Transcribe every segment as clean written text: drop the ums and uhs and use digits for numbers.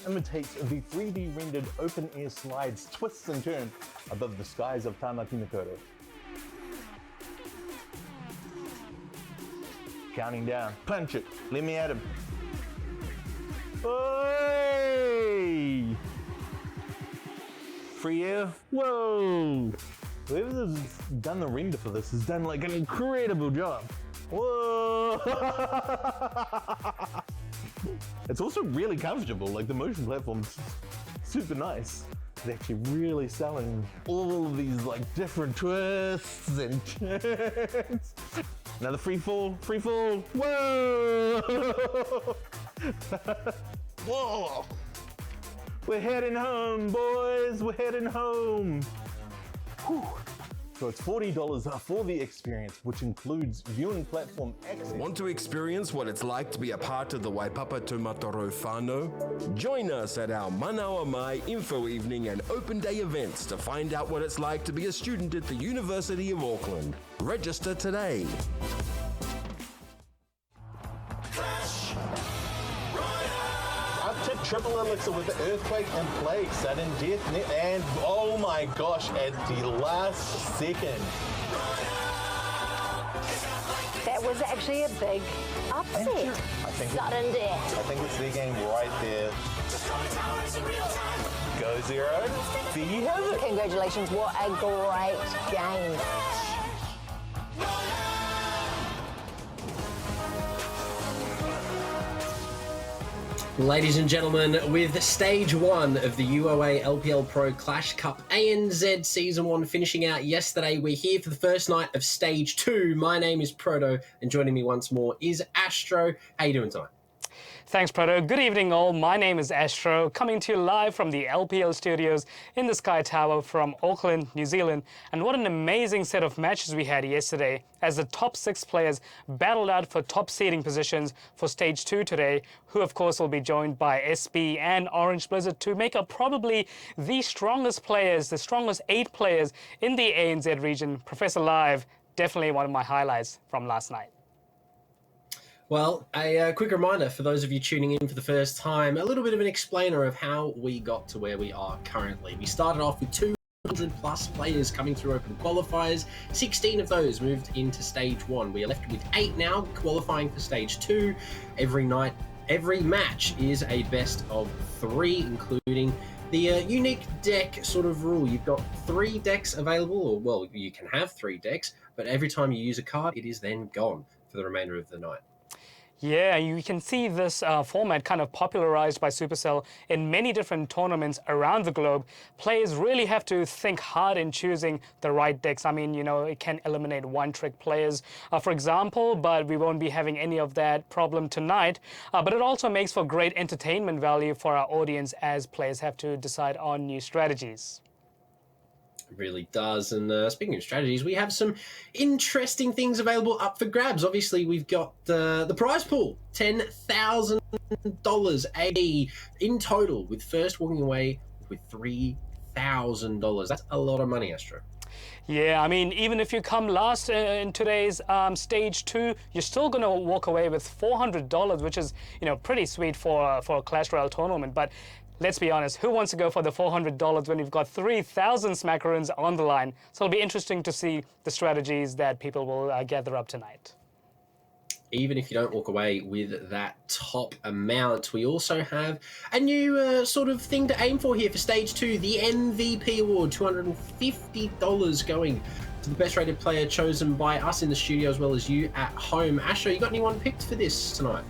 imitates the 3D rendered open air slides, twists and turns above the skies of Tamaki Makaurau. Counting down, punch it, let me at him. Hey! Free air, whoa! Whoever's done the render for this has done like an incredible job. Whoa! It's also really comfortable, like the motion platform's super nice. It's actually really selling all of these like different twists and turns. Another free fall, whoa! Whoa! We're heading home, boys, we're heading home. Whew. So it's $40 for the experience, which includes viewing platform access. Want to experience what it's like to be a part of the Waipapa Tūmatoro whānau? Join us at our Manawa Mai Info Evening and Open Day events to find out what it's like to be a student at the University of Auckland. Register today. Up to triple elixir with the earthquake and plague, sudden death, and oh my gosh, at the last second. That was actually a big upset. Sudden death. I think it's their game right there. Go Zero. There you have it. Congratulations, what a great game. Ladies and gentlemen, with stage 1 of the UOA LPL Pro Clash Cup ANZ Season 1 finishing out yesterday, we're here for the first night of stage 2. My name is Proto, and joining me once more is Astro. How you doing tonight? Thanks, Proto. Good evening, all. My name is Astro, coming to you live from the LPL studios in the Sky Tower from Auckland, New Zealand. And what an amazing set of matches we had yesterday as the top 6 players battled out for top seeding positions for Stage 2 today, who, of course, will be joined by SB and Orange Blizzard to make up probably the strongest players, the strongest 8 players in the ANZ region. Professor Live, definitely one of my highlights from last night. Well, a quick reminder for those of you tuning in for the first time, a little bit of an explainer of how we got to where we are currently. We started off with 200 plus players coming through open qualifiers. 16 of those moved into stage 1. We are left with 8 now qualifying for stage 2. Every night, every match is a best of 3, including the unique deck sort of rule. You've got 3 decks available, or well, you can have 3 decks, but every time you use a card, it is then gone for the remainder of the night. Yeah, you can see this format kind of popularized by Supercell in many different tournaments around the globe. Players really have to think hard in choosing the right decks. I mean, you know, it can eliminate one-trick players, for example, but we won't be having any of that problem tonight. But it also makes for great entertainment value for our audience as players have to decide on new strategies. It really does. And speaking of strategies, we have some interesting things available up for grabs. Obviously, we've got the prize pool, $10,000 in total, with first walking away with $3,000. That's a lot of money, Astro. Yeah, I mean, even if you come last in today's stage 2, you're still going to walk away with $400, which is, you know, pretty sweet for a Clash Royale tournament. But let's be honest, who wants to go for the $400 when you've got 3,000 smackaroons on the line? So it'll be interesting to see the strategies that people will gather up tonight. Even if you don't walk away with that top amount, we also have a new sort of thing to aim for here for stage 2, the MVP award, $250 going to the best rated player chosen by us in the studio as well as you at home. Asher, you got anyone picked for this tonight?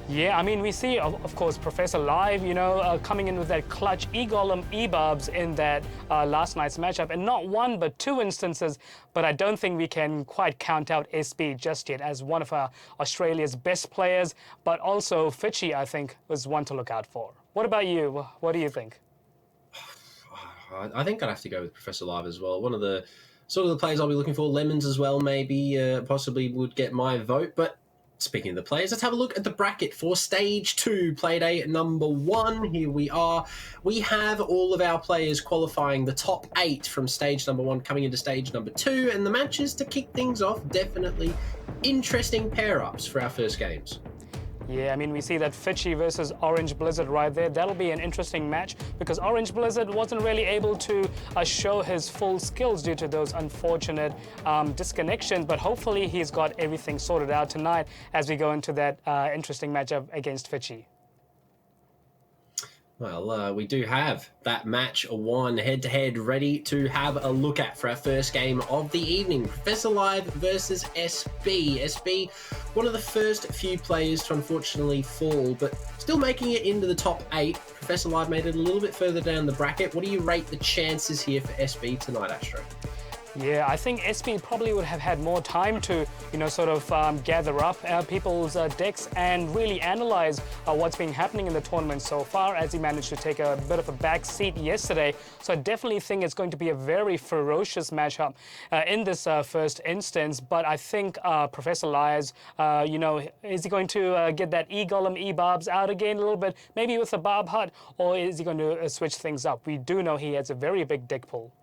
Yeah, I mean, we see, of course, Professor Live, you know, coming in with that clutch E-Golem E-Barbs in that last night's matchup, and not one but 2 instances, but I don't think we can quite count out SB just yet as one of Australia's best players, but also Fitchy, I think, was one to look out for. What about you? What do you think? I think I'd have to go with Professor Live as well. One of the sort of the players I'll be looking for, Lemons as well, maybe, possibly would get my vote, but speaking of the players, let's have a look at the bracket for Stage 2, Play Day number 1. Here we are. We have all of our players qualifying, the top 8 from Stage number 1 coming into Stage number 2, and the matches to kick things off, definitely interesting pair-ups for our first games. Yeah, I mean, we see that Fitchy versus Orange Blizzard right there. That'll be an interesting match because Orange Blizzard wasn't really able to show his full skills due to those unfortunate disconnections, but hopefully he's got everything sorted out tonight as we go into that interesting matchup against Fitchy. Well, we do have that match one head-to-head ready to have a look at for our first game of the evening. Professor.Live versus SB. SB, one of the first few players to unfortunately fall, but still making it into the top 8. Professor.Live made it a little bit further down the bracket. What do you rate the chances here for SB tonight, Astro? Yeah, I think SB probably would have had more time to, sort of gather up people's decks and really analyze what's been happening in the tournament so far, as he managed to take a bit of a back seat yesterday. So I definitely think it's going to be a very ferocious matchup in this first instance. But I think Professor Lies, is he going to get that E-Golem, E-Barbs out again a little bit, maybe with a Barb Hut, or is he going to switch things up? We do know he has a very big deck pool.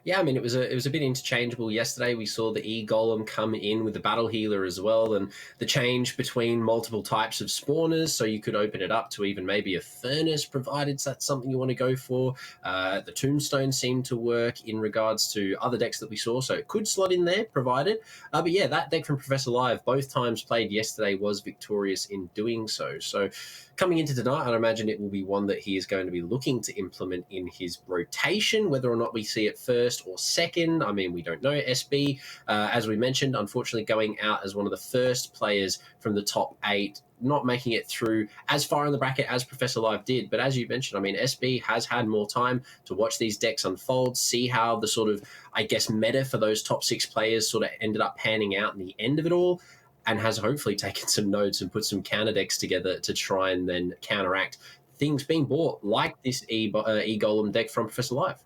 Yeah, I mean, it was a bit interchangeable yesterday. We saw the E-Golem come in with the Battle Healer as well, and the change between multiple types of spawners, so you could open it up to even maybe a Furnace, provided that's something you want to go for. The Tombstone seemed to work in regards to other decks that we saw, so it could slot in there, provided. But yeah, that deck from Professor.Live, both times played yesterday, was victorious in doing so. So coming into tonight, I'd imagine it will be one that he is going to be looking to implement in his rotation, whether or not we see it first or second. I mean, we don't know. SB, as we mentioned, unfortunately going out as one of the first players from the top 8, not making it through as far in the bracket as Professor.Live did. But as you mentioned, I mean, SB has had more time to watch these decks unfold, see how the sort of, I guess, meta for those top 6 players sort of ended up panning out in the end of it all, and has hopefully taken some notes and put some counter decks together to try and then counteract things being bought, like this E-Golem deck from Professor.Live.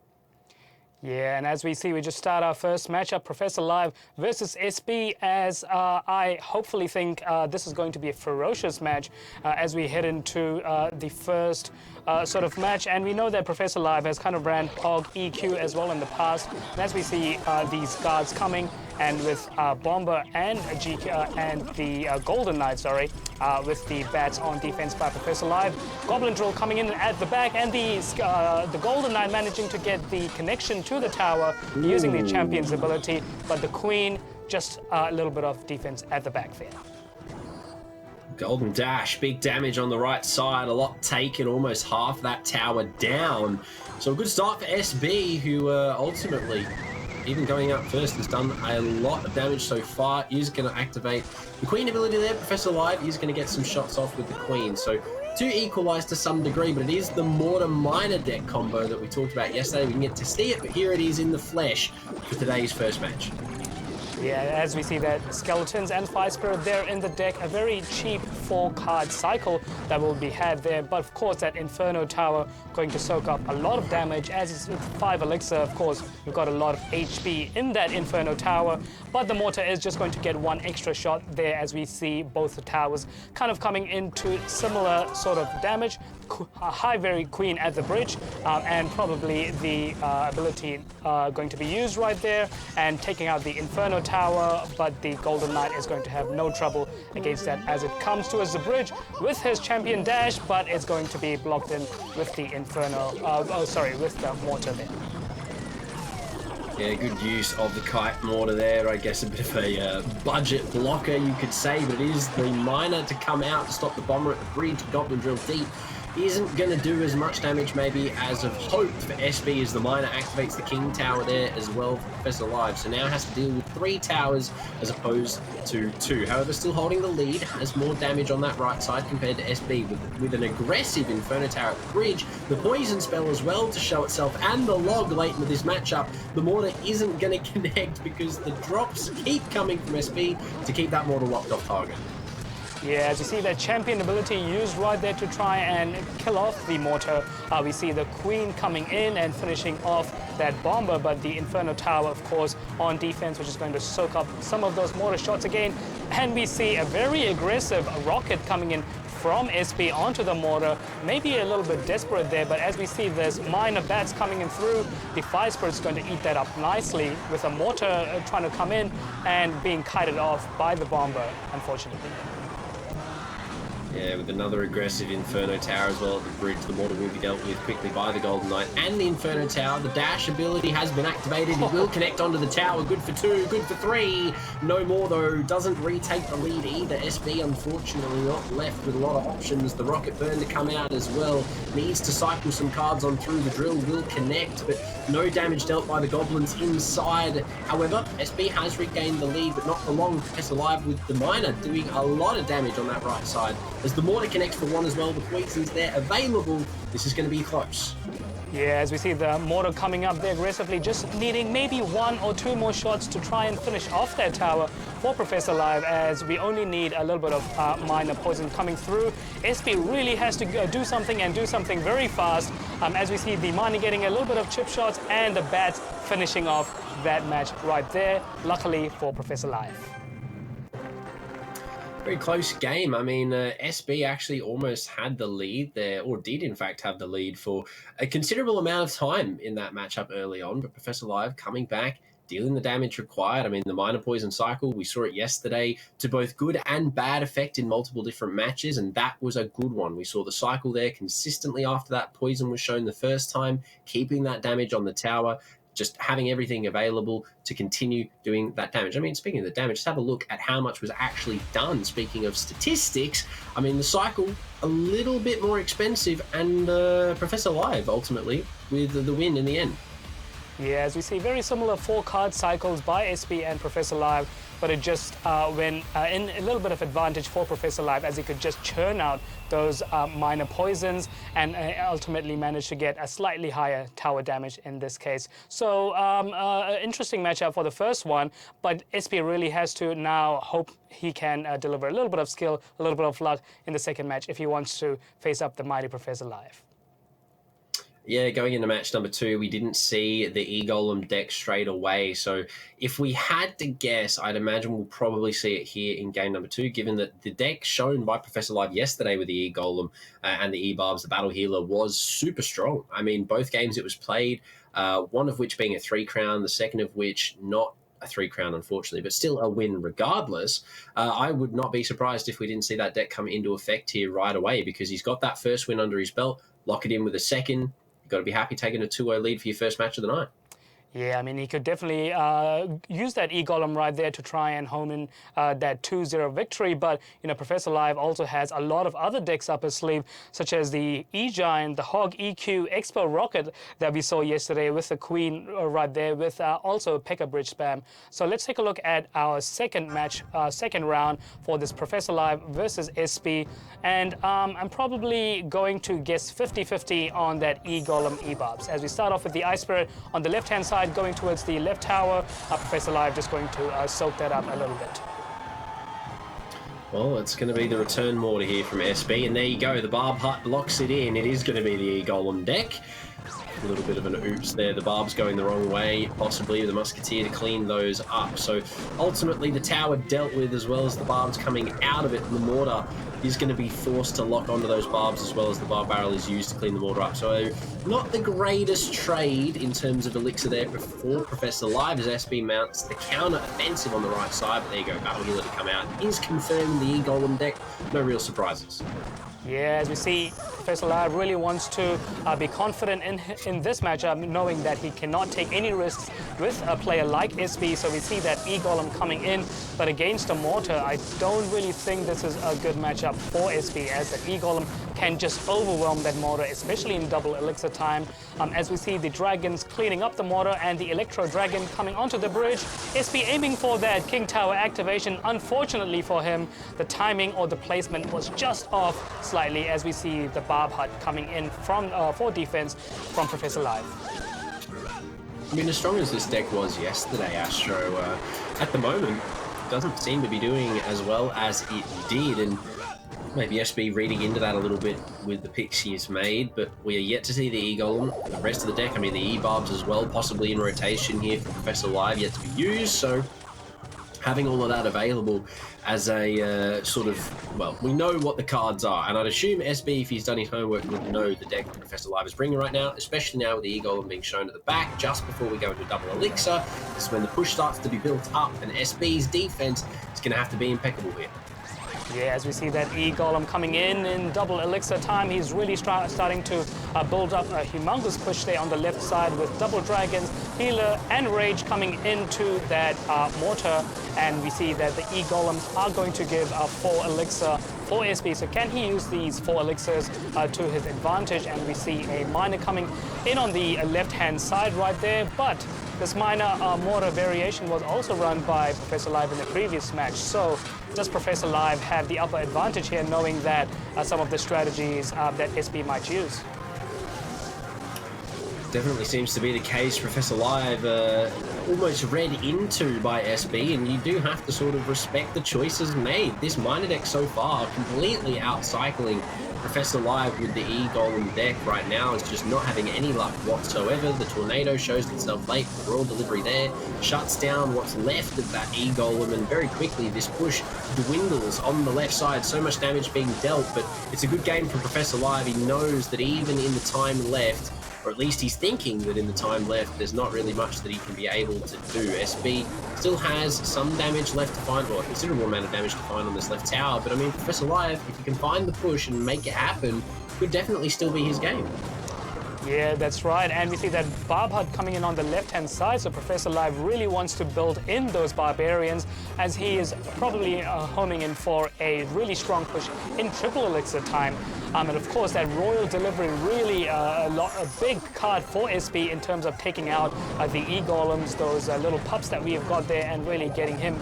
Yeah, and as we see, we just start our first matchup, Professor.Live versus SB, as I hopefully think this is going to be a ferocious match as we head into the first sort of match. And we know that Professor.Live has kind of ran Hog EQ as well in the past. And as we see these guards coming, and with Bomber and and the Golden Knight, with the bats on defense by Professor.Live. Goblin Drill coming in at the back, and the Golden Knight managing to get the connection to the tower using the champion's ability, but the Queen just a little bit of defense at the back there. Golden Dash, big damage on the right side, a lot taken, almost half that tower down. So a good start for SB, who ultimately, even going out first, has done a lot of damage so far. Is going to activate the Queen ability there. Professor.Live is going to get some shots off with the Queen. So to equalize to some degree, but it is the Mortar Miner deck combo that we talked about yesterday. We can get to see it, but here it is in the flesh for today's first match. Yeah, as we see that Skeletons and Fire Spirit there in the deck, a very cheap 4-card cycle that will be had there. But of course, that Inferno Tower going to soak up a lot of damage, as is with 5 Elixir. Of course, we've got a lot of HP in that Inferno Tower, but the Mortar is just going to get 1 extra shot there, as we see both the towers kind of coming into similar sort of damage. High Very Queen at the bridge, and probably the ability going to be used right there and taking out the Inferno Tower, but the Golden Knight is going to have no trouble against that as it comes towards the bridge with his champion dash, but it's going to be blocked in with the Inferno, with the Mortar there. Yeah, good use of the Kite Mortar there. I guess a bit of a budget blocker, you could say, but it is the Miner to come out to stop the Bomber at the bridge. Goblin Drill deep isn't going to do as much damage maybe as of hoped for SB, as the Miner activates the King Tower there as well for Professor.Live. So now has to deal with 3 towers as opposed to 2. However, still holding the lead, has more damage on that right side compared to SB with an aggressive Inferno Tower at the bridge, the Poison Spell as well to show itself, and the Log late into this matchup. The Mortar isn't going to connect because the drops keep coming from SB to keep that Mortar locked off target. Yeah, as you see that champion ability used right there to try and kill off the Mortar. We see the Queen coming in and finishing off that Bomber, but the Inferno Tower, of course, on defense, which is going to soak up some of those Mortar shots again. And we see a very aggressive Rocket coming in from SB onto the Mortar. Maybe a little bit desperate there, but as we see there's Minor Bats coming in through, the Fire Spirit's going to eat that up nicely with a Mortar trying to come in and being kited off by the Bomber, unfortunately. Yeah, with another aggressive Inferno Tower as well at the bridge. The mortar will be dealt with quickly by the Golden Knight and the Inferno Tower. The dash ability has been activated. It will connect onto the tower. Good for 2, good for 3. No more though. Doesn't retake the lead either. SB unfortunately not left with a lot of options. The rocket burn to come out as well. Needs to cycle some cards on through. The drill will connect, but no damage dealt by the goblins inside. However, SB has regained the lead, but not for long. LetsPlay.Live with the miner doing a lot of damage on that right side. As the mortar connects for 1 as well, the poison's there available. This is going to be close. Yeah, as we see the mortar coming up there aggressively, just needing maybe 1 or 2 more shots to try and finish off that tower for LetsPlay.Live, as we only need a little bit of minor poison coming through. SB really has to do something, and do something very fast, as we see the miner getting a little bit of chip shots and the bats finishing off that match right there, luckily for LetsPlay.Live. Very close game. I mean, SB actually almost had the lead there, or did in fact have the lead for a considerable amount of time in that matchup early on, but LetsPlay.Live coming back, dealing the damage required. I mean, the minor poison cycle, we saw it yesterday to both good and bad effect in multiple different matches, and that was a good one. We saw the cycle there consistently after that poison was shown the first time, keeping that damage on the tower, just having everything available to continue doing that damage. I mean, speaking of the damage, just have a look at how much was actually done. Speaking of statistics, I mean, the cycle, a little bit more expensive, and LetsPlay.Live ultimately with the win in the end. Yeah, as we see, very similar 4-card cycles by SB and LetsPlay.Live, but it just went in a little bit of advantage for LetsPlay.Live, as he could just churn out those minor poisons and ultimately managed to get a slightly higher tower damage in this case. So interesting matchup for the first one, but SB really has to now hope he can deliver a little bit of skill, a little bit of luck in the second match if he wants to face up the mighty LetsPlay.Live. Yeah, going into match number 2, we didn't see the E-Golem deck straight away. So if we had to guess, I'd imagine we'll probably see it here in game number 2, given that the deck shown by LetsPlay.Live yesterday with the E-Golem and the E-Barbs, the Battle Healer, was super strong. I mean, both games it was played, one of which being a 3-crown, the second of which not a 3-crown, unfortunately, but still a win regardless. I would not be surprised if we didn't see that deck come into effect here right away, because he's got that first win under his belt. Lock it in with a second. Got to be happy taking a 2-0 lead for your first match of the night. Yeah, I mean, he could definitely use that E-Golem right there to try and home in that 2-0 victory. But, you know, LetsPlay.Live also has a lot of other decks up his sleeve, such as the E-Giant, the Hog EQ, Expo Rocket that we saw yesterday with the Queen right there, with also P.E.K.K.A. Bridge Spam. So let's take a look at our second match, second round for this LetsPlay.Live versus SB. And I'm probably going to guess 50-50 on that E-Golem E-Barbs. As we start off with the Ice Spirit on the left-hand side, going towards the left tower, LetsPlay.Live just going to soak that up a little bit. Well, it's going to be the return mortar here from SB, and there you go, the Barb Hut locks it in. It is going to be the E-Golem deck. A little bit of an oops there, the Barb's going the wrong way, possibly the Musketeer to clean those up. So ultimately the tower dealt with, as well as the Barbs coming out of it, and the mortar is going to be forced to lock onto those Barbs, as well as the Barb Barrel is used to clean the mortar up. So not the greatest trade in terms of elixir there for LetsPlay.Live, as SB mounts the counter offensive on the right side. But there you go, Battle Healer to come out is confirmed the E-Golem deck. No real surprises. Yeah, as we see, LetsPlay.Live really wants to be confident in this matchup, knowing that he cannot take any risks with a player like SB. So we see that E-Golem coming in, but against a mortar, I don't really think this is a good matchup for SB, as the E-Golem can just overwhelm that mortar, especially in double elixir time. As we see the dragons cleaning up the mortar and the Electro Dragon coming onto the bridge, SB aiming for that King Tower activation. Unfortunately for him, the timing or the placement was just off slightly, as we see the Barb Hut coming in from for defense from LetsPlay.Live. I mean, as strong as this deck was yesterday, Astro, at the moment, doesn't seem to be doing as well as it did, and maybe SB reading into that a little bit with the picks he's made, but we are yet to see the E-Golem. The rest of the deck, I mean, the E-Barbs as well, possibly in rotation here for LetsPlay.Live, yet to be used, so having all of that available as a sort of, well, we know what the cards are, and I'd assume SB, if he's done his homework, would know the deck that LetsPlay.Live is bringing right now, especially now with the E-Golem being shown at the back just before we go into double elixir. This is when the push starts to be built up, and SB's defense is going to have to be impeccable here. Yeah, as we see that E-Golem coming in double elixir time, he's really starting to build up a humongous push there on the left side with double dragons, healer and rage coming into that mortar, and we see that the E-Golems are going to give 4 elixir for SB. So can he use these 4 elixirs to his advantage? And we see a miner coming in on the left-hand side right there, but this minor mortar variation was also run by Professor Live in the previous match. So does Professor Live have the upper advantage here, knowing that some of the strategies that SB might use? Definitely seems to be the case. Professor Live almost read into by SB, and you do have to sort of respect the choices made. This miner deck so far completely outcycling Professor Live with the E-Golem deck right now. Is just not having any luck whatsoever. The Tornado shows itself late, the Royal Delivery there shuts down what's left of that E-Golem, and very quickly this push dwindles on the left side. So much damage being dealt, but it's a good game for Professor Live. He knows that even in the time left, or at least he's thinking that in the time left, there's not really much that he can be able to do. SB still has some damage left to find, or a considerable amount of damage to find on this left tower, but I mean, Professor Live, if he can find the push and make it happen, could definitely still be his game. Yeah, that's right. And we see that Barb Hut coming in on the left-hand side. So Professor Live really wants to build in those barbarians, as he is probably homing in for a really strong push in triple elixir time. And of course, that Royal Delivery really a big card for SB in terms of taking out the E-Golems, those little pups that we have got there, and really getting him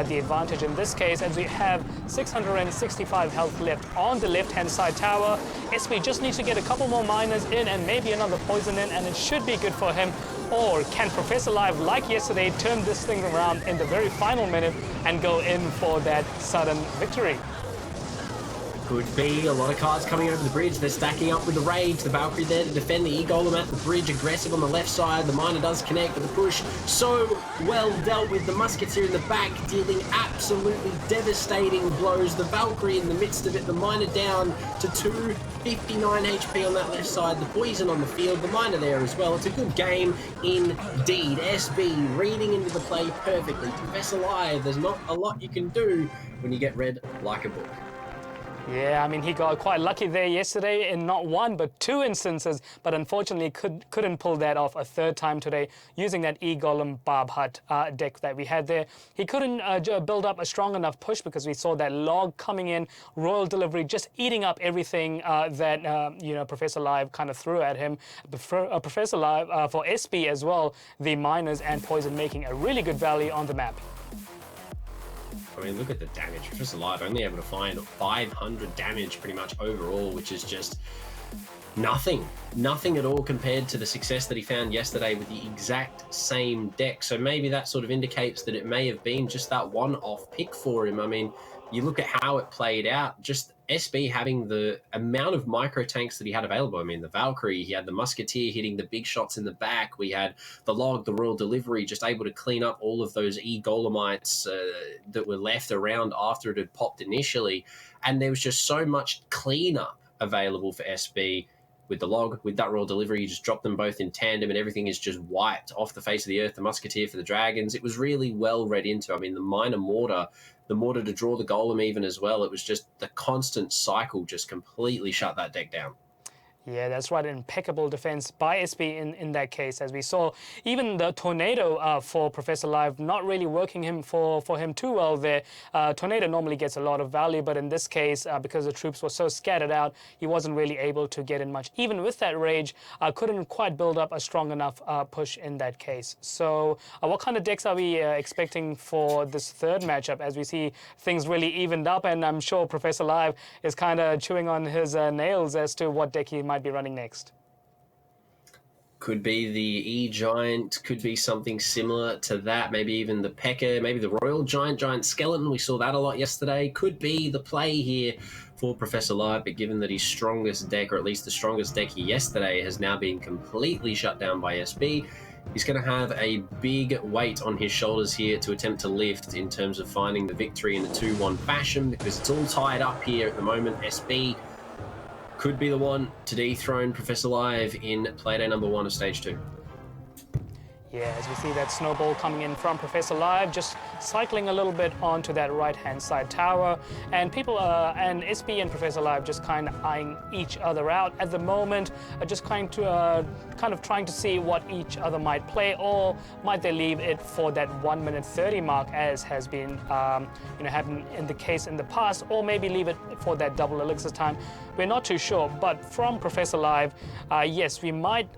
the advantage in this case, as we have 665 health left on the left-hand side tower. SB just needs to get a couple more miners in and maybe another poison in, and it should be good for him. Or can Professor Live, like yesterday, turn this thing around in the very final minute and go in for that sudden victory? Could be. A lot of cards coming over the bridge. They're stacking up with the Rage. The Valkyrie there to defend the E-Golem at the bridge. Aggressive on the left side. The Miner does connect, but the push so well dealt with. The Musketeer in the back dealing absolutely devastating blows. The Valkyrie in the midst of it. The Miner down to 259 HP on that left side. The Poison on the field. The Miner there as well. It's a good game indeed. SB reading into the play perfectly. Professor Live, there's not a lot you can do when you get read like a book. Yeah, I mean, he got quite lucky there yesterday in not one, but 2 instances, but unfortunately couldn't pull that off a third time today using that E-Golem Barb Hut deck that we had there. He couldn't build up a strong enough push because we saw that log coming in, Royal Delivery just eating up everything that, Professor Live kind of threw at him. Professor Live, for SB as well, the miners and poison making a really good value on the map. I mean, look at the damage. Professor Live only able to find 500 damage pretty much overall, which is just nothing. Nothing at all compared to the success that he found yesterday with the exact same deck. So maybe that sort of indicates that it may have been just that one-off pick for him. I mean, you look at how it played out, just SB having the amount of micro tanks that he had available. I mean, the Valkyrie, he had the Musketeer hitting the big shots in the back. We had the Log, the Royal Delivery, just able to clean up all of those E-Golemites that were left around after it had popped initially. And there was just so much cleanup available for SB. With the Log, with that Royal Delivery, you just drop them both in tandem and everything is just wiped off the face of the earth. The Musketeer for the Dragons, it was really well read into. I mean, the Minor Mortar, the Mortar to draw the Golem even as well. It was just the constant cycle just completely shut that deck down. Yeah, that's right. Impeccable defense by SB in that case, as we saw. Even the Tornado for Professor Live not really working for him too well there. Tornado normally gets a lot of value, but in this case, because the troops were so scattered out, he wasn't really able to get in much. Even with that Rage, couldn't quite build up a strong enough push in that case. So what kind of decks are we expecting for this third matchup, as we see things really evened up? And I'm sure Professor Live is kind of chewing on his nails as to what deck he might be running next. Could be the E-Giant, could be something similar to that, maybe even the P.E.K.K.A, maybe the Royal Giant Skeleton. We saw that a lot yesterday. Could be the play here for Professor Live, but given that his strongest deck, or at least the strongest deck here yesterday, has now been completely shut down by SB, he's going to have a big weight on his shoulders here to attempt to lift in terms of finding the victory in the 2-1 fashion, because it's all tied up here at the moment. SB could be the one to dethrone Professor Live in Playday number 1 of Stage 2. Yeah, as we see that snowball coming in from Professor Live, just cycling a little bit onto that right-hand side tower, and people and SB and Professor Live just kind of eyeing each other out at the moment, just kind of trying to see what each other might play, or might they leave it for that 1 minute 30 mark, as has been happened in the case in the past, or maybe leave it for that double elixir time. We're not too sure, but from Professor Live, yes, we might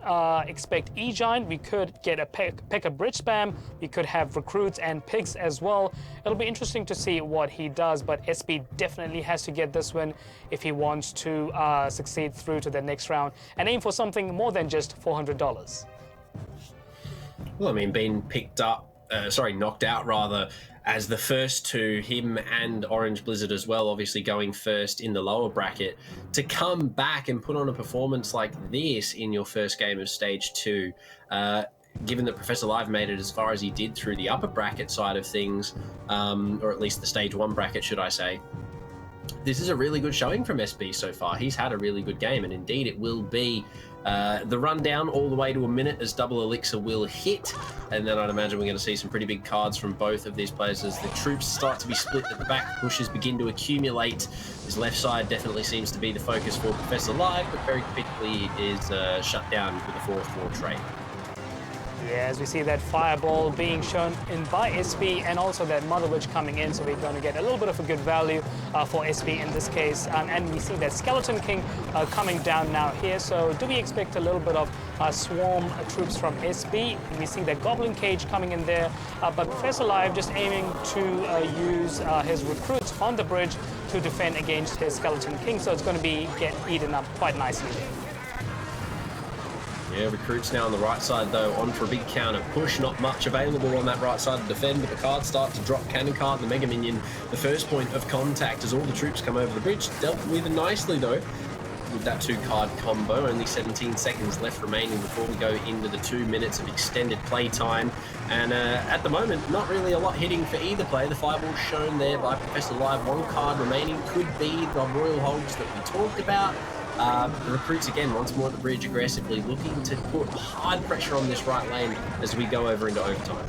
expect E-Giant. We could get a P.E.K.K.A bridge spam. We could have recruits and pigs as well. It'll be interesting to see what he does, but SB definitely has to get this win if he wants to succeed through to the next round and aim for something more than just $400. Well, I mean, being knocked out rather, as the first two, him and Orange Blizzard as well, obviously going first in the lower bracket, to come back and put on a performance like this in your first game of Stage 2, given that Professor Live made it as far as he did through the upper bracket side of things, or at least the Stage 1 bracket, should I say, this is a really good showing from SB so far. He's had a really good game, and indeed it will be the rundown all the way to a minute as double elixir will hit, and then I'd imagine we're going to see some pretty big cards from both of these players as the troops start to be split at the back, pushes begin to accumulate. His left side definitely seems to be the focus for Professor Live, but very quickly it is shut down with a 4-4 trade. Yeah, as we see that fireball being shown in by SB, and also that Mother Witch coming in, so we're going to get a little bit of a good value for SB in this case. And we see that Skeleton King coming down now here, so do we expect a little bit of swarm troops from SB? We see that Goblin Cage coming in there, but Professor Live just aiming to use his recruits on the bridge to defend against his Skeleton King, so it's going to be get eaten up quite nicely there. Yeah, recruits now on the right side, though, on for a big counter push. Not much available on that right side to defend, but the cards start to drop. Cannon card, the Mega Minion, the first point of contact as all the troops come over the bridge. Dealt with nicely, though, with that 2-card combo. Only 17 seconds left remaining before we go into the 2 minutes of extended play time. And at the moment, not really a lot hitting for either player. The fireball shown there by Professor Live. 1 card remaining could be the Royal Hogs that we talked about. The recruits again once more at the bridge, aggressively looking to put hard pressure on this right lane as we go over into overtime.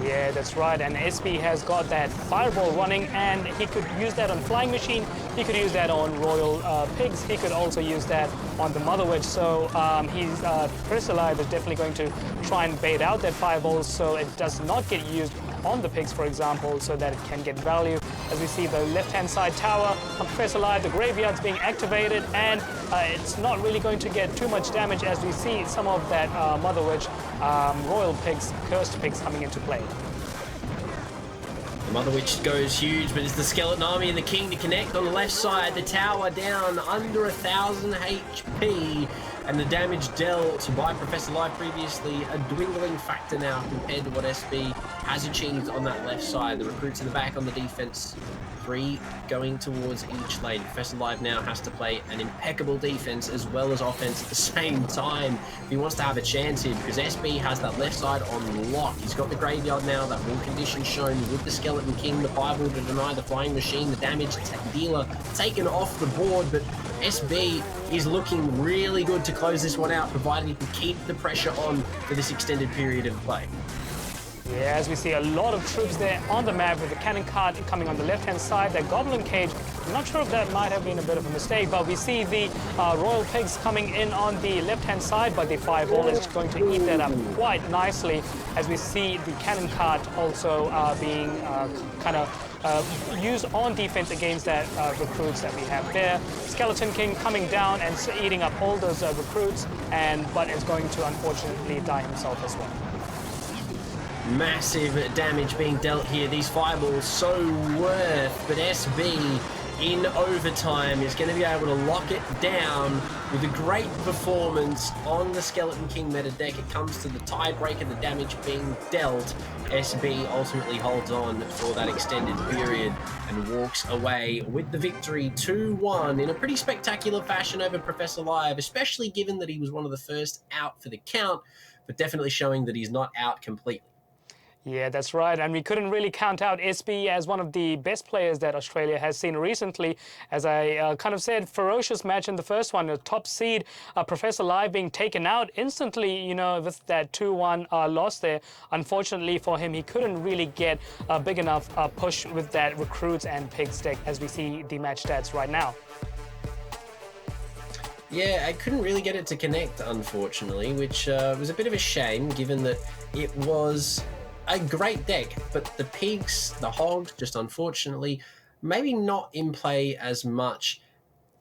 Yeah, that's right, and SB has got that fireball running, and he could use that on Flying Machine, he could use that on Royal Pigs, he could also use that on the Mother Witch, so Professor Live is definitely going to try and bait out that fireball so it does not get used on the pigs, for example, so that it can get value. As we see the left-hand side tower of Professor Live, the graveyard's being activated, and it's not really going to get too much damage as we see some of that Mother Witch, Royal Pigs, Cursed Pigs coming into play. The Mother Witch goes huge, but it's the Skeleton Army and the King to connect on the left side. The tower down under 1,000 HP, and the damage dealt by Professor Live previously a dwindling factor now compared to what SB has achieved on that left side. The recruits in the back on the defense, 3 going towards each lane. Professor Live now has to play an impeccable defense as well as offense at the same time if he wants to have a chance here, because SB has that left side on lock. He's got the graveyard now, that wall condition shown with the Skeleton King, the fireball to deny the Flying Machine, the damage dealer taken off the board, but SB is looking really good to close this one out, provided he can keep the pressure on for this extended period of play. Yeah, as we see a lot of troops there on the map with the cannon cart coming on the left-hand side, that Goblin Cage, I'm not sure if that might have been a bit of a mistake, but we see the Royal Pigs coming in on the left-hand side, but the fireball is going to eat that up quite nicely, as we see the cannon cart also being used on defense against that recruits that we have there. Skeleton King coming down and eating up all those recruits, but is going to unfortunately die himself as well. Massive damage being dealt here. These fireballs so worth, but SB in overtime is going to be able to lock it down with a great performance on the Skeleton King meta deck. It comes to the tiebreaker, the damage being dealt. SB ultimately holds on for that extended period and walks away with the victory 2-1 in a pretty spectacular fashion over Professor Live, especially given that he was one of the first out for the count, but definitely showing that he's not out completely. Yeah, that's right. And we couldn't really count out SB as one of the best players that Australia has seen recently. As I kind of said, ferocious match in the first one, a top seed, Professor Live being taken out instantly, you know, with that 2-1 loss there. Unfortunately for him, he couldn't really get a big enough push with that recruits and pigs deck as we see the match stats right now. Yeah, I couldn't really get it to connect, unfortunately, which was a bit of a shame given that it was a great deck, but the pigs, the hogs, just unfortunately, maybe not in play as much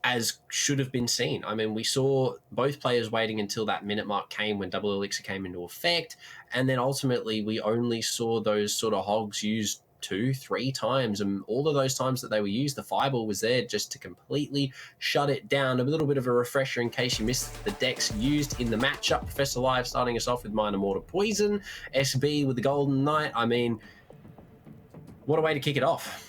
as should have been seen. I mean, we saw both players waiting until that minute mark came when double elixir came into effect, and then ultimately we only saw those sort of hogs used 2-3 times, and all of those times that they were used, the fireball was there just to completely shut it down. A little bit of a refresher in case you missed the decks used in the matchup. Professor Live starting us off with Minor Mortar Poison, SB with the Golden Knight. I mean, what a way to kick it off.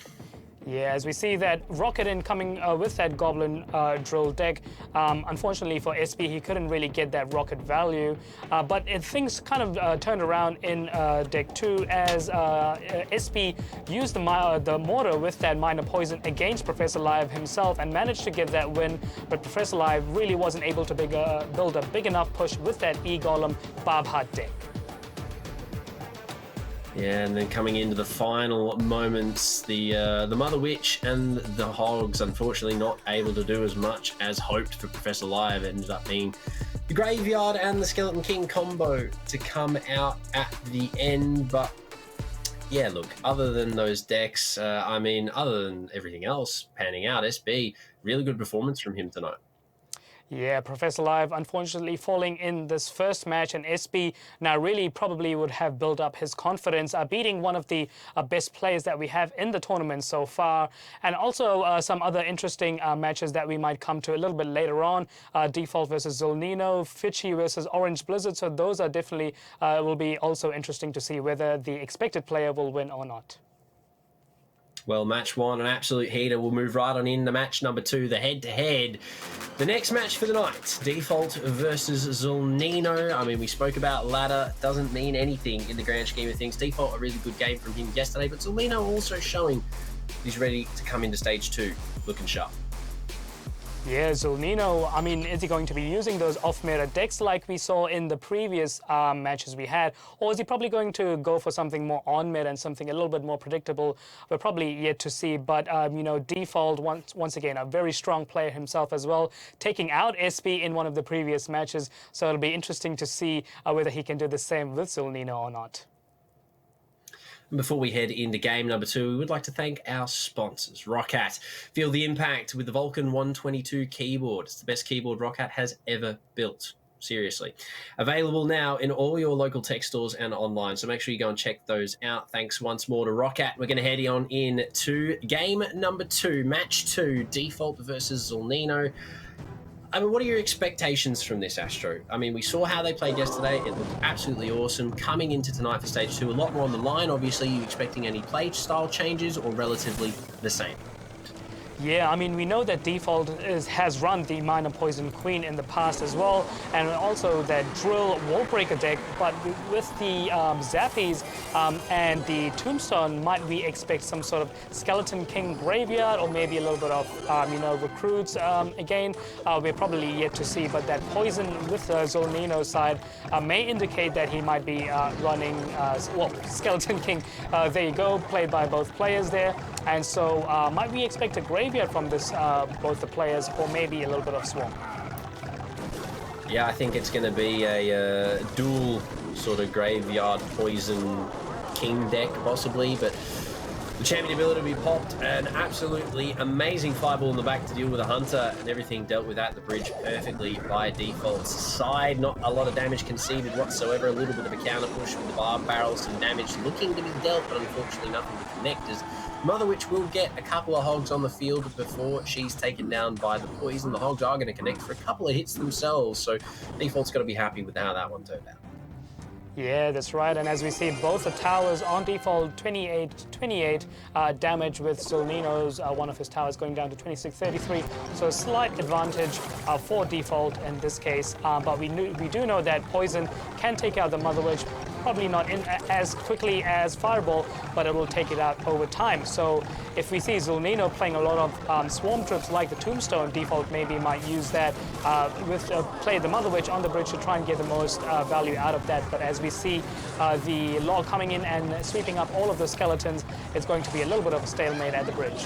Yeah, as we see that Rocket in coming with that Goblin drill deck. Unfortunately for SB, he couldn't really get that Rocket value. But things kind of turned around in deck 2 as SB used the Mortar with that Minor Poison against Professor Live himself and managed to get that win. But Professor Live really wasn't able to build a big enough push with that E-Golem Barbhart deck. Yeah, and then coming into the final moments, the Mother Witch and the Hogs unfortunately not able to do as much as hoped for Professor Live. It ended up being the Graveyard and the Skeleton King combo to come out at the end. But yeah, look, other than those decks, I mean, other than everything else panning out, SB, really good performance from him tonight. Yeah, Professor Live unfortunately falling in this first match, and SB now really probably would have built up his confidence, beating one of the best players that we have in the tournament so far. And also some other interesting matches that we might come to a little bit later on. Default versus Zolnino, Fitchy versus Orange Blizzard. So those are definitely will be also interesting to see whether the expected player will win or not. Well, match one, an absolute heater. We'll move right on in to match number 2, the head-to-head. The next match for the night, Default versus Zolnino. I mean, we spoke about ladder. Doesn't mean anything in the grand scheme of things. Default, a really good game from him yesterday, but Zolnino also showing he's ready to come into stage 2, looking sharp. Yeah, Zolnino, I mean, is he going to be using those off-meta decks like we saw in the previous matches we had? Or is he probably going to go for something more on-meta and something a little bit more predictable? We're probably yet to see. But, you know, Default, once again, a very strong player himself as well, taking out SB in one of the previous matches. So it'll be interesting to see whether he can do the same with Zolnino or not. Before we head into game number 2, we would like to thank our sponsors. Roccat. Feel the impact with the Vulcan 122 keyboard. It's the best keyboard Roccat has ever built. Seriously. Available now in all your local tech stores and online. So make sure you go and check those out. Thanks once more to Roccat. We're going to head on in to game number 2, match 2, Default versus Zolnino. I mean, what are your expectations from this, Astro? I mean, we saw how they played yesterday. It looked absolutely awesome. Coming into tonight for stage 2, a lot more on the line. Obviously, are you expecting any play style changes or relatively the same? Yeah, I mean, we know that Default has run the Minor Poison Queen in the past as well, and also that Drill Wall Breaker deck, but with the Zappies and the Tombstone, might we expect some sort of Skeleton King Graveyard or maybe a little bit of, you know, Recruits again? We're probably yet to see, but that Poison with the Zolnino side may indicate that he might be running, well, Skeleton King, there you go, played by both players there, and so might we expect a Graveyard from this, both the players, or maybe a little bit of Swarm? Yeah, I think it's going to be a dual sort of Graveyard Poison King deck, possibly, but the champion ability to be popped, an absolutely amazing fireball in the back to deal with a Hunter, and everything dealt with at the bridge perfectly by Default's side. Not a lot of damage conceded whatsoever, a little bit of a counter push with the barb barrels, some damage looking to be dealt, but unfortunately nothing to connect as Mother Witch will get a couple of Hogs on the field before she's taken down by the Poison. The Hogs are going to connect for a couple of hits themselves, so Default's got to be happy with how that one turned out. Yeah, that's right. And as we see, both the towers on Default, 28 damage with Zolnino's, one of his towers going down to 26-33. So a slight advantage for Default in this case. But we do know that Poison can take out the Mother Witch, probably not in as quickly as Fireball, but it will take it out over time. So if we see Zulnino playing a lot of swarm troops like the Tombstone, Default maybe might use that play the Mother Witch on the bridge to try and get the most value out of that. But as we see the log coming in and sweeping up all of the skeletons, it's going to be a little bit of a stalemate at the bridge.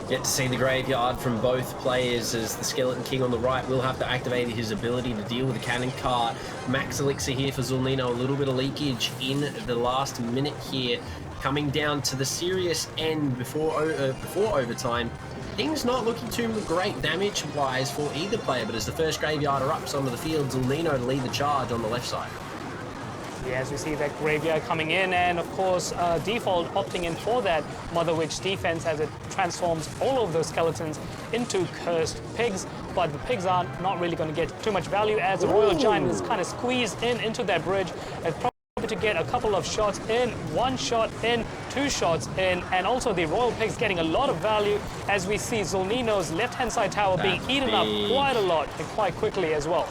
Get to see the graveyard from both players as the Skeleton King on the right will have to activate his ability to deal with the cannon cart. Max Elixir here for Zulnino, a little bit of leakage in the last minute here. Coming down to the serious end before overtime. Things not looking too great damage-wise for either player, but as the first graveyard erupts onto the field, Zulnino to lead the charge on the left side. Yeah, as we see that graveyard coming in, and of course Default opting in for that Mother Witch defense as it transforms all of those skeletons into cursed pigs, but the pigs are not really going to get too much value as the Royal Giant is kind of squeezed into that bridge. It's probably to get a couple of shots in, one shot in, two shots in, and also the Royal Pigs getting a lot of value as we see Zulnino's left-hand side tower being eaten up quite a lot and quite quickly as well.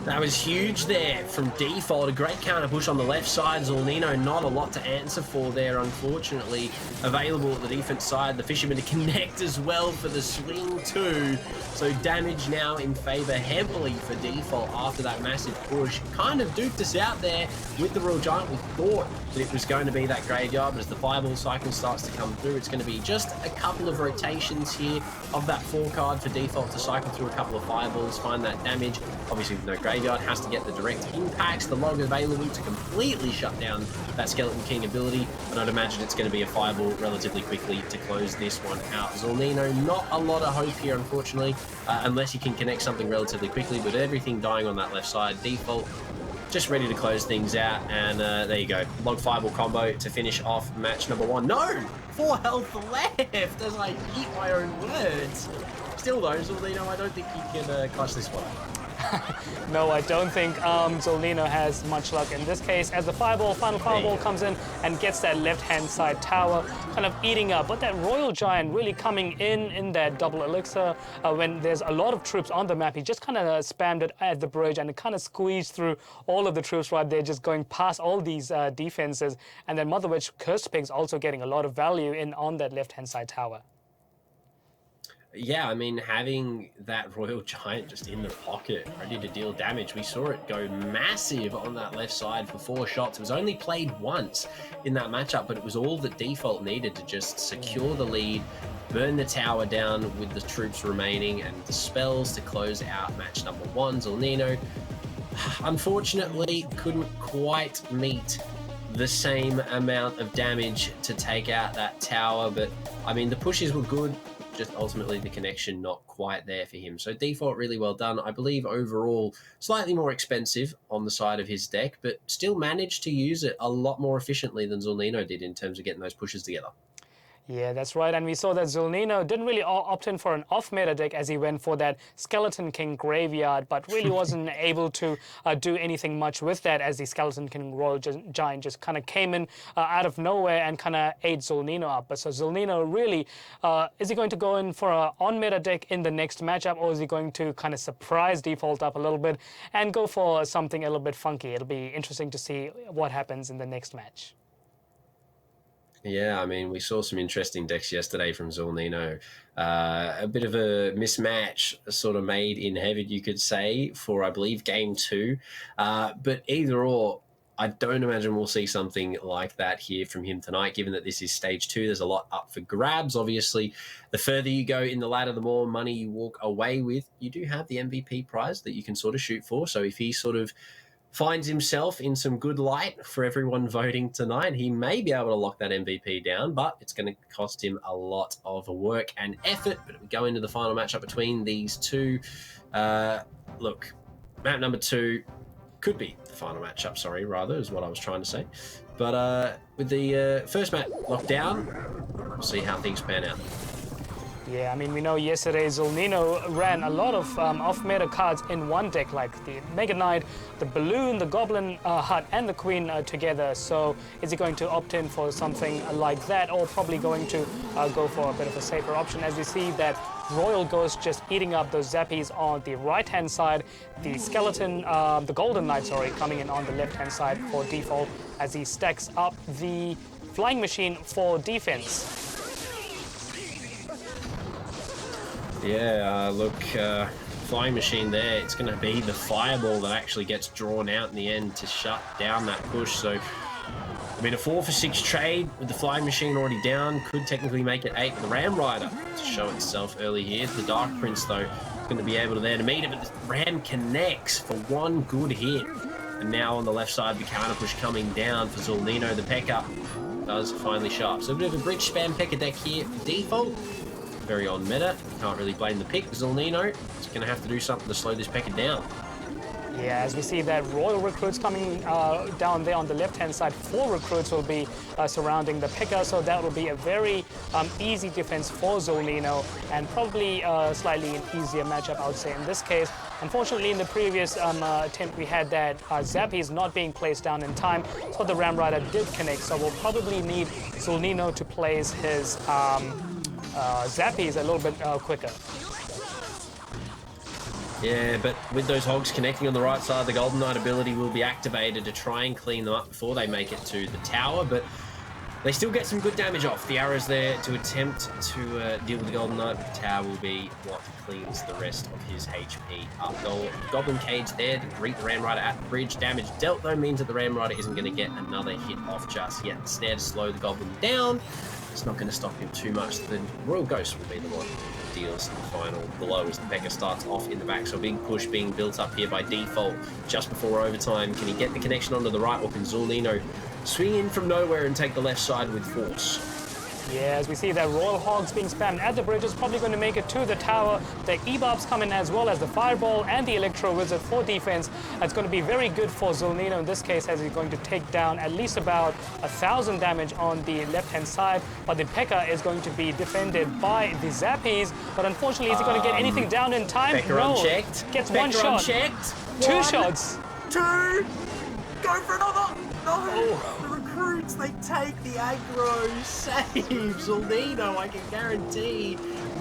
That was huge there from Default. A great counter push on the left side. Zulnino not a lot to answer for there, unfortunately. Available at the defense side. The Fisherman to connect as well for the swing too. So damage now in favor heavily for Default after that massive push. Kind of duped us out there with the Royal Giant. We thought that it was going to be that graveyard, but as the Fireball cycle starts to come through, it's going to be just a couple of rotations here of that 4 card for Default to cycle through a couple of Fireballs, find that damage. Obviously with no graveyard, has to get the direct impacts, the log available to completely shut down that Skeleton King ability, and I'd imagine it's going to be a Fireball relatively quickly to close this one out. Zulnino, not a lot of hope here, unfortunately, unless you can connect something relatively quickly, but everything dying on that left side. Default just ready to close things out, and there you go. Log Fireball combo to finish off match number 1. No! 4 health left as I eat my own words. Still though, Zulnino, I don't think you can clutch this one. No, I don't think Zulnino has much luck in this case as the final Fireball comes in and gets that left-hand side tower kind of eating up. But that Royal Giant really coming in that double elixir when there's a lot of troops on the map. He just kind of spammed it at the bridge and it kind of squeezed through all of the troops right there, just going past all these defenses. And then Mother Witch Cursed Pigs also getting a lot of value on that left-hand side tower. Yeah, I mean, having that Royal Giant just in the pocket, ready to deal damage. We saw it go massive on that left side for 4 shots. It was only played once in that matchup, but it was all that Default needed to just secure the lead, burn the tower down with the troops remaining, and the spells to close out match number 1. Zulnino, unfortunately, couldn't quite meet the same amount of damage to take out that tower, but I mean, the pushes were good. Just ultimately the connection not quite there for him. So Default really well done. I believe overall slightly more expensive on the side of his deck, but still managed to use it a lot more efficiently than Zulnino did in terms of getting those pushes together. Yeah, that's right. And we saw that Zulnino didn't really opt in for an off-meta deck as he went for that Skeleton King graveyard, but really wasn't able to do anything much with that as the Skeleton King Royal Giant just kind of came in out of nowhere and kind of ate Zulnino up. But so Zulnino really, is he going to go in for an on-meta deck in the next matchup, or is he going to kind of surprise Default up a little bit and go for something a little bit funky? It'll be interesting to see what happens in the next match. Yeah, I mean, we saw some interesting decks yesterday from Zulnino. A bit of a mismatch sort of made in heaven, you could say, for, I believe, game 2. But either or, I don't imagine we'll see something like that here from him tonight, given that this is stage 2. There's a lot up for grabs. Obviously, the further you go in the ladder, the more money you walk away with. You do have the MVP prize that you can sort of shoot for. So if he sort of finds himself in some good light for everyone voting tonight, he may be able to lock that MVP down, but it's going to cost him a lot of work and effort. But we go into the final matchup between these two. Look, map number 2 could be the final matchup, rather, is what I was trying to say. But with the first map locked down, we'll see how things pan out. Yeah, I mean, we know yesterday Zolnino ran a lot of off-meta cards in one deck, like the Mega Knight, the Balloon, the Goblin Hut, and the Queen together. So is he going to opt in for something like that, or probably going to go for a bit of a safer option, as we see that Royal Ghost just eating up those Zappies on the right-hand side, the Skeleton, the Golden Knight, sorry, coming in on the left-hand side for default, as he stacks up the Flying Machine for defense. Yeah, look, Flying Machine there, it's going to be the Fireball that actually gets drawn out in the end to shut down that push. So, I mean, a 4 for 6 trade with the Flying Machine already down could technically make it 8 with the Ram Rider to show itself early here. The Dark Prince, though, going to be able to there to meet it, but the Ram connects for one good hit. And now on the left side, the counter push coming down for Zolnino. The P.E.K.K.A. does finally show up. So a bit of a bridge spam P.E.K.K.A deck here for default. Very on meta. Can't really blame the pick. Zolnino is going to have to do something to slow this P.E.K.K.A down. Yeah, as we see that Royal recruits coming down there on the left-hand side, 4 recruits will be surrounding the P.E.K.K.A, so that will be a very easy defense for Zolnino, and probably slightly an easier matchup, I would say, in this case. Unfortunately, in the previous attempt, we had that Zappies not being placed down in time, so the Ram Rider did connect, so we'll probably need Zolnino to place his Zappies a little bit quicker. Yeah, but with those hogs connecting on the right side, the Golden Knight ability will be activated to try and clean them up before they make it to the tower, but they still get some good damage off. The arrows there to attempt to deal with the Golden Knight, but the tower will be what cleans the rest of his HP up. Goblin Cage there to greet the Ram Rider at the bridge. Damage dealt, though, means that the Ram Rider isn't going to get another hit off just yet. The snare to slow the Goblin down. It's not going to stop him too much. The Royal Ghost will be the one that deals the final blow as the P.E.K.K.A starts off in the back. So a big push being built up here by default just before overtime. Can he get the connection onto the right, or can Zolnino swing in from nowhere and take the left side with force? Yeah, as we see that Royal Hogs being spammed at the bridge is probably going to make it to the tower. The E-Bobs come in as well as the Fireball and the Electro Wizard for defense. That's going to be very good for Zolnino in this case, as he's going to take down at least about 1,000 damage on the left-hand side. But the P.E.K.K.A is going to be defended by the Zappies. But unfortunately, is he going to get anything down in time? P.E.K.K.A no. unchecked. Gets P.E.K.K.A 1 shot. Unchecked. 2 shots. 2! Go for another! No! The recruits, they take the aggro, save Zolnino, I can guarantee.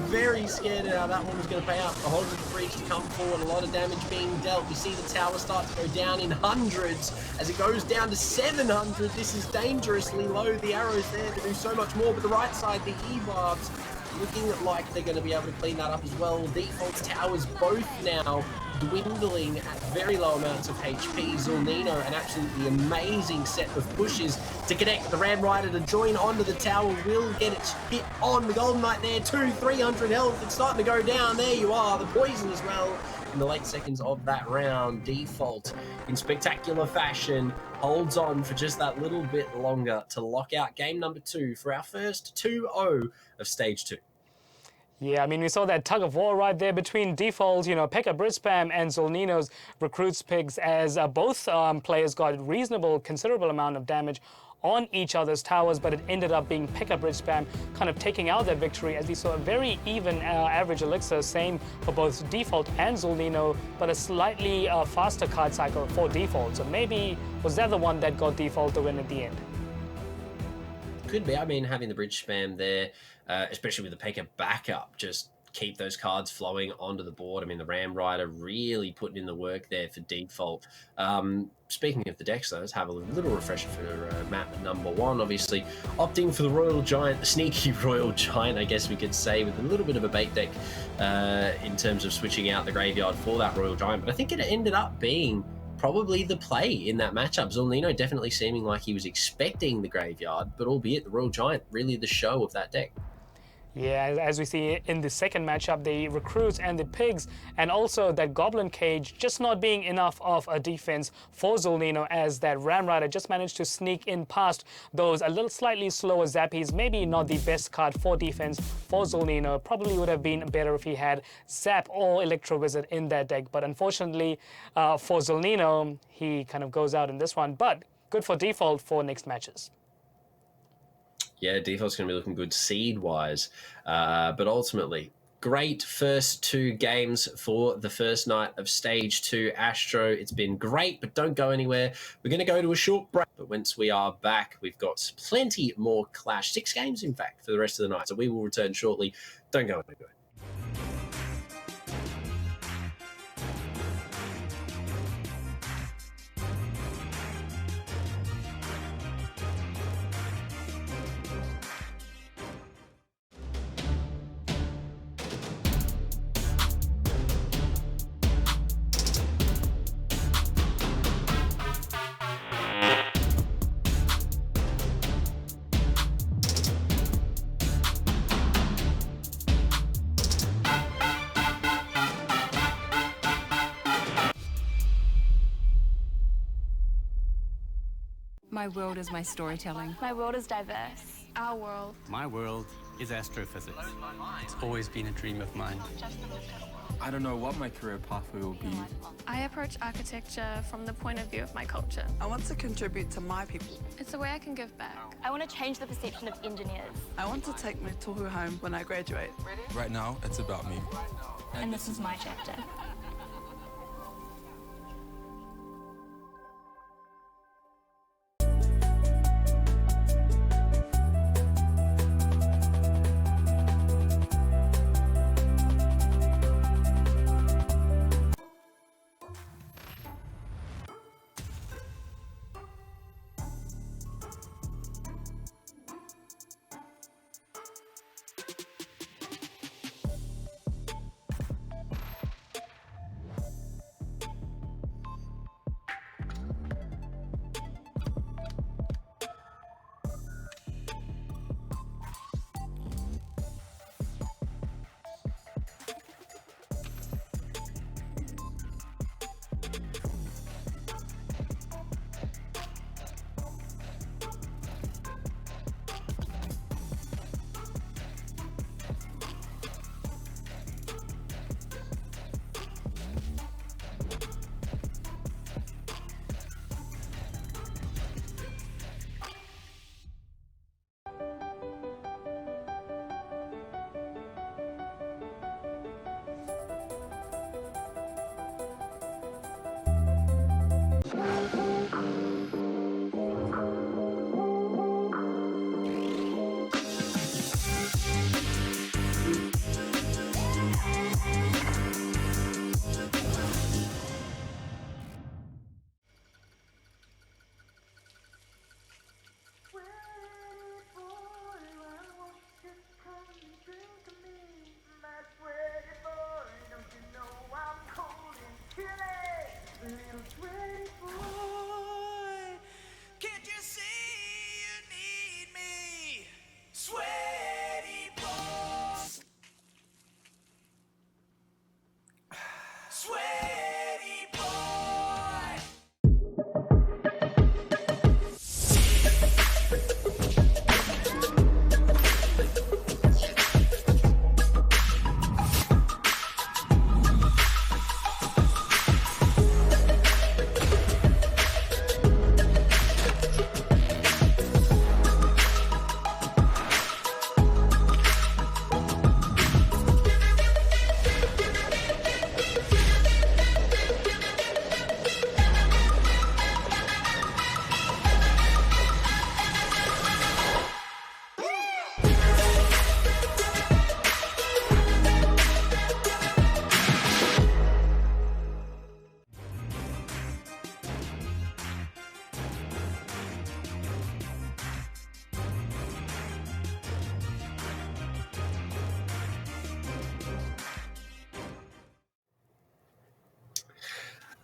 Very scared of how that one was going to pay out. The Hog of the Breach to come forward, a lot of damage being dealt. We see the tower start to go down in hundreds as it goes down to 700. This is dangerously low. The arrows there to do so much more, but the right side, the E-Barbs, looking like they're going to be able to clean that up as well. Default towers both now dwindling at very low amounts of HP. Zolnino, an absolutely amazing set of pushes to connect the Ram Rider to join onto the tower, will get its hit on the Golden Knight there. 300 health. It's starting to go down. There you are. The poison as well in the late seconds of that round. Default, in spectacular fashion, holds on for just that little bit longer to lock out game number 2 for our first 2-0 of stage 2. Yeah, I mean, we saw that tug of war right there between default, P.E.K.K.A Bridge Spam and Zolnino's recruits picks, as both players got reasonable, considerable amount of damage on each other's towers, but it ended up being P.E.K.K.A Bridge Spam kind of taking out that victory, as we saw a very even average elixir, same for both default and Zolnino, but a slightly faster card cycle for default. So maybe was that the one that got default the win at the end? Could be. I mean, having the bridge spam there, especially with the P.E.K.K.A backup, just keep those cards flowing onto the board. I mean, the Ram Rider really putting in the work there for default. Speaking of the decks, though, let's have a little refresher for map number 1. Obviously, opting for the Royal Giant, the sneaky Royal Giant, I guess we could say, with a little bit of a bait deck in terms of switching out the graveyard for that Royal Giant. But I think it ended up being probably the play in that matchup. Zolnino definitely seeming like he was expecting the graveyard, but albeit the Royal Giant really the show of that deck. Yeah, as we see in the second matchup, the recruits and the pigs, and also that Goblin Cage just not being enough of a defense for Zolnino, as that Ram Rider just managed to sneak in past those a little slightly slower Zappies. Maybe not the best card for defense for Zolnino. Probably would have been better if he had Zap or Electro Wizard in that deck, but unfortunately for Zolnino, he kind of goes out in this one, but good for default for next matches. Yeah, default's going to be looking good seed-wise. But ultimately, great first 2 games for the first night of Stage 2 Astro. It's been great, but don't go anywhere. We're going to go to a short break, but once we are back, we've got plenty more Clash. 6 games, in fact, for the rest of the night. So we will return shortly. Don't go anywhere. My world is my storytelling. My world is diverse. Our world. My world is astrophysics. It's always been a dream of mine. I don't know what my career pathway will be. I approach architecture from the point of view of my culture. I want to contribute to my people. It's a way I can give back. I want to change the perception of engineers. I want to take my tohu home when I graduate. Right now, it's about me. And this is my chapter.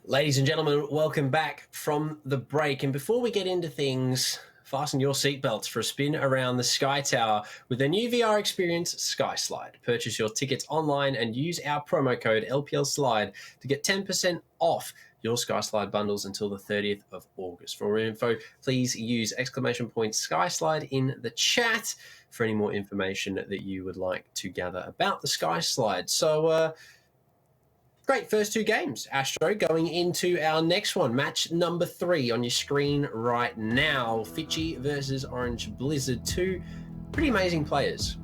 Ladies and gentlemen, welcome back from the break. And before we get into things, fasten your seatbelts for a spin around the Sky Tower with their new VR experience, Sky Slide. Purchase your tickets online and use our promo code LPLSLIDE to get 10% off your Sky Slide bundles until the 30th of August. For more info, please use !Sky Slide in the chat for any more information that you would like to gather about the Sky Slide. So, great first 2 games, Astro. Going into our next one, match number 3 on your screen right now. Fitchy versus Orange Blizzard. 2 pretty amazing players.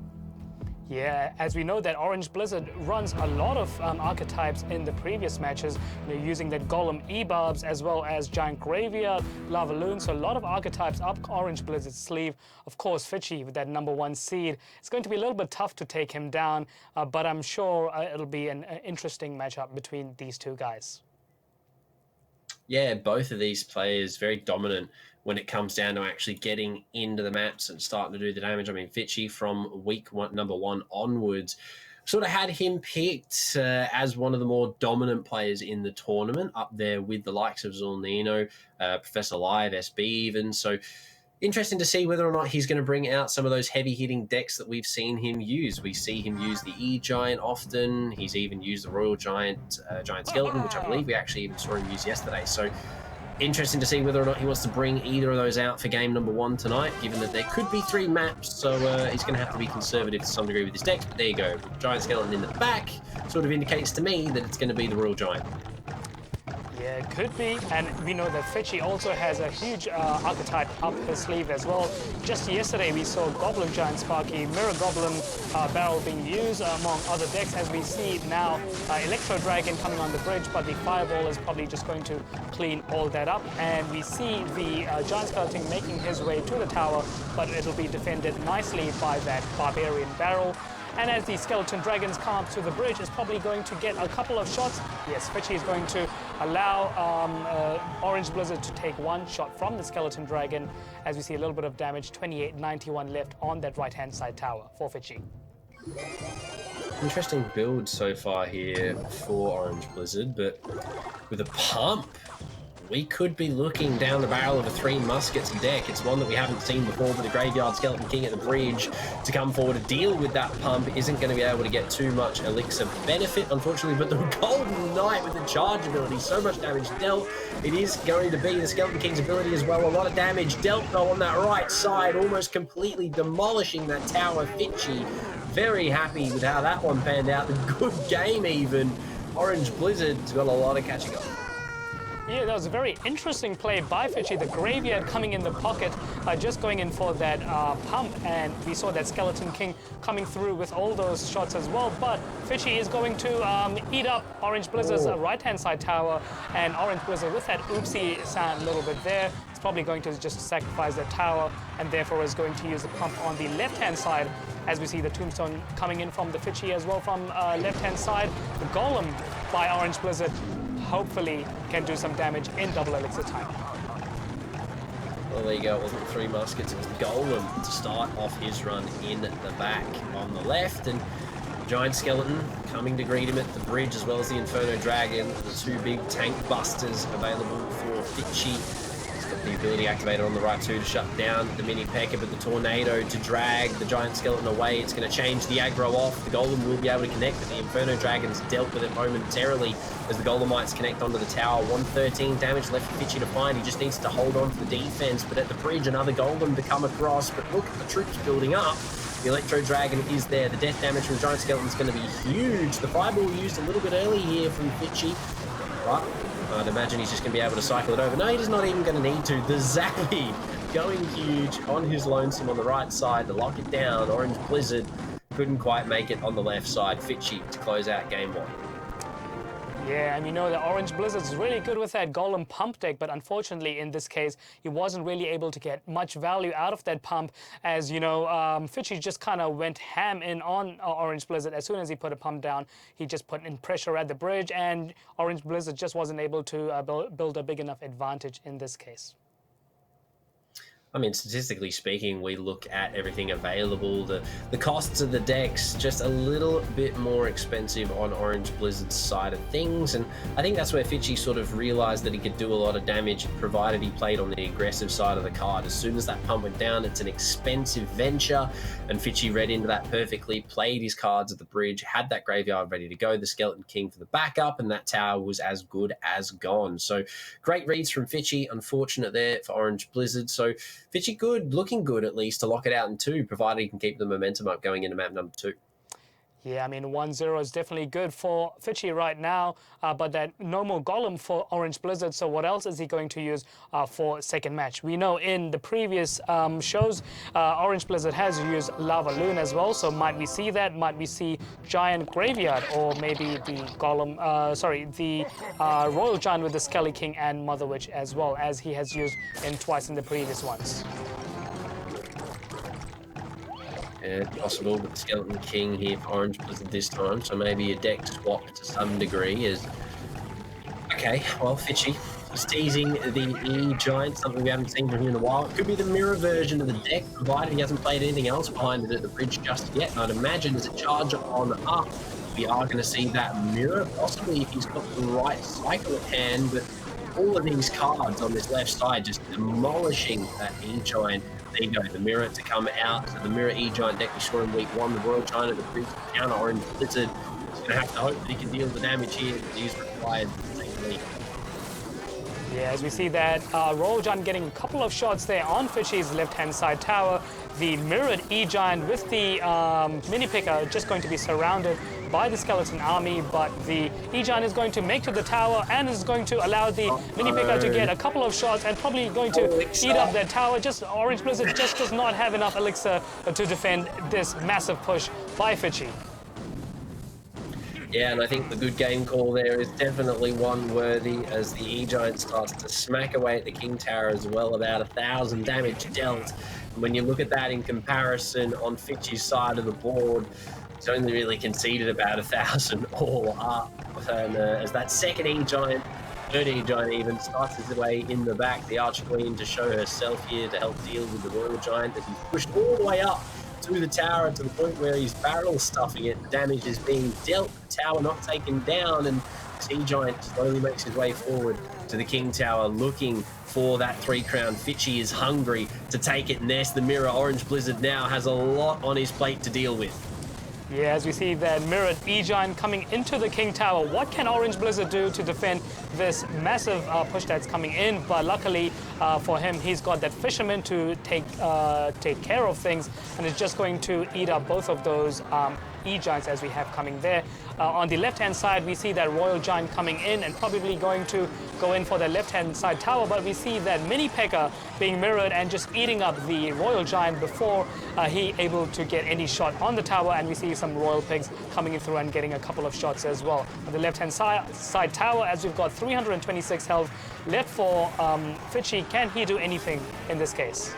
Yeah, as we know that Orange Blizzard runs a lot of archetypes in the previous matches, using that Golem E-Barbs as well as Giant Graveyard, Lava Loon, so a lot of archetypes up Orange Blizzard's sleeve. Of course, Fitchy with that #1 seed. It's going to be a little bit tough to take him down, but I'm sure it'll be an interesting matchup between these two guys. Yeah, both of these players very dominant when it comes down to actually getting into the maps and starting to do the damage. I mean, Fitchy from week #1 onwards sort of had him picked as one of the more dominant players in the tournament, up there with the likes of Zulnino, Professor Live, SB even. So interesting to see whether or not he's going to bring out some of those heavy-hitting decks that we've seen him use. We see him use the E-Giant often. He's even used the Royal Giant, Giant Skeleton, which I believe we actually even saw him use yesterday. So interesting to see whether or not he wants to bring either of those out for game #1 tonight, given that there could be 3 maps, so he's going to have to be conservative to some degree with his deck. But there you go. Giant Skeleton in the back sort of indicates to me that it's going to be the Royal Giant. Yeah, it could be, and we know that Fitchy also has a huge archetype up his sleeve as well. Just yesterday we saw Goblin Giant Sparky, Mirror Goblin Barrel being used among other decks, as we see now Electro Dragon coming on the bridge, but the Fireball is probably just going to clean all that up, and we see the Giant Skeleton making his way to the tower, but it'll be defended nicely by that Barbarian Barrel. And as the Skeleton Dragons come up to the bridge, it's probably going to get a couple of shots. Yes, Fitchy is going to allow Orange Blizzard to take 1 shot from the Skeleton Dragon, as we see a little bit of damage, 2891 left on that right-hand side tower for Fitchy. Interesting build so far here for Orange Blizzard, but with a pump, we could be looking down the barrel of a 3 muskets deck. It's one that we haven't seen before, but the Graveyard Skeleton King at the bridge to come forward to deal with that pump isn't going to be able to get too much elixir benefit, unfortunately, but the Golden Knight with the charge ability, so much damage dealt. It is going to be the Skeleton King's ability as well. A lot of damage dealt, though, on that right side, almost completely demolishing that tower. Fitchy very happy with how that one panned out. A good game, even. Orange Blizzard's got a lot of catching up. Yeah, that was a very interesting play by Fitchy. The Graveyard coming in the pocket, just going in for that pump, and we saw that Skeleton King coming through with all those shots as well. But Fitchy is going to eat up Orange Blizzard's right-hand side tower, and Orange Blizzard with that oopsie sound a little bit there. It's probably going to just sacrifice that tower, and therefore is going to use the pump on the left-hand side, as we see the Tombstone coming in from the Fitchy as well from left-hand side. The Golem by Orange Blizzard hopefully can do some damage in double elixir time. Well, there you go. It wasn't 3 muskets, it was the Golem to start off his run in the back on the left, and Giant Skeleton coming to greet him at the bridge, as well as the Inferno Dragon, the 2 big tank busters available for Fitchy. He's got the ability activated on the right too to shut down the Mini P.E.K.K.A, but the Tornado to drag the Giant Skeleton away. It's going to change the aggro off. The Golem will be able to connect, but the Inferno Dragon's dealt with it momentarily as the Golemites connect onto the tower. 113 damage left for Fitchy to find. He just needs to hold on for the defense, but at the bridge, another Golem to come across. But look at the troops building up. The Electro Dragon is there. The death damage from Giant Skeleton is going to be huge. The Fireball used a little bit early here from Fitchy, but I'd imagine he's just going to be able to cycle it over. No, he's not even going to need to. The Zappy going huge on his lonesome on the right side to lock it down. Orange Blizzard couldn't quite make it on the left side. Fitchy to close out game 1. Yeah, and you know that Orange Blizzard's really good with that Golem pump deck, but unfortunately in this case, he wasn't really able to get much value out of that pump, as you know, Fitchy just kind of went ham in on Orange Blizzard. As soon as he put a pump down, he just put in pressure at the bridge, and Orange Blizzard just wasn't able to build a big enough advantage in this case. I mean, statistically speaking, we look at everything available. The costs of the decks just a little bit more expensive on Orange Blizzard's side of things, and I think that's where Fitchy sort of realised that he could do a lot of damage provided he played on the aggressive side of the card. As soon as that pump went down, it's an expensive venture, and Fitchy read into that perfectly, played his cards at the bridge, had that graveyard ready to go, the Skeleton King for the backup, and that tower was as good as gone. So great reads from Fitchy, unfortunate there for Orange Blizzard. So Fitchy good, looking good at least to lock it out in 2, provided he can keep the momentum up going into map #2. Yeah, I mean, 1-0 is definitely good for Fitchy right now, but that no more Golem for Orange Blizzard. So what else is he going to use for second match? We know in the previous shows, Orange Blizzard has used Lava Loon as well. So might we see that? Might we see Giant Graveyard, or maybe the Golem, the Royal Giant with the Skelly King and Mother Witch as well, as he has used twice in the previous ones? Yeah, possible, but the Skeleton King here for Orange Blizzard this time, so maybe a deck swap to some degree is... Okay, well, Fitchy, he's teasing the E-Giant, something we haven't seen from him in a while. It could be the mirror version of the deck, provided he hasn't played anything else behind it at the bridge just yet. And I'd imagine as a charger on up, we are going to see that mirror, possibly if he's got the right cycle at hand, but all of these cards on this left side just demolishing that E-Giant. There you go, the mirror to come out. So the mirror E-Giant deck we saw in week 1, the Royal Giant at the bridge to counter Orange Blizzard. He's going to have to hope that he can deal the damage here that he's required to take the lead. Yeah, as we see that Royal Giant getting a couple of shots there on Fitchy's left-hand side tower. The mirrored E-Giant with the mini picker just going to be surrounded by the skeleton army, but the E-Giant is going to make to the tower and is going to allow the mini picker to get a couple of shots and probably going to eat up that tower. Just Orange Blizzard just does not have enough elixir to defend this massive push by Fitchy. Yeah, and I think the good game call there is definitely one worthy as the E-Giant starts to smack away at the King Tower as well, about 1,000 damage dealt. And when you look at that in comparison on Fitchy's side of the board, he's only really conceded about 1,000 all up. And as that second E-Giant, third E-Giant even, starts his way in the back, the Archqueen to show herself here to help deal with the Royal Giant as he's pushed all the way up to the tower to the point where he's barrel stuffing it. The damage is being dealt, the tower not taken down, and this E-Giant slowly makes his way forward to the King Tower looking for that 3 crown. Fitchy is hungry to take it, and there's the mirror. Orange Blizzard now has a lot on his plate to deal with. Yeah, as we see that mirrored E-Giant coming into the King Tower, what can Orange Blizzard do to defend this massive push that's coming in? But luckily for him, he's got that Fisherman to take care of things, and is just going to eat up both of those E-Giants as we have coming there. On the left-hand side, we see that Royal Giant coming in and probably going to go in for the left-hand side tower, but we see that Mini P.E.K.K.A being mirrored and just eating up the Royal Giant before he able to get any shot on the tower, and we see some Royal Pigs coming in through and getting a couple of shots as well. On the left-hand side tower, as we've got 326 health left for Fitchy, can he do anything in this case?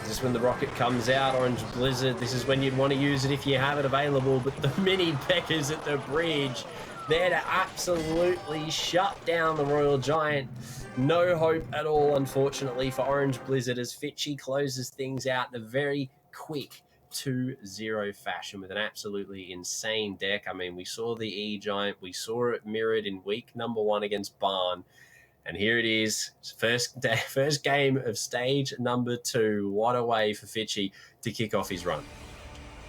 This is when the rocket comes out, Orange Blizzard. This is when you'd want to use it if you have it available, but the mini P.E.K.K.As at the bridge, there to absolutely shut down the Royal Giant. No hope at all, unfortunately, for Orange Blizzard as Fitchy closes things out in a very quick 2-0 fashion with an absolutely insane deck. I mean, we saw the E-Giant, we saw it mirrored in week number 1 against Barn. And here it is, first game of stage number 2. What a way for Fitchy to kick off his run.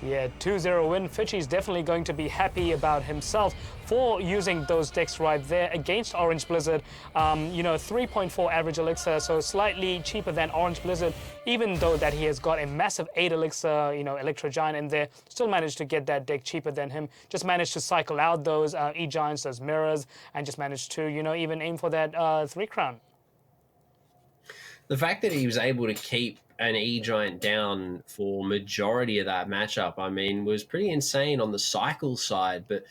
Yeah, 2-0 win. Fitchy's definitely going to be happy about himself for using those decks right there against Orange Blizzard. 3.4 average elixir, so slightly cheaper than Orange Blizzard, even though that he has got a massive 8 elixir, Electro Giant in there. Still managed to get that deck cheaper than him. Just managed to cycle out those E-Giants, those mirrors, and just managed to, even aim for that 3 crown. The fact that he was able to keep an E-Giant down for majority of that matchup, I mean, was pretty insane on the cycle side. But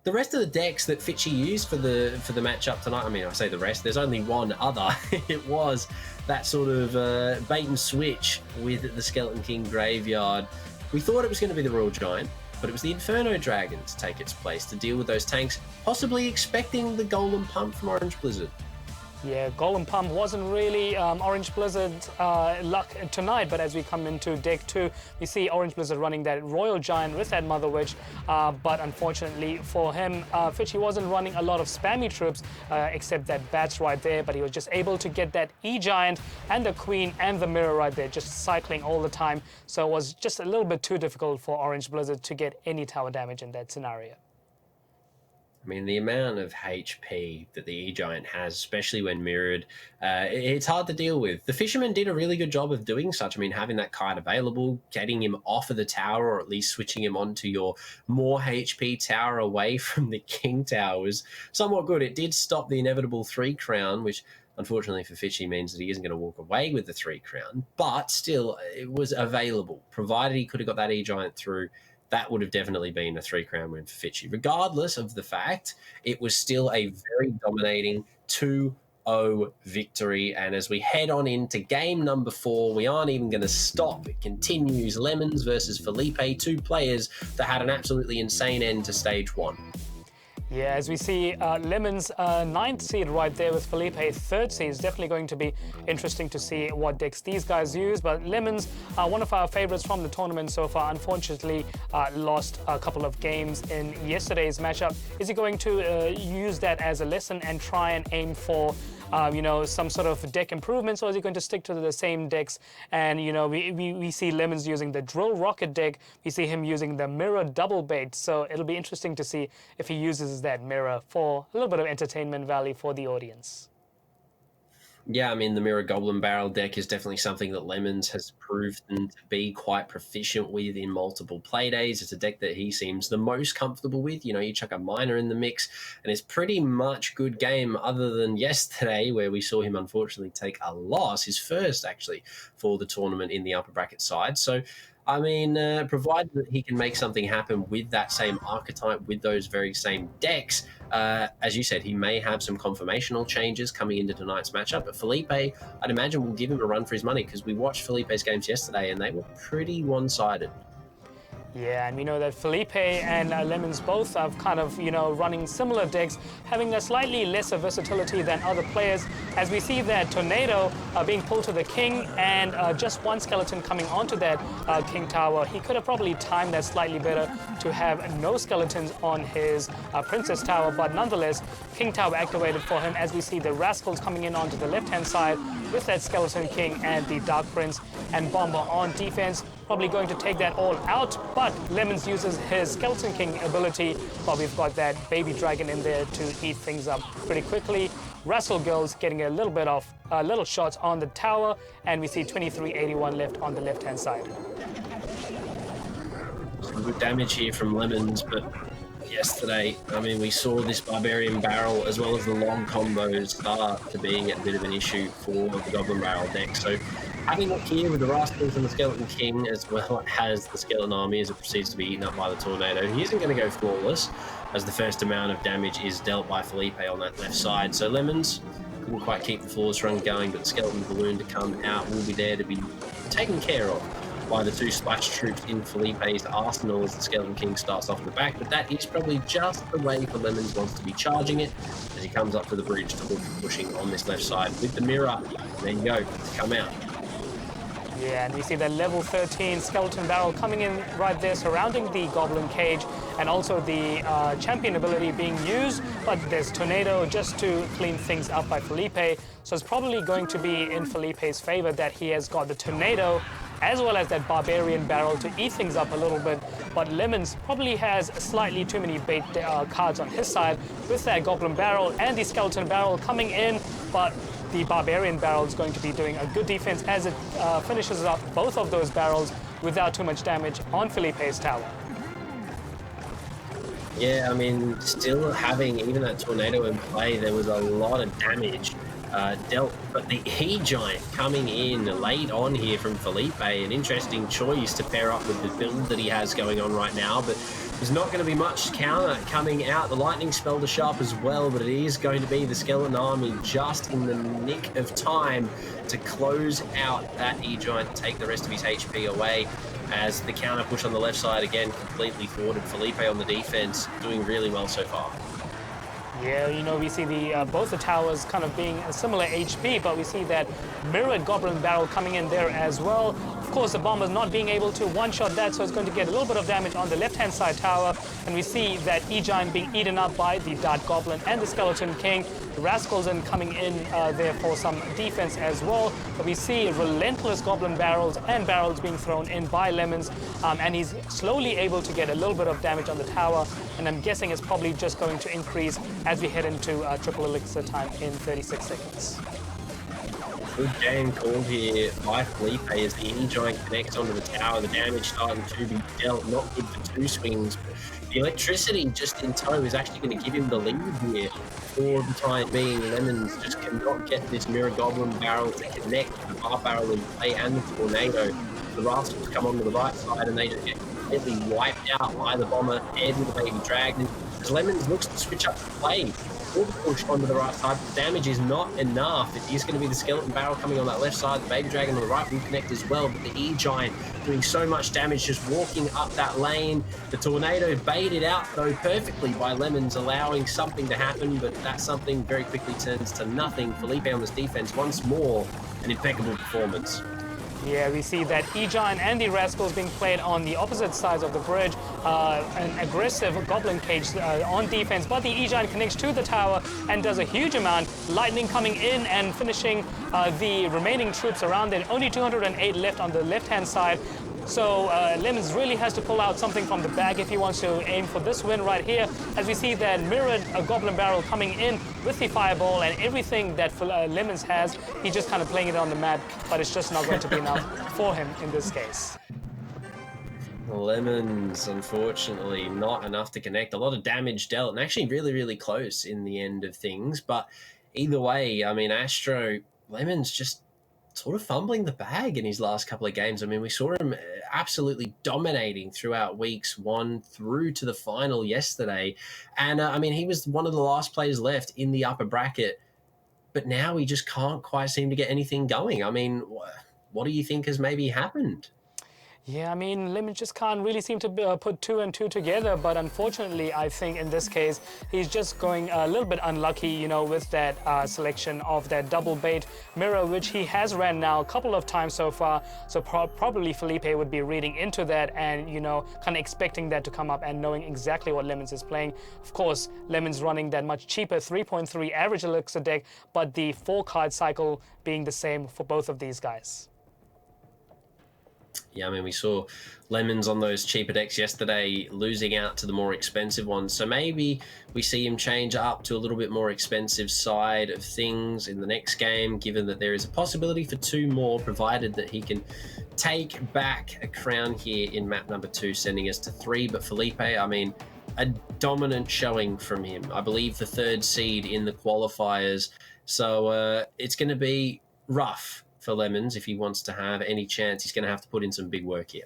the rest of the decks that Fitchy used for the matchup tonight, I mean, I say the rest, there's only one other. It was that sort of bait and switch with the Skeleton King Graveyard. We thought it was going to be the Royal Giant, but it was the Inferno Dragon to take its place to deal with those tanks, possibly expecting the Golem Pump from Orange Blizzard. Yeah, Golem Pump wasn't really Orange Blizzard's luck tonight, but as we come into deck 2, we see Orange Blizzard running that Royal Giant with that Mother Witch, but unfortunately for him, Fitchy wasn't running a lot of spammy troops, except that Bats right there, but he was just able to get that E-Giant and the Queen and the Mirror right there, just cycling all the time, so it was just a little bit too difficult for Orange Blizzard to get any tower damage in that scenario. I mean, the amount of HP that the E-Giant has, especially when mirrored, it's hard to deal with. The Fisherman did a really good job of doing such. I mean, having that kite available, getting him off of the tower, or at least switching him onto your more HP tower away from the King Tower was somewhat good. It did stop the inevitable 3 crown, which unfortunately for Fishy means that he isn't going to walk away with the 3 crown, but still, it was available. Provided he could have got that E-Giant through, that would have definitely been a 3 crown win for Fitchy. Regardless of the fact, it was still a very dominating 2-0 victory. And as we head on into game number 4, we aren't even going to stop. It continues. Lemons versus Felipe, 2 players that had an absolutely insane end to stage 1. Yeah, as we see Lemons 9th seed right there with Felipe 3rd seed. It's definitely going to be interesting to see what decks these guys use. But Lemons, one of our favorites from the tournament so far, unfortunately lost a couple of games in yesterday's matchup. Is he going to use that as a lesson and try and aim for some sort of deck improvements, or is he going to stick to the same decks? And, we see Lemons using the Drill Rocket deck. We see him using the Mirror Double Bait. So it'll be interesting to see if he uses that mirror for a little bit of entertainment value for the audience. Yeah, I mean, the Mirror Goblin Barrel deck is definitely something that Lemons has proven to be quite proficient with in multiple playdays. It's a deck that he seems the most comfortable with. You chuck a Miner in the mix, and it's pretty much good game, other than yesterday, where we saw him unfortunately take a loss, his first, actually, for the tournament in the upper bracket side. So, I mean, provided that he can make something happen with that same archetype, with those very same decks, as you said, he may have some conformational changes coming into tonight's matchup. But Felipe, I'd imagine, will give him a run for his money, because we watched Felipe's games yesterday and they were pretty one-sided. Yeah, and we know that Felipe and Lemons both are kind of, running similar decks, having a slightly lesser versatility than other players. As we see that Tornado being pulled to the King and just one skeleton coming onto that King Tower, he could have probably timed that slightly better to have no skeletons on his Princess Tower, but nonetheless, King Tower activated for him as we see the Rascals coming in onto the left-hand side with that Skeleton King and the Dark Prince and Bomber on defense. Probably going to take that all out, but Lemons uses his Skeleton King ability, but we've got that Baby Dragon in there to eat things up pretty quickly. Rascal Girls getting a little bit of little shots on the tower, and we see 2381 left on the left-hand side. Some good damage here from Lemons, but yesterday, I mean, we saw this Barbarian Barrel as well as the long combos start to being a bit of an issue for the Goblin Barrel deck. So having it here with the Rascals and the Skeleton King, as well as the Skeleton Army as it proceeds to be eaten up by the Tornado, he isn't going to go flawless, as the first amount of damage is dealt by Felipe on that left side. So Lemons couldn't quite keep the flawless run going, but the Skeleton Balloon to come out will be there to be taken care of by the 2 splash troops in Felipe's arsenal as the Skeleton King starts off the back. But that is probably just the way for Lemons wants to be charging it as he comes up to the bridge to look for pushing on this left side with the mirror. There you go, come out. Yeah, and we see the level 13 Skeleton Barrel coming in right there, surrounding the Goblin Cage, and also the Champion ability being used, but there's Tornado just to clean things up by Felipe. So it's probably going to be in Felipe's favor that he has got the Tornado as well as that Barbarian Barrel to eat things up a little bit, but Lemons probably has slightly too many bait cards on his side with that Goblin Barrel and the Skeleton Barrel coming in, but the Barbarian Barrel is going to be doing a good defense as it finishes up both of those barrels without too much damage on Felipe's tower. Yeah, I mean, still having even that Tornado in play, there was a lot of damage dealt, but the E-Giant coming in late on here from Felipe, an interesting choice to pair up with the build that he has going on right now, but there's not going to be much counter coming out. The Lightning Spell to show up as well, but it is going to be the Skeleton Army just in the nick of time to close out that E-Giant, take the rest of his HP away, as the counter push on the left side again completely thwarted. Felipe on the defense doing really well so far. Yeah, we see the both the towers kind of being a similar HP, but we see that mirrored Goblin Barrel coming in there as well. Of course, the Bombers not being able to one-shot that, so it's going to get a little bit of damage on the left-hand side tower. And we see that E-Giant being eaten up by the Dart Goblin and the Skeleton King. The Rascals then coming in there for some defense as well. But we see relentless Goblin barrels and barrels being thrown in by Lemons. And he's slowly able to get a little bit of damage on the tower. And I'm guessing it's probably just going to increase as we head into triple elixir time in 36 seconds. Good game called here by Felipe as the E-Giant connects onto the tower. The damage starting to be dealt. Not good for 2 swings. The electricity just in tow is actually going to give him the lead here for the time being. Lemons just cannot get this Mirror Goblin barrel to connect to the bar barrel in play and the Tornado. The Rascals come onto the right side and they just get completely wiped out by the Bomber and the Baby Dragon. As Lemons looks to switch up the play, will push onto the right side, but the damage is not enough. It is going to be the Skeleton Barrel coming on that left side. The Baby Dragon on the right will connect as well, but the E-Giant doing so much damage just walking up that lane. The Tornado baited out, though, perfectly by Lemons, allowing something to happen, but that something very quickly turns to nothing. Felipe on this defense once more, an impeccable performance. Yeah, we see that E-Giant and the Rascals being played on the opposite sides of the bridge. An aggressive Goblin cage on defense, but the E-Giant connects to the tower and does a huge amount. Lightning coming in and finishing the remaining troops around there. Only 208 left on the left-hand side. So Lemons really has to pull out something from the bag if he wants to aim for this win right here. As we see that mirrored Goblin Barrel coming in with the Fireball and everything that Lemons has, he's just kind of playing it on the map, but it's just not going to be enough for him in this case. Lemons, unfortunately, not enough to connect. A lot of damage dealt, and actually really, really close in the end of things. But either way, I mean, Astro, Lemons just sort of fumbling the bag in his last couple of games. I mean, we saw him absolutely dominating throughout weeks 1 through to the final yesterday. And, I mean, he was one of the last players left in the upper bracket. But now he just can't quite seem to get anything going. I mean, what do you think has maybe happened? Yeah, I mean, Lemons just can't really seem to put 2 and 2 together, but unfortunately, I think in this case, he's just going a little bit unlucky, you know, with that selection of that double bait mirror, which he has ran now a couple of times so far, so probably Felipe would be reading into that and, you know, kind of expecting that to come up and knowing exactly what Lemons is playing. Of course, Lemons running that much cheaper 3.3 average elixir deck, but the 4-card cycle being the same for both of these guys. Yeah, I mean, we saw Lemons on those cheaper decks yesterday losing out to the more expensive ones. So maybe we see him change up to a little bit more expensive side of things in the next game, given that there is a possibility for 2 more, provided that he can take back a crown here in map number 2, sending us to 3. But Felipe, I mean, a dominant showing from him. I believe the 3rd seed in the qualifiers. So it's going to be rough for Lemons. If he wants to have any chance, he's going to have to put in some big work here.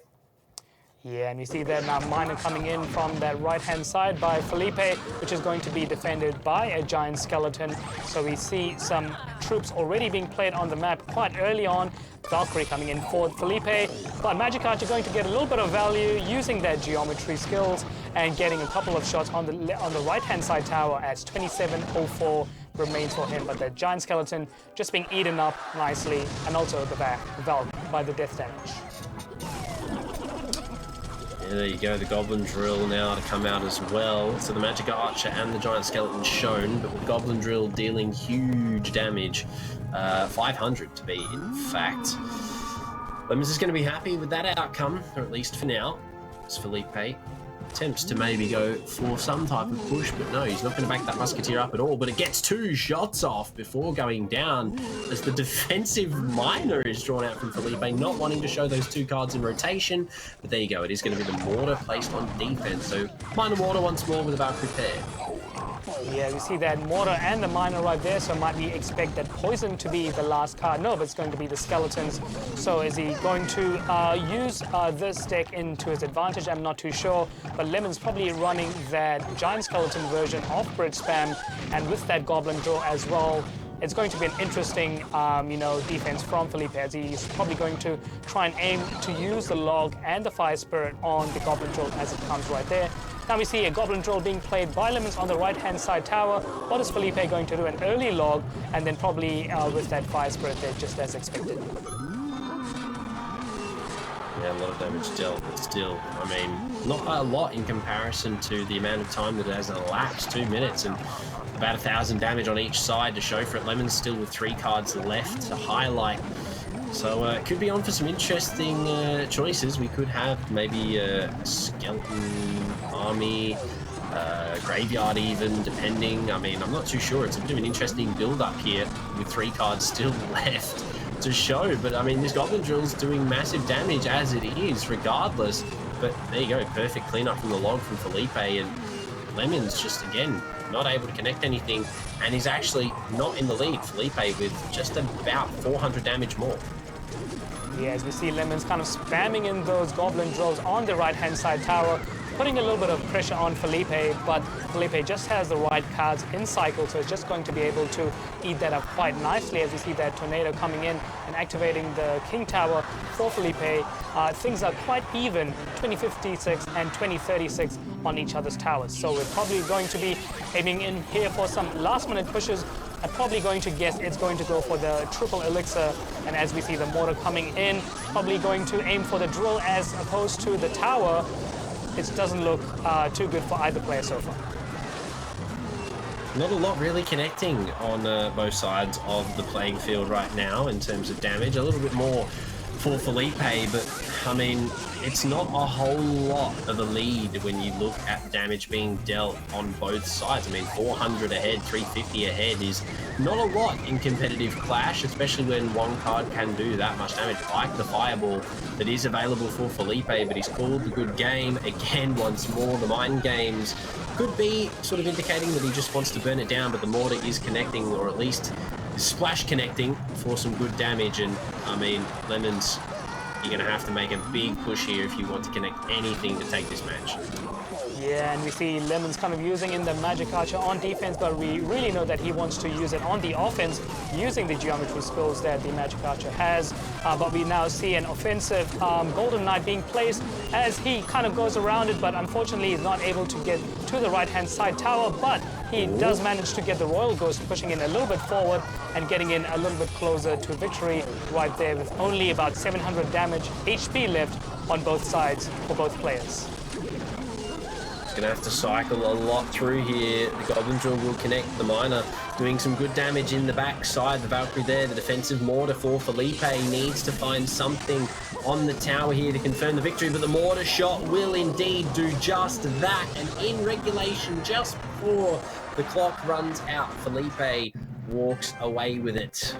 Yeah, and we see that now Miner coming in from that right-hand side by Felipe, which is going to be defended by a giant skeleton. So we see some troops already being played on the map quite early on. Valkyrie coming in for Felipe, but Magic Archer going to get a little bit of value using their geometry skills and getting a couple of shots on the right-hand side tower as 2704 remains for him, but the giant skeleton just being eaten up nicely, and also the back Valk by the death damage. Yeah, there you go, the Goblin Drill now to come out as well. So the Magic Archer and the Giant Skeleton shown, but with Goblin Drill dealing huge damage, 500 to be in fact. Lemons is going to be happy with that outcome, or at least for now, as Felipe attempts to maybe go for some type of push, but no, he's not going to back that Musketeer up at all. But it gets 2 shots off before going down as the defensive Miner is drawn out from Felipe, not wanting to show those 2 cards in rotation. But there you go, it is going to be the Mortar placed on defense. So Miner Mortar once more with a Valkyrie pair. Yeah, we see that Mortar and the Miner right there, so might we expect that Poison to be the last card? No, but it's going to be the Skeletons. So is he going to use this deck into his advantage? I'm not too sure, but Lemon's probably running that Giant Skeleton version of Bridge Spam, and with that Goblin Draw as well. It's going to be an interesting, you know, defense from Felipe, as he's probably going to try and aim to use the Log and the Fire Spirit on the Goblin Drill as it comes right there. Now we see a Goblin Drill being played by Lemons on the right-hand side tower. What is Felipe going to do? An early Log, and then probably with that Fire Spirit there, just as expected. Yeah, a lot of damage dealt, but still, I mean, not a lot in comparison to the amount of time that it has elapsed. 2 minutes and about 1,000 damage on each side to show for it. Lemon's still with 3 cards left to highlight. So it could be on for some interesting choices. We could have maybe a Skeleton Army, Graveyard even, depending. I mean, I'm not too sure. It's a bit of an interesting build-up here with 3 cards still left to show. But, I mean, this Goblin Drill's doing massive damage as it is, regardless. But there you go, perfect cleanup from the log from Felipe. And Lemon's just, again, not able to connect anything. And he's actually not in the lead, Felipe, with just about 400 damage more. Yeah, as we see Lemons kind of spamming in those Goblin Drills on the right-hand side tower, putting a little bit of pressure on Felipe, but Felipe just has the right cards in cycle, so it's just going to be able to eat that up quite nicely as we see that Tornado coming in and activating the King Tower for Felipe. Things are quite even, 2056 and 2036 on each other's towers. So we're probably going to be aiming in here for some last-minute pushes. I'm probably going to guess it's going to go for the triple elixir, and as we see the mortar coming in, probably going to aim for the drill as opposed to the tower. It doesn't look too good for either player so far. Not a lot really connecting on both sides of the playing field right now in terms of damage. A little bit more for Felipe, but I mean, it's not a whole lot of a lead when you look at damage being dealt on both sides. I mean, 400 ahead, 350 ahead is not a lot in competitive Clash, especially when one card can do that much damage, like the Fireball that is available for Felipe, but he's called the good game. Again, once more, the mind games could be sort of indicating that he just wants to burn it down, but the mortar is connecting, or at least splash connecting for some good damage. And I mean, Lemons, you're going to have to make a big push here if you want to connect anything to take this match. Yeah, and we see Lemons kind of using in the Magic Archer on defense, but we really know that he wants to use it on the offense using the geometry skills that the Magic Archer has. But we now see an offensive Golden Knight being placed as he kind of goes around it, but unfortunately he's not able to get to the right-hand side tower, but he does manage to get the Royal Ghost pushing in a little bit forward and getting in a little bit closer to victory right there with only about 700 damage HP left on both sides for both players. Going to have to cycle a lot through here. The Goblin Drill will connect. The Miner doing some good damage in the backside. The Valkyrie there, the defensive mortar for Felipe needs to find something on the tower here to confirm the victory, but the mortar shot will indeed do just that. And in regulation, just before the clock runs out, Felipe walks away with it.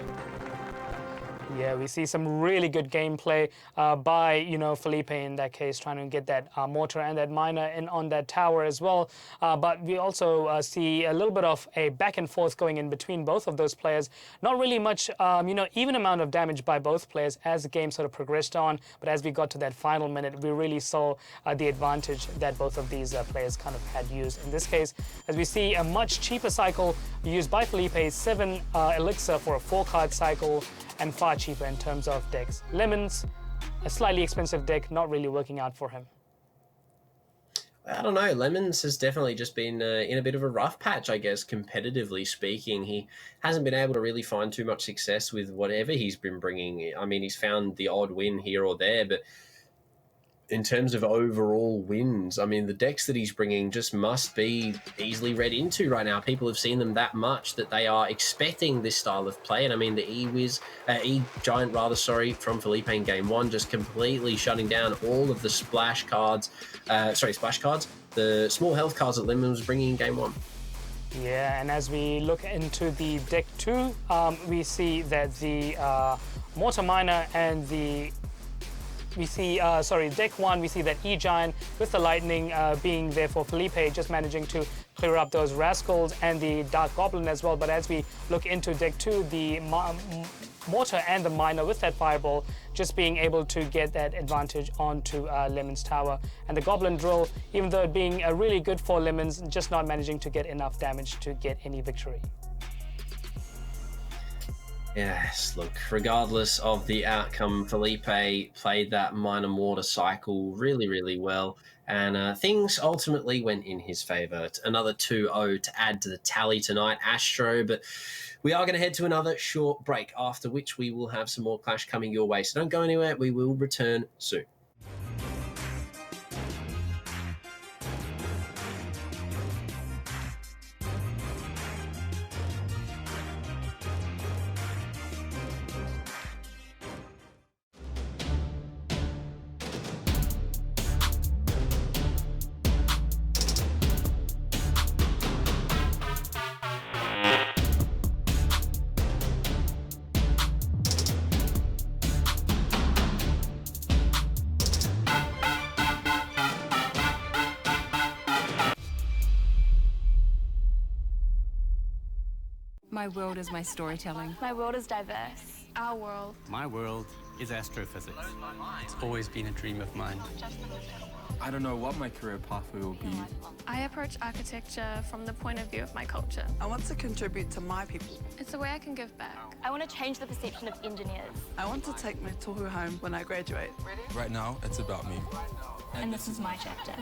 Yeah, we see some really good gameplay by, Felipe in that case, trying to get that mortar and that miner in on that tower as well. But we also see a little bit of a back and forth going in between both of those players. Not really much, even amount of damage by both players as the game sort of progressed on. But as we got to that final minute, we really saw the advantage that both of these players kind of had used. In this case, as we see a much cheaper cycle used by Felipe, 7 elixir for a 4-card cycle, and far cheaper in terms of decks. Lemons, a slightly expensive deck, not really working out for him. I don't know. Lemons has definitely just been in a bit of a rough patch, I guess, competitively speaking. He hasn't been able to really find too much success with whatever he's been bringing. I mean, he's found the odd win here or there, but in terms of overall wins, I mean, the decks that he's bringing just must be easily read into right now. People have seen them that much that they are expecting this style of play. And I mean, the E-Giant from Felipe in Game 1, just completely shutting down all of the splash cards, the small health cards that Lemon was bringing in Game 1. Yeah, and as we look into the deck 2, we see that the Mortar Miner and the deck 1, we see that E-Giant with the Lightning being there for Felipe, just managing to clear up those Rascals and the Dark Goblin as well. But as we look into deck 2, the Mortar and the Miner with that Fireball just being able to get that advantage onto Lemon's tower. And the Goblin Drill, even though it being really good for Lemons, just not managing to get enough damage to get any victory. Yes, look, regardless of the outcome, Felipe played that Miner Mortar cycle really, really well, and things ultimately went in his favour. Another 2-0 to add to the tally tonight, Astro, but we are going to head to another short break, after which we will have some more Clash coming your way, so don't go anywhere, we will return soon. My world is my storytelling. My world is diverse. Our world. My world is astrophysics. It's always been a dream of mine. I don't know what my career pathway will be. I approach architecture from the point of view of my culture. I want to contribute to my people. It's a way I can give back. I want to change the perception of engineers. I want to take my tohu home when I graduate. Right now, it's about me. And this is my chapter.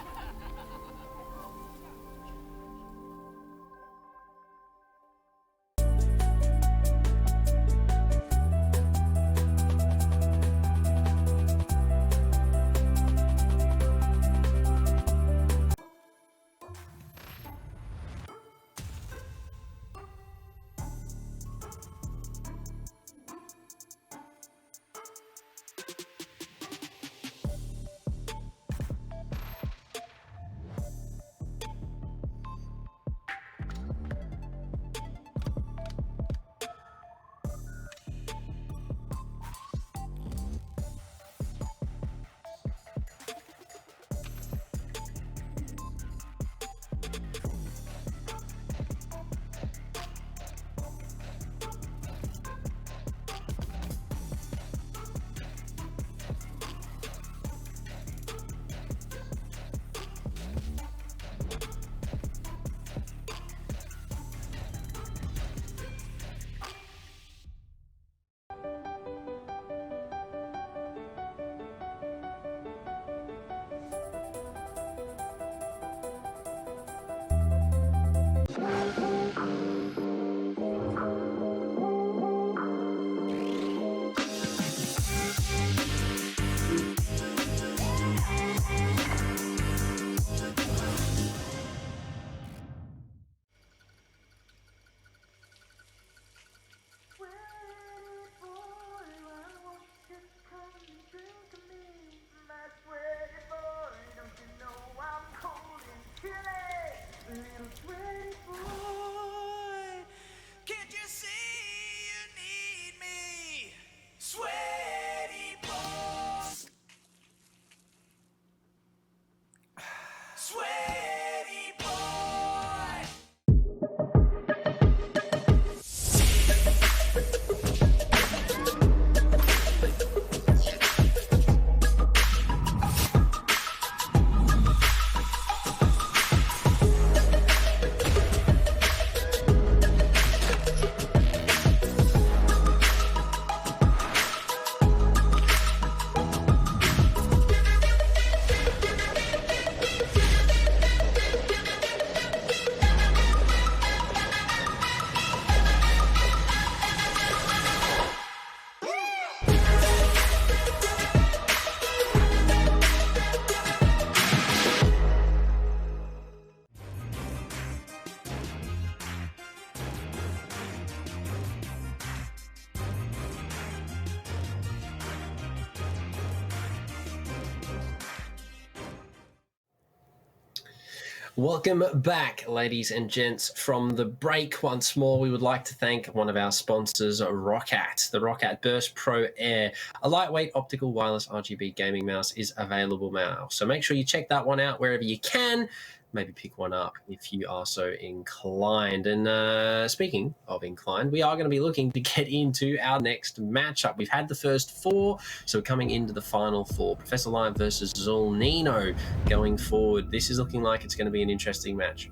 Welcome back, ladies and gents. From the break once more, we would like to thank one of our sponsors, Roccat. The Roccat Burst Pro Air, a lightweight optical wireless RGB gaming mouse, is available now. So make sure you check that one out wherever you can. Maybe pick one up if you are so inclined. And speaking of inclined, we are going to be looking to get into our next matchup. We've had the first four, so we're coming into the final four. Professor Live versus Zulnino going forward. This is looking like it's going to be an interesting match.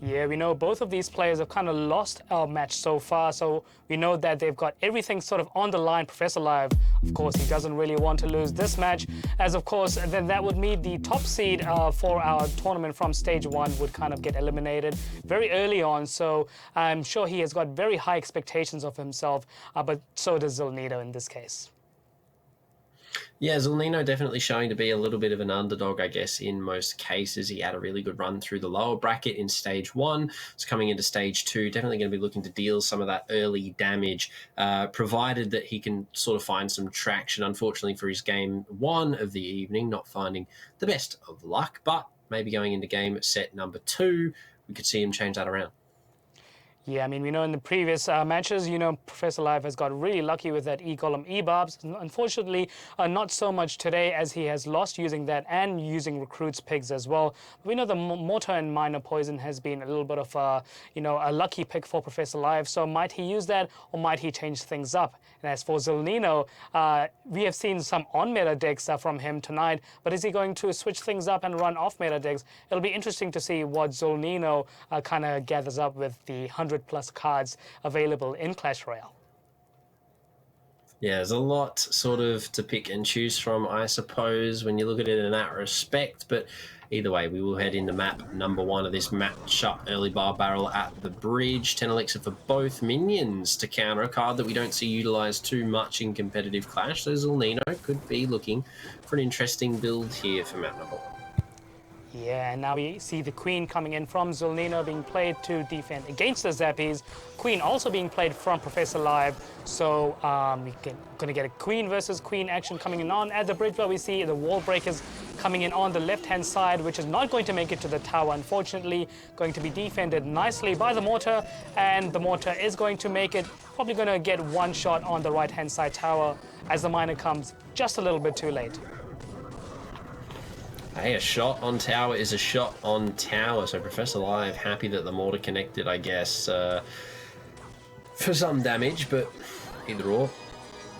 Yeah, we know both of these players have kind of lost our match so far, so we know that they've got everything sort of on the line. Professor Live, of course, he doesn't really want to lose this match, as of course, then that would mean the top seed for our tournament from stage one would kind of get eliminated very early on, so I'm sure he has got very high expectations of himself, but so does Zulnino in this case. Yeah, Zulnino definitely showing to be a little bit of an underdog, I guess, in most cases. He had a really good run through the lower bracket in stage one. It's coming into stage two, definitely going to be looking to deal some of that early damage, provided that he can sort of find some traction. Unfortunately for his game one of the evening, not finding the best of luck, but maybe going into game set number two, we could see him change that around. Yeah, I mean, we know in the previous matches, you know, Professor Live has got really lucky with that E-column E-barbs. Unfortunately, not so much today as he has lost using that and using Recruit's pigs as well. We know the Mortar and Minor Poison has been a little bit of a, you know, a lucky pick for Professor Live. So might he use that or might he change things up? And as for Zolnino, we have seen some on-meta decks from him tonight, but is he going to switch things up and run off-meta decks? It'll be interesting to see what Zolnino kind of gathers up with the 100+ cards available in Clash Royale. Yeah, there's a lot sort of to pick and choose from, I suppose, when you look at it in that respect. But either way, we will head into map number 1 of this matchup. Early bar barrel at the bridge. 10 elixir for both minions to counter a card that we don't see utilised too much in competitive Clash. So Zolnino could be looking for an interesting build here for map number 1. Yeah, and now we see the Queen coming in from Zolnino being played to defend against the Zappies. Queen also being played from Professor Live. So we're going to get a Queen versus Queen action coming in on at the bridge, where we see the wall breakers coming in on the left-hand side, which is not going to make it to the tower, unfortunately. Going to be defended nicely by the Mortar, and the Mortar is going to make it. Probably going to get one shot on the right-hand side tower as the Miner comes just a little bit too late. Hey, a shot on tower is a shot on tower. So Professor Live happy that the Mortar connected, I guess, for some damage, but either or.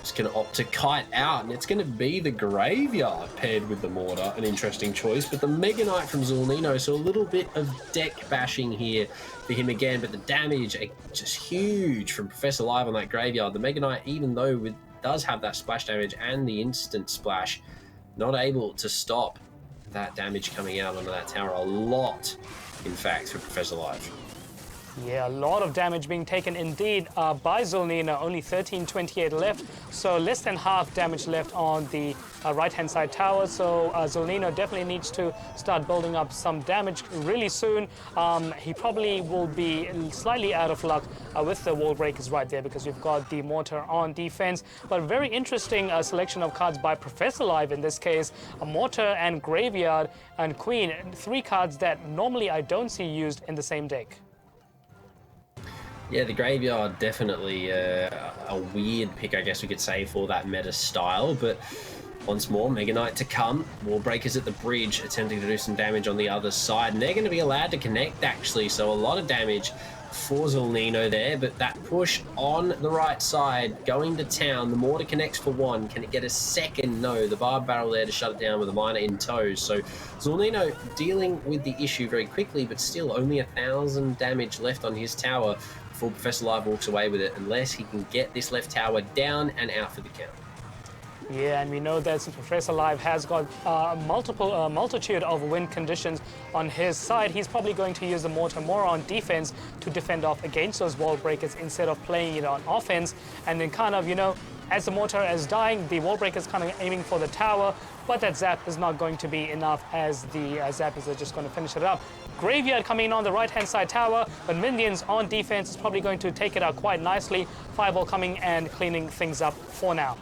Just going to opt to kite out, and it's going to be the Graveyard paired with the Mortar. An interesting choice, but the Mega Knight from Zolnino, so a little bit of deck bashing here for him again, but the damage just huge from Professor Live on that Graveyard. The Mega Knight, even though it does have that splash damage and the instant splash, not able to stop that damage coming out onto that tower. A lot, in fact, for Professor Live. Yeah, a lot of damage being taken indeed by Zolnino. Only 1328 left, so less than half damage left on the right-hand side tower. So Zolnino definitely needs to start building up some damage really soon. He probably will be slightly out of luck with the wall breakers right there, because we've got the Mortar on defense. But very interesting selection of cards by Professor Live in this case. A Mortar and Graveyard and Queen, 3 cards that normally I don't see used in the same deck. Yeah, the Graveyard definitely a weird pick, I guess we could say, for that meta style. But once more, Mega Knight to come. Wall breakers at the bridge, attempting to do some damage on the other side. And they're going to be allowed to connect, actually. So a lot of damage for Zolnino there. But that push on the right side, going to town. The Mortar connects for 1. Can it get a second? No. The Barb Barrel there to shut it down with a Miner in tow. So Zolnino dealing with the issue very quickly, but still only 1,000 damage left on his tower before Professor Live walks away with it, unless he can get this left tower down and out for the count. Yeah, and we know that Professor Live has got multitude of win conditions on his side. He's probably going to use the Mortar more on defense to defend off against those wall breakers instead of playing it on offense. And then kind of, you know, as the Mortar is dying, the wall breaker is kind of aiming for the tower, but that zap is not going to be enough, as the zappers are just going to finish it up. Graveyard coming in on the right-hand side tower, but Minions on defense is probably going to take it out quite nicely. Fireball coming and cleaning things up for now.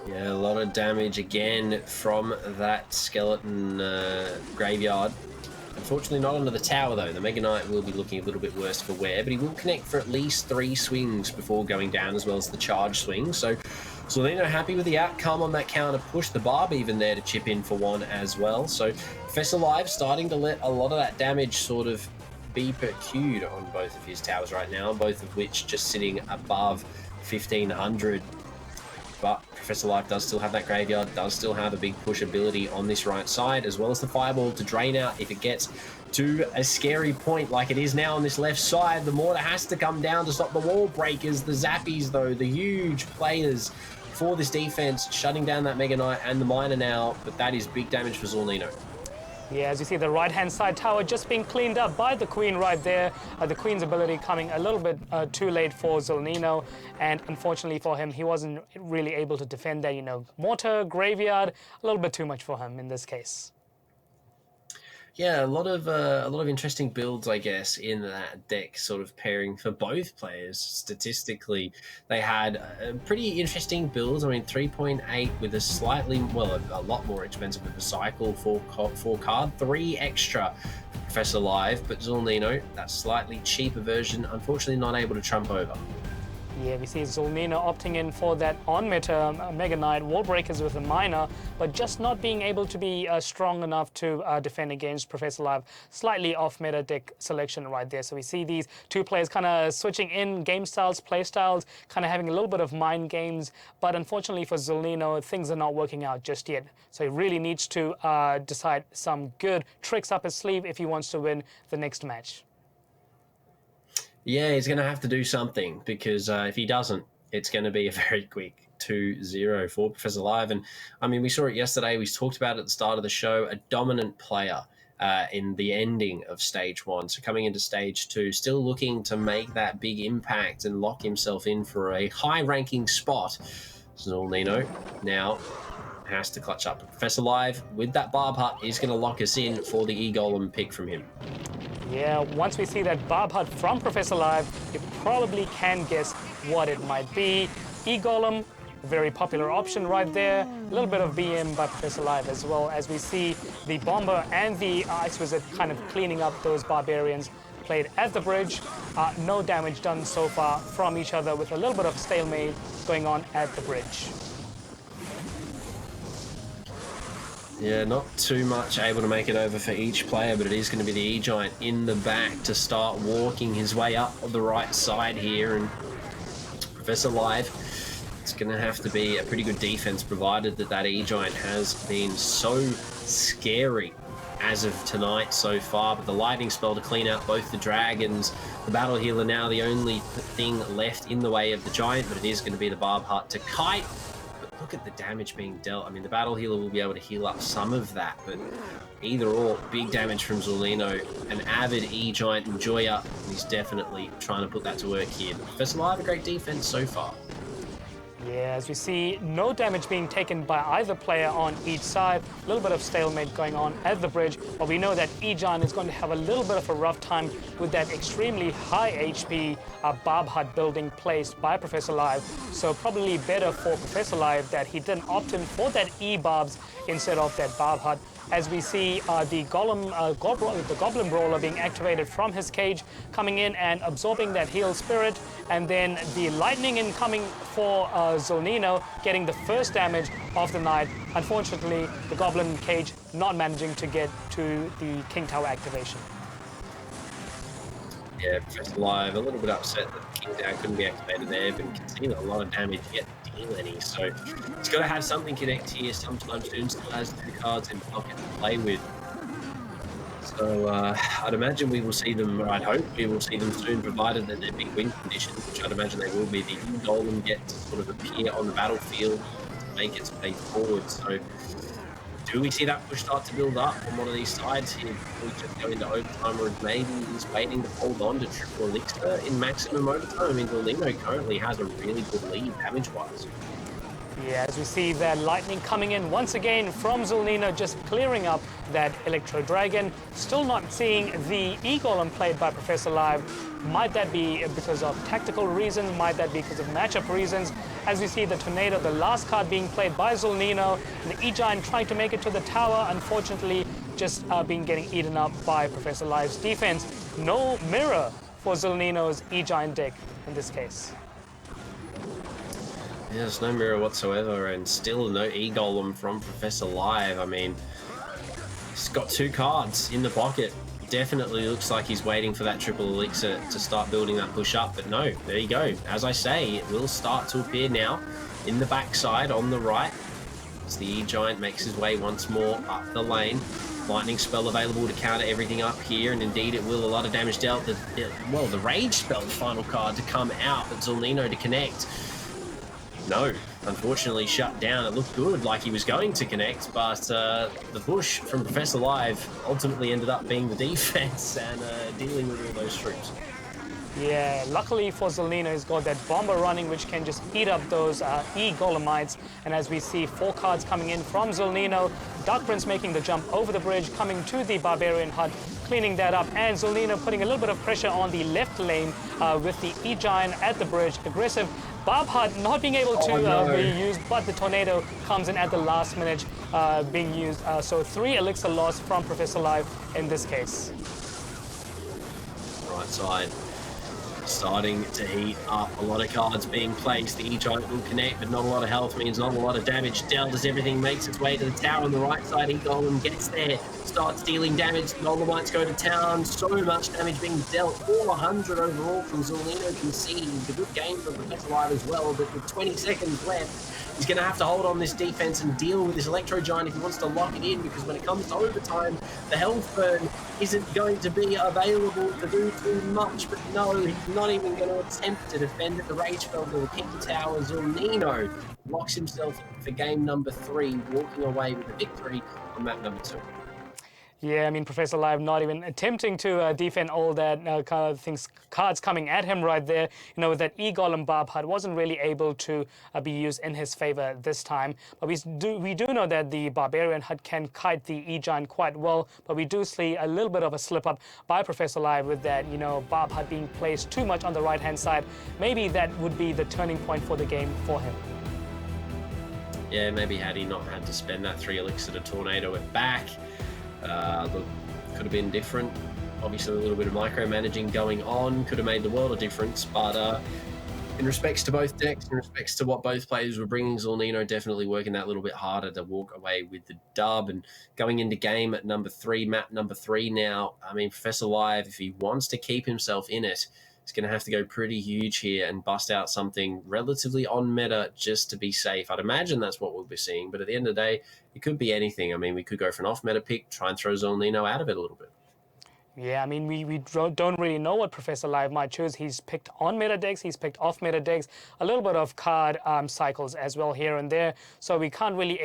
Yeah, a lot of damage again from that skeleton Graveyard. Unfortunately not onto the tower though. The Mega Knight will be looking a little bit worse for wear, but he will connect for at least 3 swings before going down, as well as the charge swing. So Zolnino happy with the outcome on that counter push. The Barb even there to chip in for 1 as well. So Professor Live starting to let a lot of that damage sort of be percued on both of his towers right now, both of which just sitting above 1,500. But Professor Live does still have that Graveyard, does still have a big push ability on this right side, as well as the Fireball to drain out if it gets to a scary point like it is now on this left side. The Mortar has to come down to stop the wall breakers. The Zappies, though, the huge players for this defense, shutting down that Mega Knight and the Miner now, but that is big damage for Zolnino. Yeah, as you see, the right-hand side tower just being cleaned up by the Queen right there. The Queen's ability coming a little bit too late for Zolnino, and unfortunately for him, he wasn't really able to defend that, you know, Mortar, Graveyard, a little bit too much for him in this case. Yeah, a lot of interesting builds, I guess, in that deck, sort of pairing for both players. Statistically, they had pretty interesting builds. I mean, 3.8 with a slightly, well, a lot more expensive of a cycle for card, 3 extra for Professor Live, but Zulnino, that slightly cheaper version, unfortunately not able to trump over. Yeah, we see Zulnino opting in for that on-meta Mega Knight wall breakers with a minor, but just not being able to be strong enough to defend against Professor Live. Slightly off-meta deck selection right there. So we see these two players kind of switching in game styles, play styles, kind of having a little bit of mind games. But unfortunately for Zulnino, things are not working out just yet. So he really needs to decide some good tricks up his sleeve if he wants to win the next match. Yeah, he's going to have to do something because if he doesn't, it's going to be a very quick 2-0 for Professor Live. And I mean, we saw it yesterday. We talked about it at the start of the show, a dominant player in the ending of stage 1. So coming into stage 2, still looking to make that big impact and lock himself in for a high-ranking spot. Zulnino now has to clutch up. Professor Live with that Barb Hut is going to lock us in for the E-Golem pick from him. Yeah, once we see that Barb Hut from Professor Live, you probably can guess what it might be. E-Golem, a very popular option right there. A little bit of BM by Professor Live as well, as we see the Bomber and the Ice Wizard kind of cleaning up those Barbarians played at the bridge. No damage done so far from each other, with a little bit of stalemate going on at the bridge. Yeah, not too much able to make it over for each player, but it is going to be the E-Giant in the back to start walking his way up on the right side here. And Professor Live, it's going to have to be a pretty good defense, provided that E-Giant has been so scary as of tonight so far. But the lightning spell to clean out both the dragons, the battle healer now the only thing left in the way of the Giant, but it is going to be the Barb Hut to kite. Look at the damage being dealt. I mean, the battle healer will be able to heal up some of that, but either or, big damage from Zulnino. An avid E-Giant enjoyer. He's definitely trying to put that to work here. Professor Live, a great defense so far. Yeah, as we see, no damage being taken by either player on each side. A little bit of stalemate going on at the bridge, but we know that E-Giant is going to have a little bit of a rough time with that extremely high HP Barb Hut building placed by Professor Live. So probably better for Professor Live that he didn't opt in for that E-Barbs instead of that Barb Hut. As we see the Goblin Brawler being activated from his cage, coming in and absorbing that heal spirit, and then the lightning incoming for Zulnino, getting the first damage of the night. Unfortunately, the Goblin cage not managing to get to the King Tower activation. Yeah, Professor Live, a little bit upset that the King Tower couldn't be activated there, but conceding a lot of damage yet to deal any. So he's got to have something connect here sometime soon. Still has 2 cards in pocket to play with. So I'd imagine we will see them, or I'd hope we will see them soon, provided that they're big win conditions, which I'd imagine they will be. The Golem get to sort of appear on the battlefield to make its way forward. So do we see that push start to build up on one of these sides here before we just go into overtime, or maybe he's waiting to hold on to triple elixir in maximum overtime? I mean, Zulnino currently has a really good lead damage-wise. Yeah, as we see that lightning coming in once again from Zulnino, just clearing up that Electro Dragon. Still not seeing the E-Golem played by Professor Live. Might that be because of tactical reasons? Might that be because of matchup reasons? As we see the Tornado, the last card being played by Zulnino, and the E-Giant trying to make it to the tower, unfortunately just being getting eaten up by Professor Live's defense. No mirror for Zulnino's E-Giant deck in this case. Yeah, there's no mirror whatsoever, and still no E-Golem from Professor Live. I mean, he's got 2 cards in the pocket. Definitely looks like he's waiting for that triple elixir to start building that push up, but no, there you go. As I say, it will start to appear now in the backside on the right, as the E-Giant makes his way once more up the lane. Lightning spell available to counter everything up here, and indeed it will. A lot of damage dealt. The Rage spell, the final card to come out, but Zulnino to connect. No, unfortunately shut down. It looked good, like he was going to connect, but the push from Professor Live ultimately ended up being the defense and dealing with all those troops. Yeah, luckily for Zulnino, he's got that Bomber running, which can just eat up those E-Golemites. And as we see 4 cards coming in from Zulnino, Dark Prince making the jump over the bridge, coming to the Barbarian hut, cleaning that up, and Zolnino putting a little bit of pressure on the left lane with the E-Giant at the bridge, aggressive. Barb Hut not being able to be used, but the Tornado comes in at the last minute being used. So 3 elixir loss from Professor Live in this case. Right side starting to heat up. A lot of cards being placed. The E-Giant will connect, but not a lot of health means not a lot of damage dealt as everything makes its way to the tower on the right side. E-Golem gets there, starts dealing damage. Dolomite's go to town. So much damage being dealt. 400 overall from Zolnino conceding. The good game for Professor Live as well, but with 20 seconds left, he's going to have to hold on this defense and deal with this Electro Giant if he wants to lock it in, because when it comes to overtime, the health burn isn't going to be available to do too much. But no, he's not even going to attempt to defend it. The Rage Spell will kick the tower. Zolnino locks himself in for game number 3, walking away with a victory on map number 2. Yeah, I mean, Professor Live not even attempting to defend all that kind of things, cards coming at him right there. You know, that E-Golem Barb Hut wasn't really able to be used in his favor this time. But we do know that the Barbarian Hut can kite the E-Giant quite well, but we do see a little bit of a slip-up by Professor Live with that, you know, Barb Hut being placed too much on the right-hand side. Maybe that would be the turning point for the game for him. Yeah, maybe had he not had to spend that 3 elixir to Tornado it back, look, could have been different. Obviously, a little bit of micromanaging going on could have made the world of difference. But in respects to both decks, in respects to what both players were bringing, Zolnino definitely working that little bit harder to walk away with the dub. And going into game at number 3, map number 3 now, I mean, Professor Live, if he wants to keep himself in it, he's going to have to go pretty huge here and bust out something relatively on meta just to be safe. I'd imagine that's what we'll be seeing, but at the end of the day, it could be anything. I mean, we could go for an off-meta pick, try and throw Zolnino out of it a little bit. Yeah, I mean, we don't really know what Professor Live might choose. He's picked on-meta decks, he's picked off-meta decks, a little bit of card cycles as well here and there. So we can't really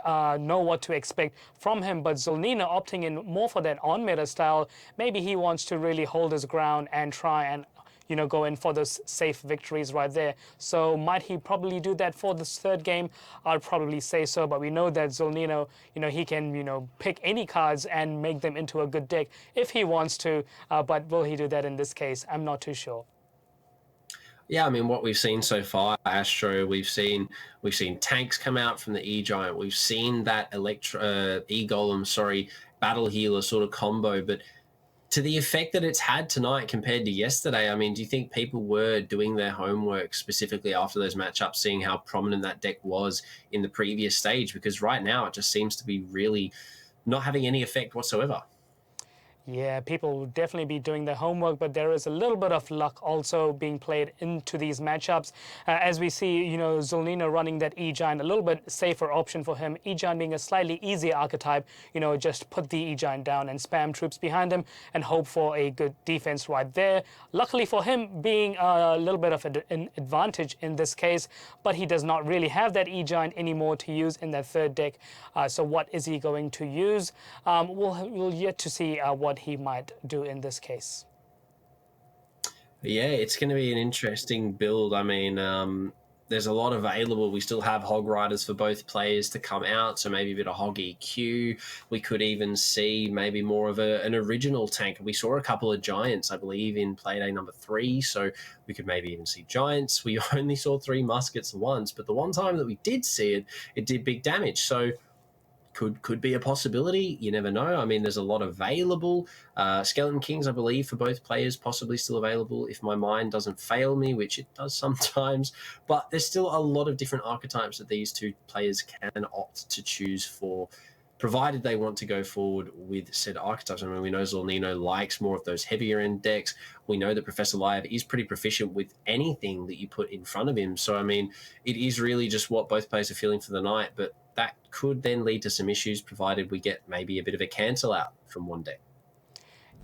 know what to expect from him. But Zolnino opting in more for that on-meta style. Maybe he wants to really hold his ground and try and, you know, go in for those safe victories right there. So might he probably do that for this 3rd game? I'd probably say so, but we know that Zolnino, you know, he can, you know, pick any cards and make them into a good deck if he wants to, but will he do that in this case? I'm not too sure. Yeah, I mean, what we've seen so far, Astro, we've seen tanks come out from the E-Giant. We've seen that E-Golem, battle healer sort of combo, but to the effect that it's had tonight compared to yesterday, I mean, do you think people were doing their homework specifically after those matchups, seeing how prominent that deck was in the previous stage? Because right now it just seems to be really not having any effect whatsoever. Yeah, people will definitely be doing their homework, but there is a little bit of luck also being played into these matchups. As we see, you know, Zolnino running that E-Giant, a little bit safer option for him. E-Giant being a slightly easier archetype, you know, just put the E-Giant down and spam troops behind him and hope for a good defense right there. Luckily for him, being a little bit of an advantage in this case, but he does not really have that E-Giant anymore to use in that 3rd deck. So what is he going to use? We'll yet to see what he might do in this case. Yeah, it's going to be an interesting build. I mean, there's a lot available. We still have Hog Riders for both players to come out, so maybe a bit of Hog EQ. We could even see maybe more of an original tank. We saw a couple of Giants, I believe, in Playday number 3, so we could maybe even see Giants. We only saw 3 Muskets once, but the one time that we did see it, it did big damage. So could be a possibility. You never know. I mean, there's a lot available. Skeleton Kings, I believe, for both players, possibly still available if my mind doesn't fail me, which it does sometimes. But there's still a lot of different archetypes that these 2 players can opt to choose for, provided they want to go forward with said archetypes. I mean, we know Zolnino likes more of those heavier end decks. We know that Professor Live is pretty proficient with anything that you put in front of him. So, I mean, it is really just what both players are feeling for the night, but that could then lead to some issues provided we get maybe a bit of a cancel out from one deck.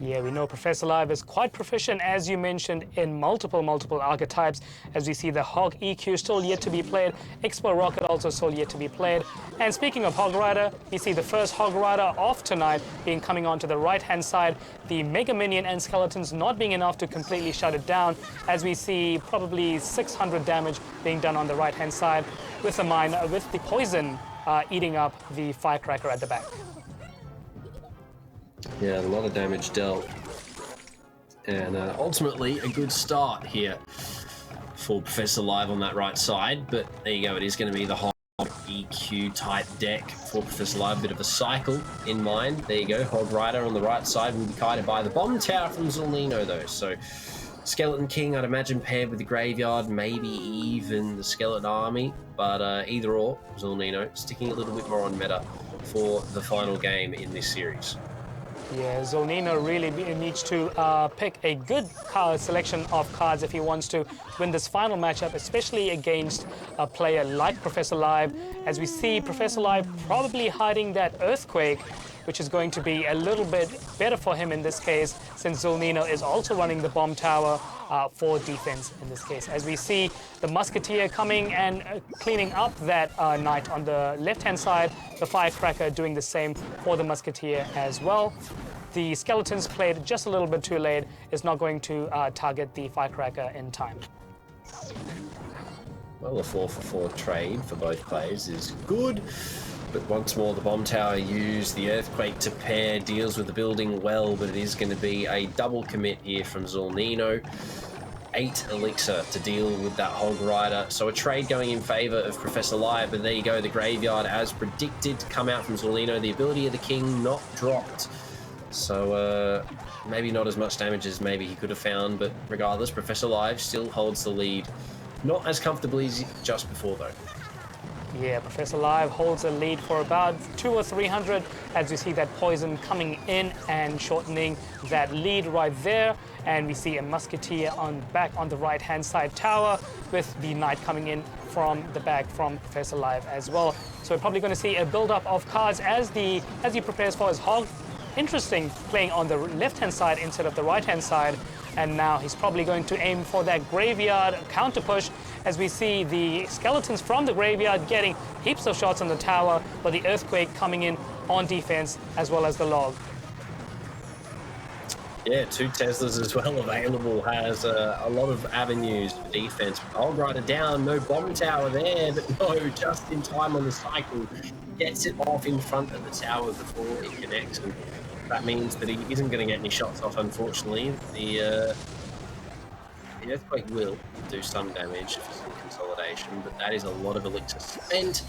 Yeah, we know Professor Live is quite proficient, as you mentioned, in multiple archetypes. As we see the Hog EQ still yet to be played, Expo Rocket also still yet to be played. And speaking of Hog Rider, we see the first Hog Rider of tonight being coming onto the right-hand side. The Mega Minion and Skeletons not being enough to completely shut it down, as we see probably 600 damage being done on the right-hand side with the Poison eating up the firecracker at the back. Yeah, a lot of damage dealt. And ultimately, a good start here for Professor Live on that right side. But there you go, it is going to be the whole EQ type deck for Professor Live. A bit of a cycle in mind. There you go, Hog Rider on the right side will be guided by the Bomb Tower from Zolnino, though. So Skeleton King, I'd imagine, paired with the Graveyard, maybe even the Skeleton Army. But either or, Zolnino sticking a little bit more on meta for the final game in this series. Yeah, Zolnino really needs to pick a good card selection of cards if he wants to win this final matchup, especially against a player like Professor Live. As we see, Professor Live probably hiding that Earthquake, which is going to be a little bit better for him in this case, since Zolnino is also running the Bomb Tower for defense in this case. As we see the Musketeer coming and cleaning up that Knight on the left-hand side, the Firecracker doing the same for the Musketeer as well. The Skeletons played just a little bit too late, is not going to target the Firecracker in time. Well, a 4-for-4 trade for both players is good. But once more, the Bomb Tower used the Earthquake to pair, deals with the building well, but it is going to be a double commit here from Zolnino. 8 Elixir to deal with that Hog Rider. So a trade going in favour of Professor Live, but there you go, the Graveyard, as predicted, to come out from Zolnino. The ability of the King not dropped. So maybe not as much damage as maybe he could have found, but regardless, Professor Live still holds the lead. Not as comfortably as just before, though. Yeah, Professor Live holds a lead for about 200 or 300 as we see that poison coming in and shortening that lead right there. And we see a Musketeer back on the right-hand side tower with the Knight coming in from the back from Professor Live as well. So we're probably going to see a build-up of cards as he prepares for his Hog. Interesting, playing on the left-hand side instead of the right-hand side. And now he's probably going to aim for that Graveyard counter push as we see the Skeletons from the Graveyard getting heaps of shots on the tower, but the Earthquake coming in on defense as well as the Log. Yeah, 2 Teslas as well available, has a lot of avenues for defense. Hog Rider down, no Bomb Tower there, but no, just in time on the cycle. Gets it off in front of the tower before it connects. And that means that he isn't going to get any shots off, unfortunately. The Earthquake will do some damage for some consolidation, but that is a lot of Elixir spent.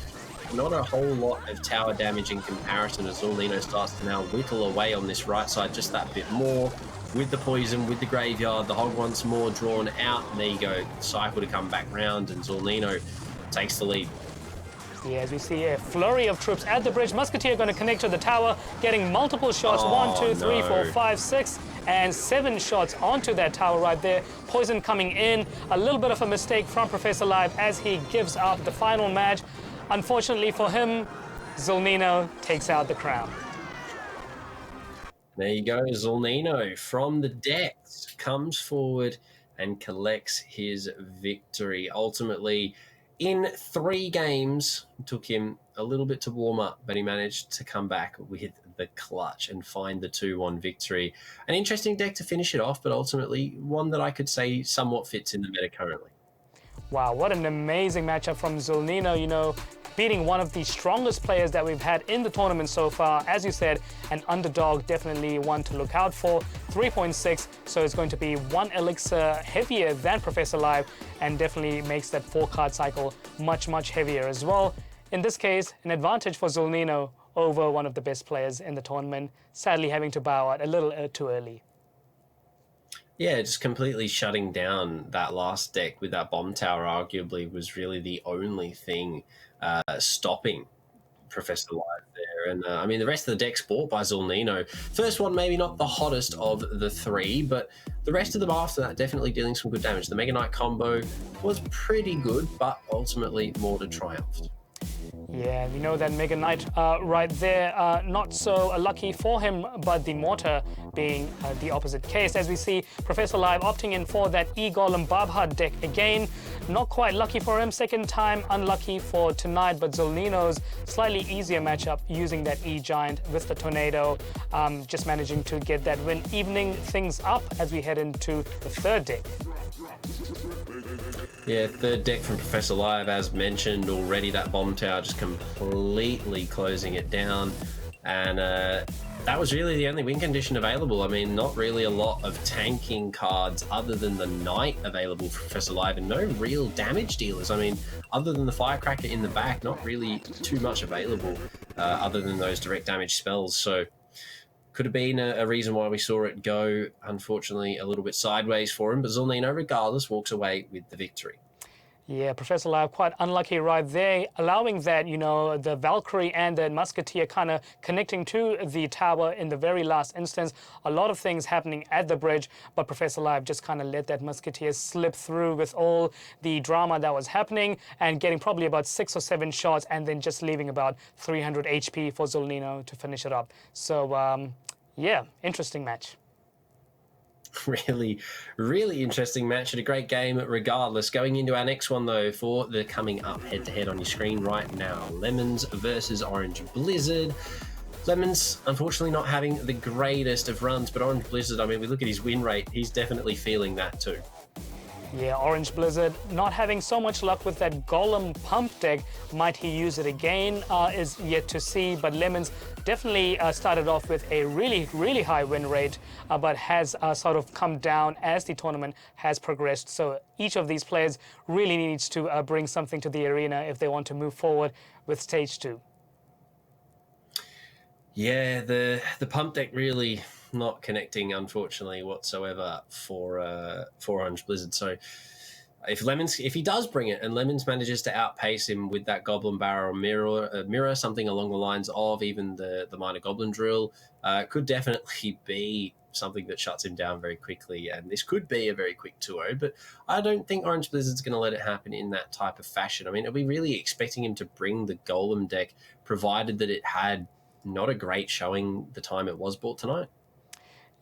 Not a whole lot of tower damage in comparison as Zolnino starts to now whittle away on this right side just that bit more. With the poison, with the Graveyard, the Hog once more drawn out. And there you go, cycle to come back round, and Zolnino takes the lead. Yeah, as we see a flurry of troops at the bridge. Musketeer going to connect to the tower, getting multiple shots. 1, 2, 3, 4, 5, 6, and 7 shots onto that tower right there. Poison coming in. A little bit of a mistake from Professor Live as he gives up the final match. Unfortunately for him, Zolnino takes out the crown. There you go, Zolnino from the depths comes forward and collects his victory. Ultimately, in 3 games, it took him a little bit to warm up, but he managed to come back with the clutch and find the 2-1 victory. An interesting deck to finish it off, but ultimately one that I could say somewhat fits in the meta currently. Wow, what an amazing matchup from Zolnino, you know, beating one of the strongest players that we've had in the tournament so far. As you said, an underdog, definitely one to look out for. 3.6, so it's going to be 1 Elixir heavier than Professor Live, and definitely makes that 4-card cycle much, much heavier as well. In this case, an advantage for Zolnino over one of the best players in the tournament, sadly having to bow out a little too early. Yeah, just completely shutting down that last deck with that Bomb Tower arguably was really the only thing stopping Professor Live there. And I mean, the rest of the deck's bought by Zolnino. First one, maybe not the hottest of the 3, but the rest of them after that definitely dealing some good damage. The Mega Knight combo was pretty good, but ultimately more to triumph. Yeah, we know that Mega Knight right there, not so lucky for him, but the Mortar being the opposite case. As we see Professor Live opting in for that E-Golem Babha deck again. Not quite lucky for him, second time unlucky for tonight, but Zolnino's slightly easier matchup using that E-Giant with the Tornado, just managing to get that win, evening things up as we head into the 3rd deck. Yeah, 3rd deck from Professor Live, as mentioned already, that Bomb Tower just completely closing it down. And that was really the only win condition available. I mean, not really a lot of tanking cards other than the Knight available for Professor Live, and no real damage dealers. I mean, other than the Firecracker in the back, not really too much available other than those direct damage spells. So could have been a reason why we saw it go, unfortunately, a little bit sideways for him. But Zolnino, regardless, walks away with the victory. Yeah, Professor Live quite unlucky right there, allowing that, you know, the Valkyrie and the Musketeer kind of connecting to the tower in the very last instance. A lot of things happening at the bridge, but Professor Live just kind of let that Musketeer slip through with all the drama that was happening and getting probably about 6 or 7 shots and then just leaving about 300 HP for Zolnino to finish it up. So, yeah, interesting match. Really interesting match and a great game regardless. Going into our next one though, for the coming up head-to-head on your screen right now, Lemons versus Orange Blizzard. Lemons unfortunately not having the greatest of runs, but Orange Blizzard, I mean, we look at his win rate, he's definitely feeling that too. Yeah, Orange Blizzard not having so much luck with that Golem pump deck. Might he use it again is yet to see, but Lemons definitely started off with a really high win rate, but has sort of come down as the tournament has progressed. So each of these players really needs to bring something to the arena if they want to move forward with stage 2. Yeah, the pump deck really not connecting, unfortunately, whatsoever for Orange Blizzard. So if he does bring it and Lemons manages to outpace him with that Goblin Barrel mirror, something along the lines of even the Minor Goblin Drill, could definitely be something that shuts him down very quickly. And this could be a very quick 2-0, but I don't think Orange Blizzard's going to let it happen in that type of fashion. I mean, are we really expecting him to bring the Golem deck, provided that it had not a great showing the time it was bought tonight?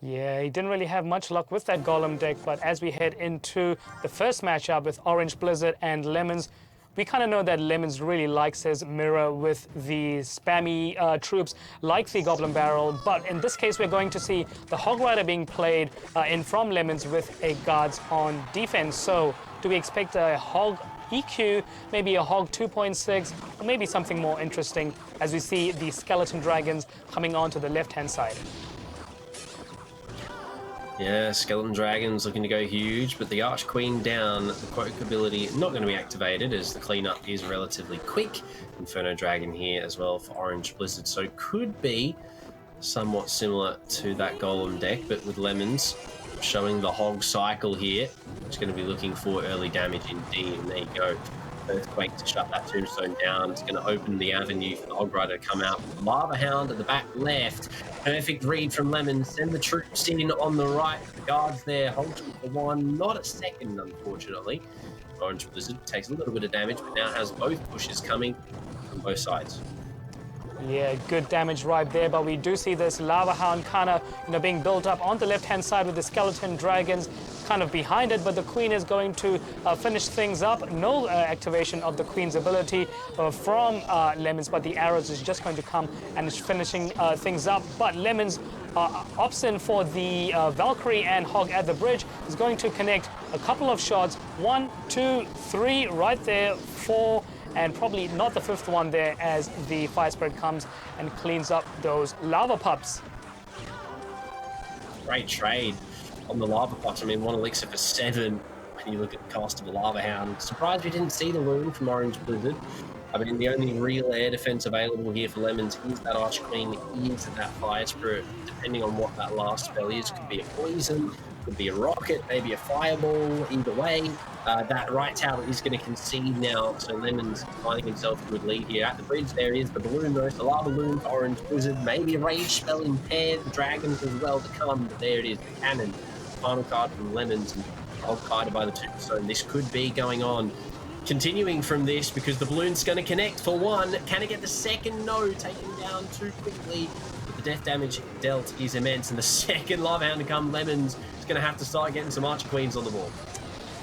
Yeah, he didn't really have much luck with that Golem deck, but as we head into the first matchup with Orange Blizzard and Lemons, we kind of know that Lemons really likes his mirror with the spammy troops like the Goblin Barrel, but in this case we're going to see the Hog Rider being played in from Lemons with a Guards on defense. So do we expect a Hog EQ, maybe a Hog 2.6, or maybe something more interesting as we see the Skeleton Dragons coming onto the left-hand side? Yeah, Skeleton Dragons looking to go huge, but the Arch Queen down, the Quote ability not going to be activated as the cleanup is relatively quick. Inferno Dragon here as well for Orange Blizzard, so could be somewhat similar to that Golem deck, but with Lemons showing the Hog cycle here. It's going to be looking for early damage indeed, and there you go. Earthquake to shut that Tombstone down. It's going to open the avenue for the Hog Rider to come out. Lava Hound at the back left. Perfect read from Lemons. Send the troops in on the right. The Guards there. Hold for 1. Not a second, unfortunately. Orange Blizzard takes a little bit of damage, but now has both pushes coming from both sides. Yeah, good damage right there, but we do see this Lava Hound kind of, being built up on the left-hand side with the Skeleton Dragons kind of behind it, but the Queen is going to finish things up. No activation of the Queen's ability from Lemons, but the arrows is just going to come and is finishing things up. But Lemons opts in for the Valkyrie and Hog at the bridge, is going to connect a couple of shots. 1, 2, 3, right there, 4, and probably not the 5th one there as the fire spread comes and cleans up those lava pups. Great trade on the lava pups. I mean, 1 elixir for 7 when you look at the cost of a Lava Hound. Surprised we didn't see the loon from Orange Blizzard. I mean, the only real air defense available here for Lemons is that Arch Queen, is that Fire Spirit. Depending on what that last spell is, could be a poison, could be a rocket, maybe a fireball. Either way, that right tower is going to concede now, so Lemons finding himself a good lead here. At the bridge there is the balloon though, the lava balloon for Orange Blizzard, maybe a rage spell impaired, the dragons as well to come, but there it is, the cannon. Final card from Lemons and Al-Qaeda by the Tombstone. This could be going on. Continuing from this, because the balloon's going to connect for 1. Can it get the second? No, taken down too quickly. But the death damage dealt is immense, and the second Lava Hound to come, Lemons is going to have to start getting some Archer Queens on the board.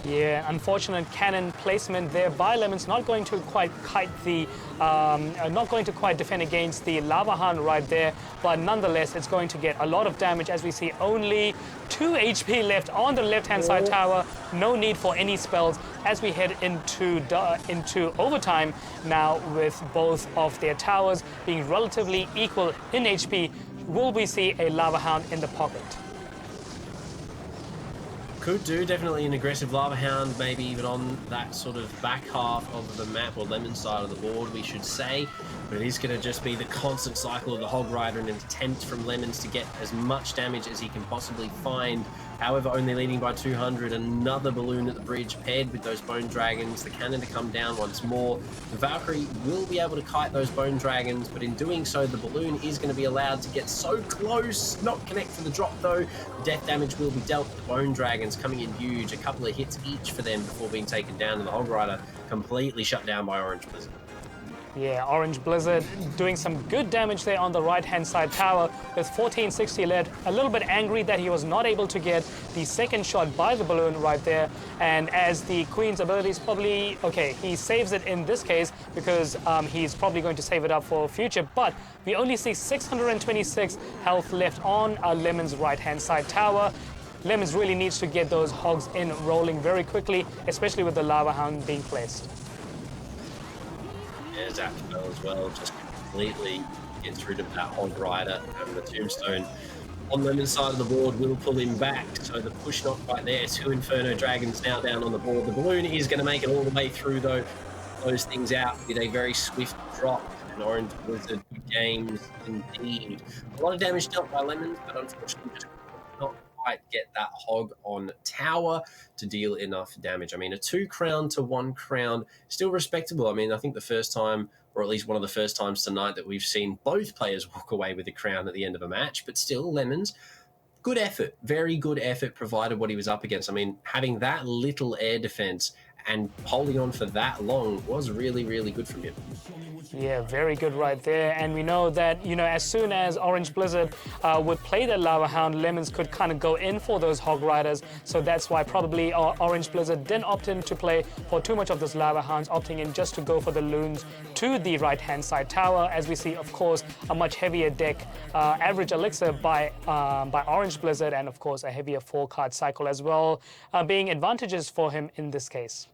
Yeah, unfortunate cannon placement there by Lemons, not going to quite kite the, not going to quite defend against the Lava Hound right there, but nonetheless it's going to get a lot of damage as we see only 2 HP left on the left-hand side tower. No need for any spells as we head into overtime now with both of their towers being relatively equal in HP. Will we see a Lava Hound in the pocket? Could do, definitely an aggressive Lava Hound, maybe even on that sort of back half of the map, or lemon side of the board, we should say. But it is going to just be the constant cycle of the Hog Rider and an attempt from Lemons to get as much damage as he can possibly find. However, only leading by 200. Another balloon at the bridge paired with those Bone Dragons. The cannon to come down once more. The Valkyrie will be able to kite those Bone Dragons, but in doing so, the balloon is going to be allowed to get so close. Not connect to the drop, though. The death damage will be dealt. The Bone Dragons coming in huge. A couple of hits each for them before being taken down. And the Hog Rider completely shut down by Orange Blizzard. Yeah, Orange Blizzard doing some good damage there on the right-hand side tower with 1460 lead. A little bit angry that he was not able to get the second shot by the balloon right there. And as the Queen's abilities probably, okay, he saves it in this case because he's probably going to save it up for future. But we only see 626 health left on Lemon's right-hand side tower. Lemons really needs to get those hogs in rolling very quickly, especially with the Lava Hound being placed. Yeah, Zapspell as well, just completely gets rid of that Hog Rider, and the Tombstone on Lemon's side of the board will pull him back. So the push not quite there. 2 Inferno Dragons now down on the board. The balloon is going to make it all the way through, though. Close things out with a very swift drop. And Orange Blizzard, good games indeed. A lot of damage dealt by Lemons, but unfortunately just not quite get that hog on tower to deal enough damage. I mean, a 2 crown to 1 crown, still respectable. I mean, I think the first time, or at least one of the first times tonight, that we've seen both players walk away with a crown at the end of a match, but still, Lemons, good effort, very good effort, provided what he was up against. I mean, having that little air defense and holding on for that long was really, really good from him. Yeah, very good right there. And we know that, you know, as soon as Orange Blizzard would play the Lava Hound, Lemons could kind of go in for those Hog Riders. So that's why probably Orange Blizzard didn't opt in to play for too much of those Lava Hounds, opting in just to go for the loons to the right-hand side tower. As we see, of course, a much heavier deck, average elixir by Orange Blizzard, and of course a heavier 4-card cycle as well, being advantages for him in this case.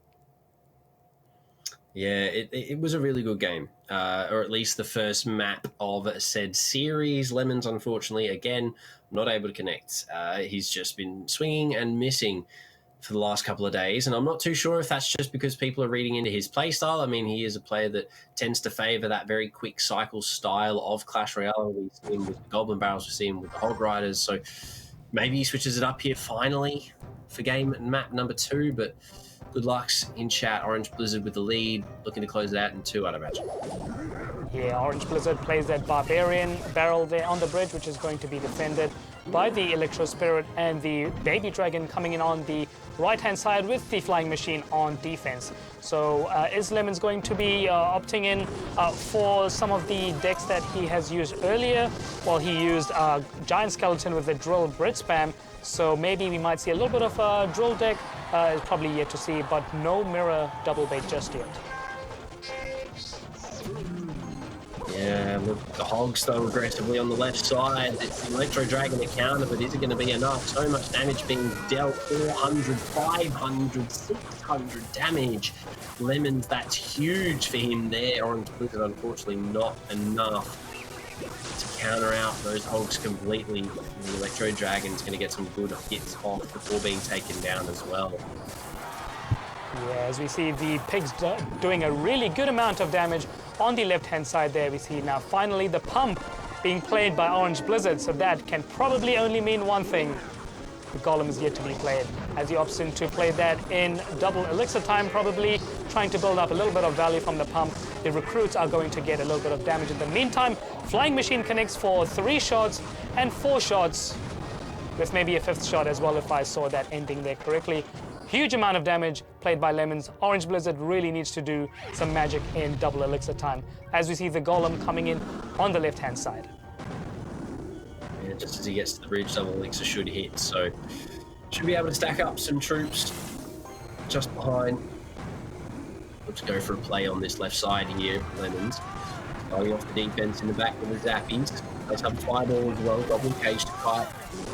Yeah, it was a really good game, or at least the first map of said series. Lemons, unfortunately, again, not able to connect. He's just been swinging and missing for the last couple of days, and I'm not too sure if that's just because people are reading into his playstyle. I mean, he is a player that tends to favour that very quick cycle style of Clash Royale. We see him with the Goblin Barrels, we see him with the Hog Riders, so maybe he switches it up here finally for game map number 2, but good lucks in chat. Orange Blizzard with the lead, looking to close it out in 2, I'd imagine. Yeah, Orange Blizzard plays that Barbarian barrel there on the bridge, which is going to be defended by the Electro Spirit, and the Baby Dragon coming in on the right-hand side with the Flying Machine on defense. So is Lemons going to be opting in for some of the decks that he has used earlier? Well, he used Giant Skeleton with the Drill Brit Spam, so maybe we might see a little bit of a Drill deck. It's probably yet to see, but no Mirror double bait just yet. Yeah, look, the Hogs though aggressively on the left side. It's the Electro Dragon to counter, but is it going to be enough? So much damage being dealt, 400, 500, 600 damage. Lemons, that's huge for him there. Orange Blizzard, unfortunately, not enough to counter out those Hogs completely. The Electro Dragon's going to get some good hits off before being taken down as well. Yeah, as we see the pigs doing a really good amount of damage on the left-hand side there. We see now finally the pump being played by Orange Blizzard, so that can probably only mean one thing. The Golem is yet to be played, as he opts in to play that in double elixir time, probably trying to build up a little bit of value from the pump. The recruits are going to get a little bit of damage in the meantime. Flying Machine connects for 3 shots and 4 shots, with maybe a 5th shot as well, if I saw that ending there correctly. Huge amount of damage played by Lemons. Orange Blizzard really needs to do some magic in double elixir time, as we see the Golem coming in on the left-hand side. Yeah, just as he gets to the bridge, double elixir should hit, so should be able to stack up some troops just behind. Let's go for a play on this left side here, Lemons. Going off the defense in the back with the Zappies. Does have a fireball as well, Goblin Cage to fight.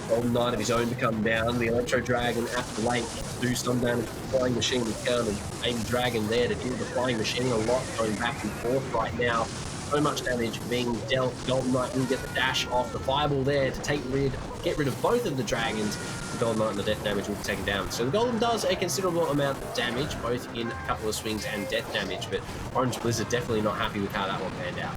Golden Knight of his own to come down. The Electro Dragon at the lake do some damage to the Flying Machine with counter. Baby Dragon there to deal the Flying Machine a lot, going back and forth right now. So much damage being dealt. Golden Knight will get the dash off the fireball there to get rid of both of the dragons. The Golden Knight and the death damage will be taken down. So the Golem does a considerable amount of damage, both in a couple of swings and death damage, but Orange Blizzard definitely not happy with how that one panned out.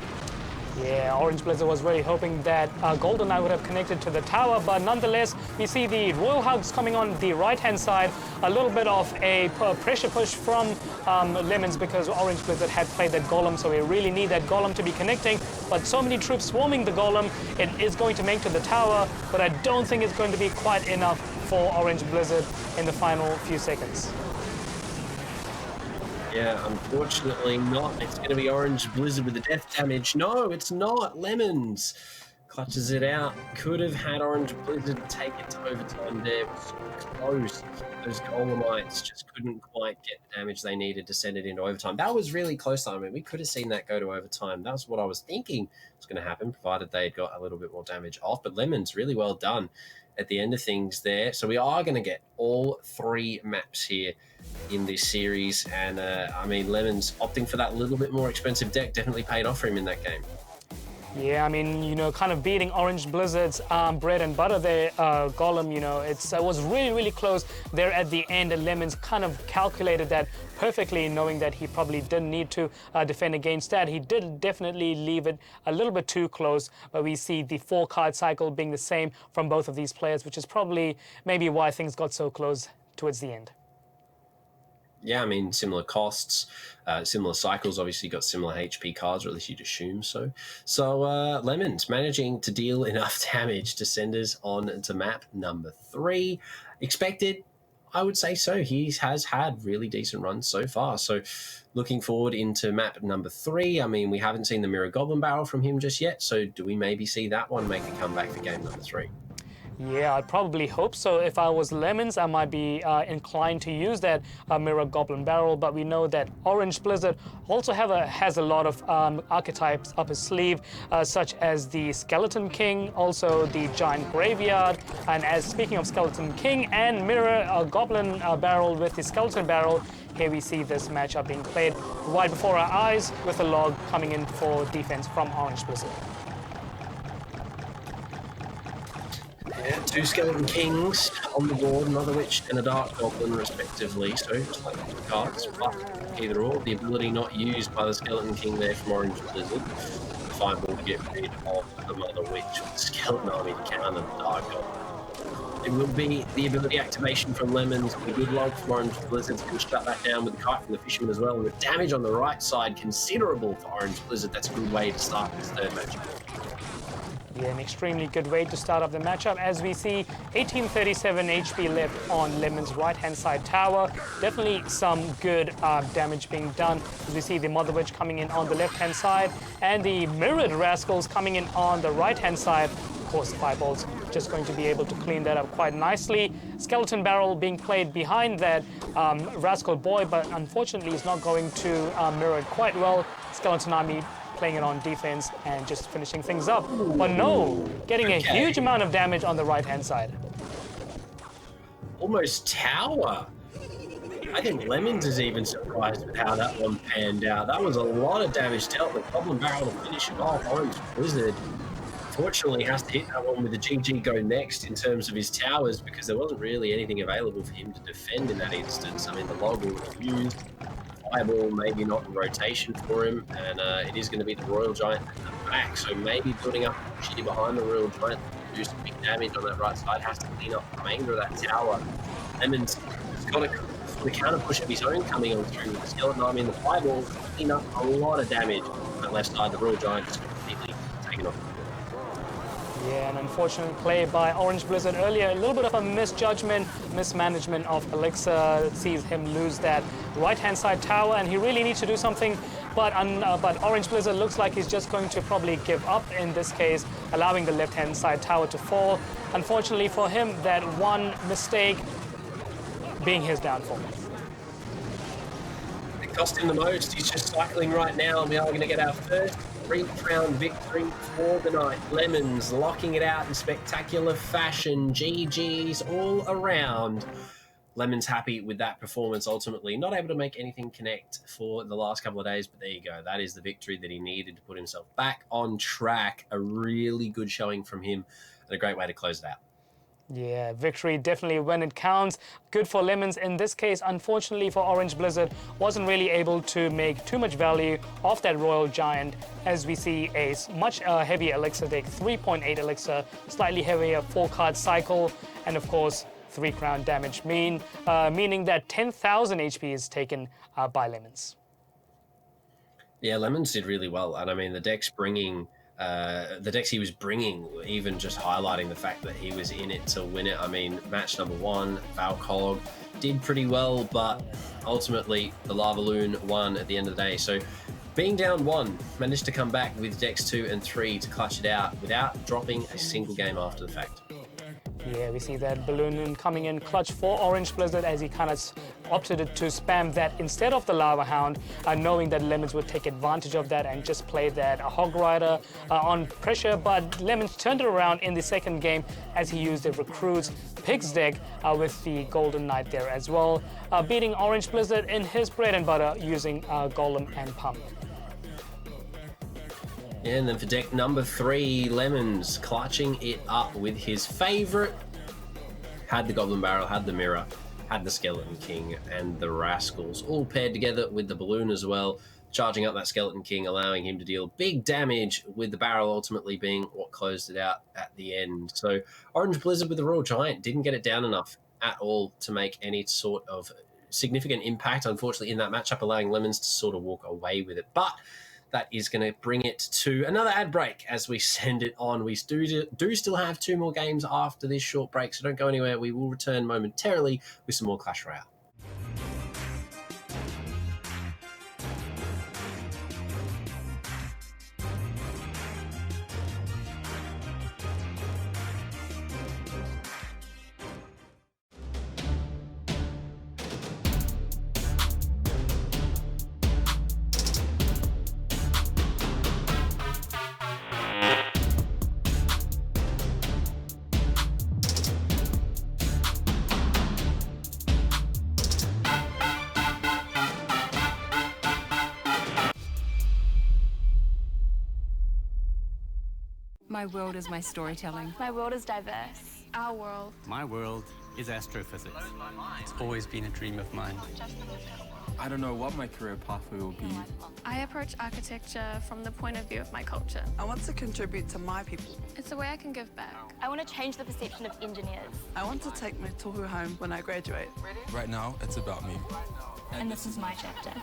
Yeah, Orange Blizzard was really hoping that Golden Knight would have connected to the tower, but nonetheless, we see the Royal Hugs coming on the right-hand side. A little bit of a pressure push from Lemons because Orange Blizzard had played that Golem, so we really need that Golem to be connecting. But so many troops swarming the Golem, it is going to make to the tower, but I don't think it's going to be quite enough for Orange Blizzard in the final few seconds. Yeah, unfortunately not. It's going to be Orange Blizzard with the death damage. No, it's not. Lemons clutches it out. Could have had Orange Blizzard take it to overtime there. It was close. Those Golemites just couldn't quite get the damage they needed to send it into overtime. That was really close. I mean, we could have seen that go to overtime. That was what I was thinking was going to happen, provided they had got a little bit more damage off. But Lemons, really well done at the end of things there. So we are going to get all 3 maps here in this series, and I mean, Lemons opting for that little bit more expensive deck definitely paid off for him in that game. Yeah, I mean, you know, kind of beating Orange Blizzard's bread and butter there, Golem, you know, it was really, really close there at the end, and Lemons kind of calculated that perfectly, knowing that he probably didn't need to defend against that. He did definitely leave it a little bit too close, but we see the 4-card cycle being the same from both of these players, which is probably maybe why things got so close towards the end. Yeah, I mean, similar costs, similar cycles, obviously got similar HP cards, or at least you'd assume so. So Lemons managing to deal enough damage to send us on to map number 3. Expected, I would say so. He has had really decent runs so far. So looking forward into map number 3, I mean, we haven't seen the Mirror Goblin Barrel from him just yet. So do we maybe see that one make a comeback for game number 3? Yeah, I probably hope so. If I was Lemons, I might be inclined to use that Mirror Goblin Barrel, but we know that Orange Blizzard also has a lot of archetypes up his sleeve, such as the Skeleton King, also the Giant Graveyard, and as speaking of Skeleton King and Mirror Goblin Barrel with the Skeleton Barrel, here we see this matchup being played right before our eyes with a log coming in for defense from Orange Blizzard. Yeah, 2 Skeleton Kings on the board, another Witch and a Dark Goblin respectively, so just like the cards, but either or, the ability not used by the Skeleton King there from Orange Blizzard. The fireball to get rid of the Mother Witch with the Skeleton Army to counter the Dark Goblin. It will be the ability activation from Lemons, the good log from Orange Blizzard to shut that down with the kite from the Fisherman as well, and with damage on the right side considerable for Orange Blizzard. That's a good way to start this third match. Yeah, an extremely good way to start off the matchup as we see 1837 HP left on Lemon's right-hand side tower. Definitely some good damage being done as we see the Mother Witch coming in on the left-hand side and the Mirrored Rascals coming in on the right-hand side. Of course, Fireball's just going to be able to clean that up quite nicely. Skeleton Barrel being played behind that Rascal Boy, but unfortunately is not going to mirror it quite well. Skeleton Army playing it on defense and just finishing things up. But no, getting a huge amount of damage on the right-hand side. Almost tower. I think Lemons is even surprised with how that one panned out. That was a lot of damage dealt. The Goblin Barrel to finish it off. Orange Blizzard, fortunately, has to hit that one with the GG go next in terms of his towers because there wasn't really anything available for him to defend in that instance. I mean, the log will refuse. Fireball maybe not in rotation for him, and it is going to be the Royal Giant at the back, so maybe building up here behind the Royal Giant to do some big damage on that right side, has to clean up the remainder of that tower. Lemons has got the counter push of his own coming on through with the Skeleton Army and the Fireball, clean up a lot of damage on that left side. The Royal Giant is completely taken off. Yeah, an unfortunate play by Orange Blizzard earlier. A little bit of a misjudgment, mismanagement of Elixir sees him lose that right-hand side tower, and he really needs to do something. But Orange Blizzard looks like he's just going to probably give up in this case, allowing the left-hand side tower to fall. Unfortunately for him, that one mistake being his downfall. cost him the most. He's just cycling right now, and we are going to get our first 3rd round victory for the night. Lemons locking it out in spectacular fashion. GG's all around. Lemons happy with that performance ultimately. Not able to make anything connect for the last couple of days, but there you go. That is the victory that he needed to put himself back on track. A really good showing from him and a great way to close it out. Yeah, victory definitely when it counts. Good for Lemons in this case. Unfortunately for Orange Blizzard, wasn't really able to make too much value off that Royal Giant, as we see a much heavier elixir deck, 3.8 elixir, slightly heavier 4-card cycle, and of course 3 crown damage, meaning that 10,000 HP is taken by Lemons. Yeah, Lemons did really well, and I mean the decks he was bringing, even just highlighting the fact that he was in it to win it. I mean, match number 1, Valcog did pretty well, but ultimately the Lava Loon won at the end of the day. So being down 1, managed to come back with decks 2 and 3 to clutch it out without dropping a single game after the fact. Yeah, we see that Balloon coming in clutch for Orange Blizzard, as he kind of opted to spam that instead of the Lava Hound, knowing that Lemons would take advantage of that and just play that Hog Rider on pressure. But Lemons turned it around in the second game as he used the Recruits Pigs deck with the Golden Knight there as well, beating Orange Blizzard in his bread and butter using Golem and Pump. Yeah, and then for deck number 3, Lemons clutching it up with his favourite. Had the Goblin Barrel, had the Mirror, had the Skeleton King, and the Rascals, all paired together with the Balloon as well, charging up that Skeleton King, allowing him to deal big damage, with the Barrel ultimately being what closed it out at the end. So Orange Blizzard with the Royal Giant didn't get it down enough at all to make any sort of significant impact, unfortunately, in that matchup, allowing Lemons to sort of walk away with it. But that is going to bring it to another ad break as we send it on. We do still have 2 more games after this short break, so don't go anywhere. We will return momentarily with some more Clash Royale. My world is my storytelling. My world is diverse. Our world. My world is astrophysics. It's always been a dream of mine. I don't know what my career pathway will be. I approach architecture from the point of view of my culture. I want to contribute to my people. It's a way I can give back. I want to change the perception of engineers. I want to take my tohu home when I graduate. Right now, it's about me. And this is my chapter.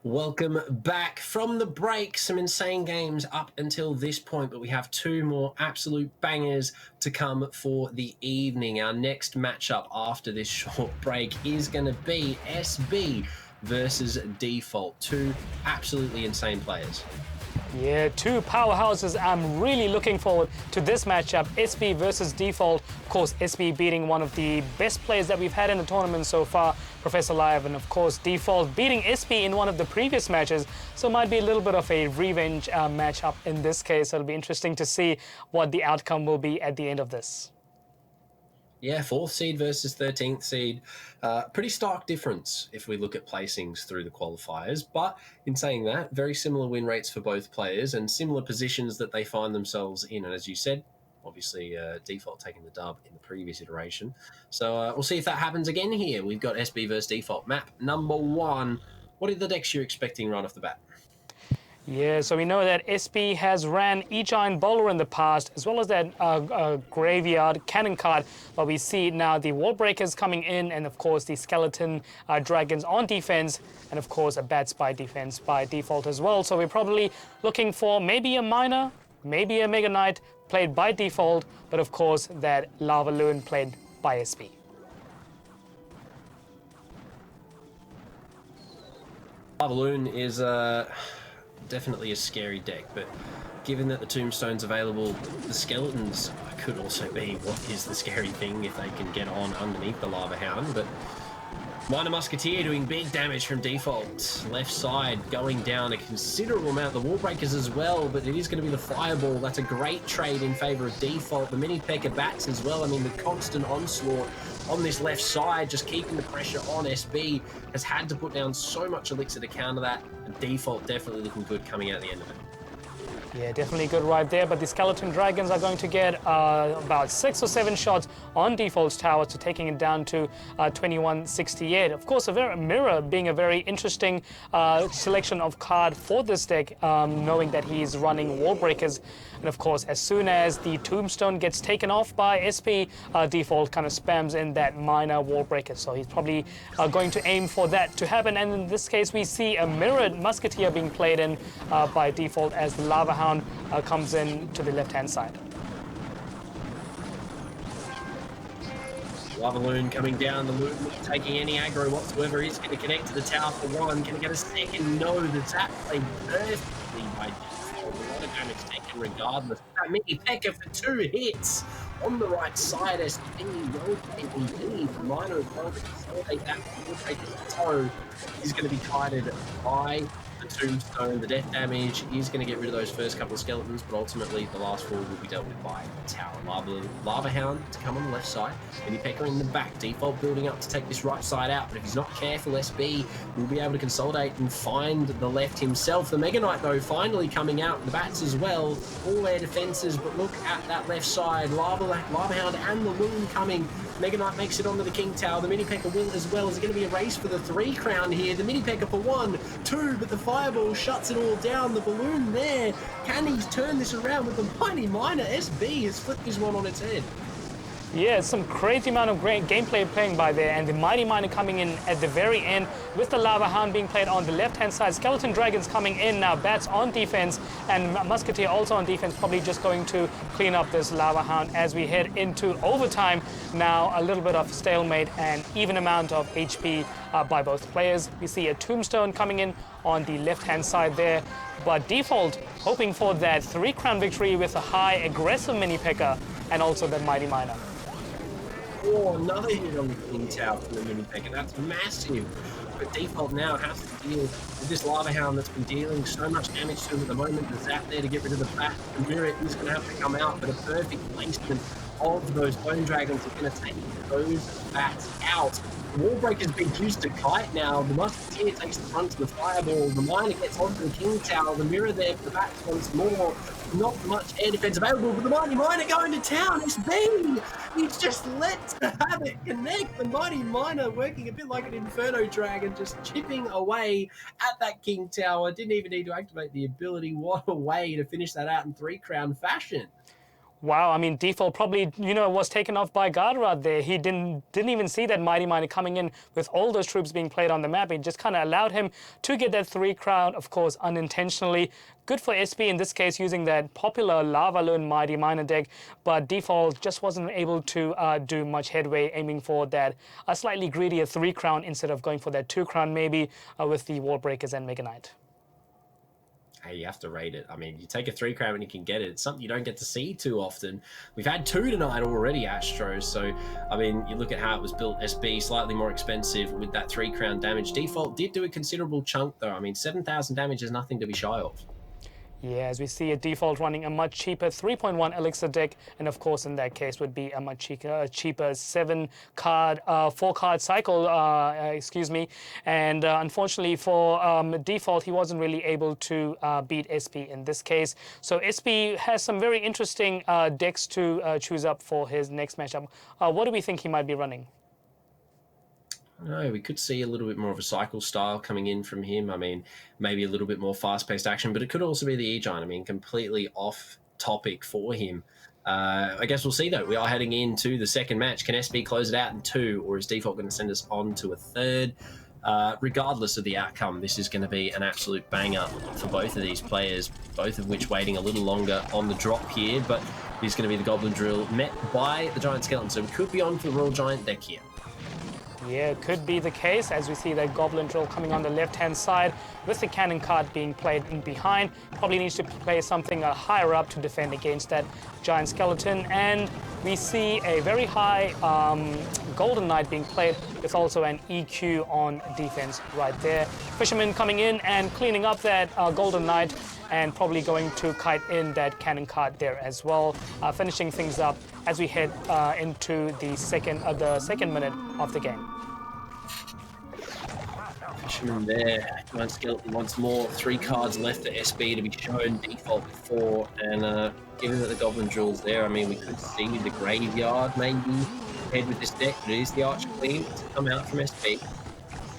Welcome back from the break. Some insane games up until this point, but we have two more absolute bangers to come for the evening. Our next matchup after this short break is going to be SB versus Default. Two absolutely insane players. Yeah, two powerhouses. I'm really looking forward to this matchup, SB versus Default. Of course, SB beating one of the best players that we've had in the tournament so far, Professor Live, and of course, Default beating SB in one of the previous matches. So it might be a little bit of a revenge matchup in this case. It'll be interesting to see what the outcome will be at the end of this. Yeah, 4th seed versus 13th seed. Pretty stark difference if we look at placings through the qualifiers. But in saying that, very similar win rates for both players and similar positions that they find themselves in. And as you said, obviously Default taking the dub in the previous iteration. So we'll see if that happens again here. We've got SB versus Default. Map number 1. What are the decks you're expecting right off the bat? Yeah, so we know that SB has ran E-Giant Bowler in the past, as well as that Graveyard Cannon card, but we see now the Wall Breakers coming in, and of course the Skeleton Dragons on defense, and of course a Bat Spy defense by default as well. So we're probably looking for maybe a Miner, maybe a Mega Knight played by default, but of course that Lava Loon played by SB. Lava Loon is definitely a scary deck, but given that the Tombstone's available, the Skeletons could also be what is the scary thing if they can get on underneath the Lava Hound. But Minor Musketeer doing big damage from default. Left side going down a considerable amount. The Wall Breakers as well, but it is going to be the Fireball. That's a great trade in favour of default. The Mini P.E.K.K.A. Bats as well. I mean, the constant onslaught on this left side, just keeping the pressure on SB, has had to put down so much elixir to counter that, and default definitely looking good coming out the end of it. Yeah, definitely good right there, but the Skeleton Dragons are going to get about 6 or 7 shots on default's tower, to taking it down to 2168. Of course, Mirror being a very interesting selection of card for this deck, knowing that he's running Wall Breakers. And of course, as soon as the Tombstone gets taken off by SP, default kind of spams in that Minor Wall Breaker. So he's probably going to aim for that to happen. And in this case, we see a mirrored Musketeer being played in by default as the Lava Hound comes in to the left-hand side. Lava Loon coming down, the Loon not taking any aggro whatsoever. He's going to connect to the tower for 1. Can he get a second? No, the Zap played perfectly by default. A lot of damage taken regardless. That Mini P.E.K.K.A. for 2 hits on the right side. SP well played indeed. The Minor as well to consolidate that. So he's going to be kited by the Tombstone. The death damage is going to get rid of those first couple of Skeletons, but ultimately the last 4 will be dealt with by the tower. Lava Hound to come on the left side, Mini P.E.K.K.A. in the back. Default building up to take this right side out, but if he's not careful, SB will be able to consolidate and find the left himself. The Mega Knight, though, finally coming out. The Bats as well, all their defenses, but look at that left side. Lava Hound and the Loon coming. Mega Knight makes it onto the King Tower. The Mini P.E.K.K.A. will as well. Is it going to be a race for the 3 crown here? The Mini P.E.K.K.A. for 1, 2, but the Fireball shuts it all down. The Balloon there. Can he turn this around with the Mighty Miner? SB has flipped this one on its head. Yeah, some crazy amount of great gameplay playing by there, and the Mighty Miner coming in at the very end with the Lava Hound being played on the left-hand side. Skeleton Dragons coming in now, Bats on defense, and Musketeer also on defense, probably just going to clean up this Lava Hound as we head into overtime. Now a little bit of stalemate and even amount of HP by both players. We see a Tombstone coming in on the left-hand side there, but default hoping for that 3 crown victory with a high aggressive Mini P.E.K.K.A. and also the Mighty Miner. Oh, another hit on the King Tower from the Mini P.E.K.K.A. That's massive. But default now has to deal with this Lava Hound that's been dealing so much damage to him at the moment. The Zap there to get rid of the Bat. The Mirror is going to have to come out, but a perfect placement of those Bone Dragons is going to take those Bats out. The Wall Breaker's been used to kite now. The Musketeer takes the front to the Fireball. The Miner gets onto the King Tower. The Mirror there for the Bats once more. Not much air defense available, but the Mighty Miner going to town. It's been. He's just let to have it connect. The Mighty Miner working a bit like an Inferno Dragon, just chipping away at that King Tower. Didn't even need to activate the ability. What a way to finish that out in 3 crown fashion. Wow, I mean, Default probably, was taken off by guard right there. He didn't even see that Mighty Miner coming in with all those troops being played on the map. It just kind of allowed him to get that 3 crown, of course, unintentionally. Good for SP in this case, using that popular Lava Loon Mighty Miner deck, but Default just wasn't able to do much headway, aiming for that a slightly greedier 3 crown instead of going for that 2 crown maybe with the Wall Breakers and Mega Knight. Hey, you have to rate it. I mean, you take a 3 crown when you can get it. It's something you don't get to see too often. We've had 2 tonight already, Astro. So, I mean, you look at how it was built, SB, slightly more expensive with that 3 crown damage. Default did do a considerable chunk, though. I mean, 7,000 damage is nothing to be shy of. Yeah, as we see a Default running a much cheaper 3.1 Elixir deck, and of course in that case would be a much cheaper 4-card cycle, and unfortunately for Default, he wasn't really able to beat SP in this case. So SP has some very interesting decks to choose up for his next matchup. What do we think he might be running? No, we could see a little bit more of a cycle style coming in from him. I mean, maybe a little bit more fast-paced action, but it could also be the E-Giant. I mean, completely off topic for him. I guess we'll see, though. We are heading into the second match. Can SB close it out in 2, or is Default going to send us on to a third? Regardless of the outcome, this is going to be an absolute banger for both of these players, both of which waiting a little longer on the drop here, but it is going to be the Goblin Drill met by the Giant Skeleton, so we could be on for the Royal Giant deck here. Yeah, it could be the case, as we see that Goblin Drill coming on the left-hand side with the cannon card being played in behind. Probably needs to play something higher up to defend against that Giant Skeleton. And we see a very high Golden Knight being played with also an EQ on defense right there. Fisherman coming in and cleaning up that Golden Knight and probably going to kite in that cannon card there as well, finishing things up as we head into the second minute of the game. Fisherman there, Giant Skeleton once more, 3 cards left for SB to be shown, Default 4, and given that the Goblin Drill's there, I mean, we could see the Graveyard maybe head with this deck, but it is the Archer Queen to come out from SB.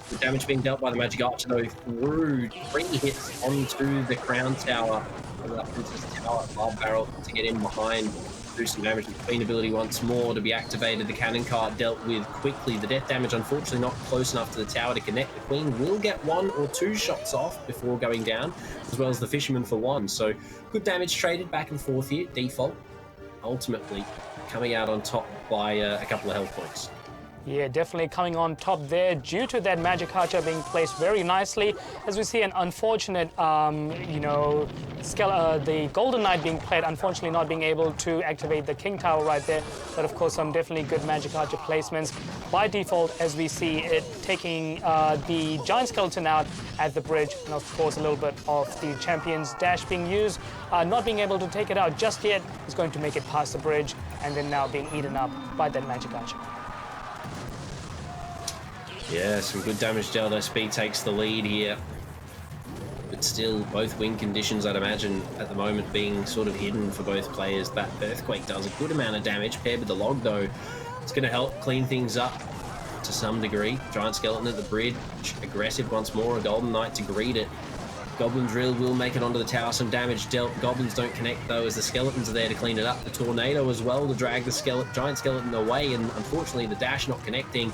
The damage being dealt by the Magic Archer, though, through 3 hits onto the Crown Tower, and that Princess Tower Barb Barrel to get in behind, do some damage. The Queen ability once more to be activated. The cannon card dealt with quickly. The death damage, unfortunately, not close enough to the tower to connect. The Queen will get 1 or 2 shots off before going down, as well as the Fisherman for 1. So good damage traded back and forth here. Default ultimately coming out on top by a couple of health points. Yeah, definitely coming on top there due to that Magic Archer being placed very nicely. As we see an unfortunate, the Golden Knight being played, unfortunately not being able to activate the King Tower right there. But of course, some definitely good Magic Archer placements by Default, as we see it taking the Giant Skeleton out at the bridge. And of course, a little bit of the Champion's Dash being used. Not being able to take it out just yet is going to make it past the bridge, and then now being eaten up by that Magic Archer. Yeah, some good damage dealt. SB takes the lead here. But still, both win conditions, I'd imagine, at the moment being sort of hidden for both players. That Earthquake does a good amount of damage. Paired with the Log, though, it's going to help clean things up to some degree. Giant Skeleton at the bridge, aggressive once more. A Golden Knight to greet it. Goblin Drill will make it onto the tower. Some damage dealt. Goblins don't connect, though, as the Skeletons are there to clean it up. The Tornado as well to drag the Giant Skeleton away, and unfortunately the dash not connecting.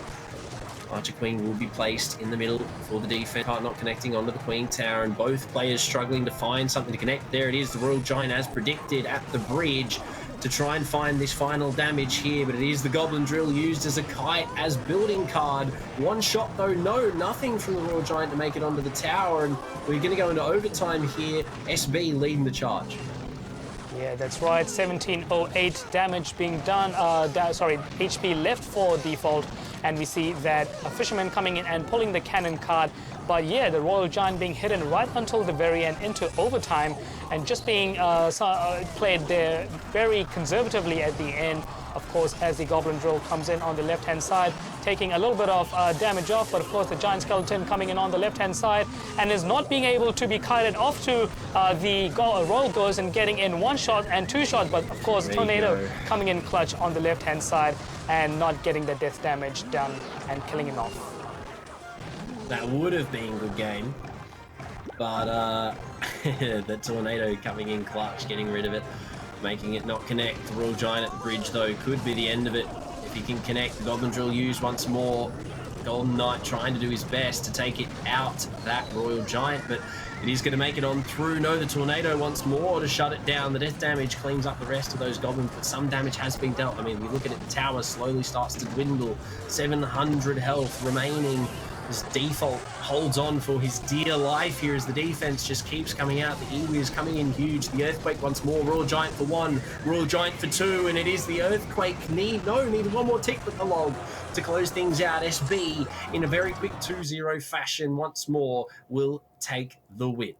Archer Queen will be placed in the middle for the defense, part not connecting onto the Queen Tower, and both players struggling to find something to connect. There it is, the Royal Giant as predicted at the bridge to try and find this final damage here, but it is the Goblin Drill used as a kite, as building card. 1 shot though, no, nothing from the Royal Giant to make it onto the tower, and we're going to go into overtime here. SB leading the charge. Yeah, that's right. 1708 damage being done. HP left for Default, and we see that a Fisherman coming in and pulling the cannon card. But yeah, the Royal Giant being hidden right until the very end into overtime, and just being played there very conservatively at the end. Of course, as the Goblin Drill comes in on the left-hand side, taking a little bit of damage off, but of course the Giant Skeleton coming in on the left-hand side and is not being able to be kited off to the Royal Ghost and getting in 1 shot and 2 shots, but of course Tornado coming in clutch on the left-hand side and not getting the death damage done and killing him off. That would have been a good game, but the Tornado coming in clutch, getting rid of it. making it not connect. The Royal Giant at the bridge, though, could be the end of it. If he can connect, the Goblin Drill used once more. Golden Knight trying to do his best to take it out, that Royal Giant, but it is going to make it on through. No, the Tornado once more to shut it down. The death damage cleans up the rest of those Goblins, but some damage has been dealt. I mean, we look at it, the tower slowly starts to dwindle. 700 health remaining. As Default holds on for his dear life here as the defense just keeps coming out. The Iwi is coming in huge. The Earthquake once more. Royal Giant for 1, Royal Giant for 2, and it is the Earthquake. Needed one more tick with the log to close things out. SB in a very quick 2-0 fashion once more will take the win.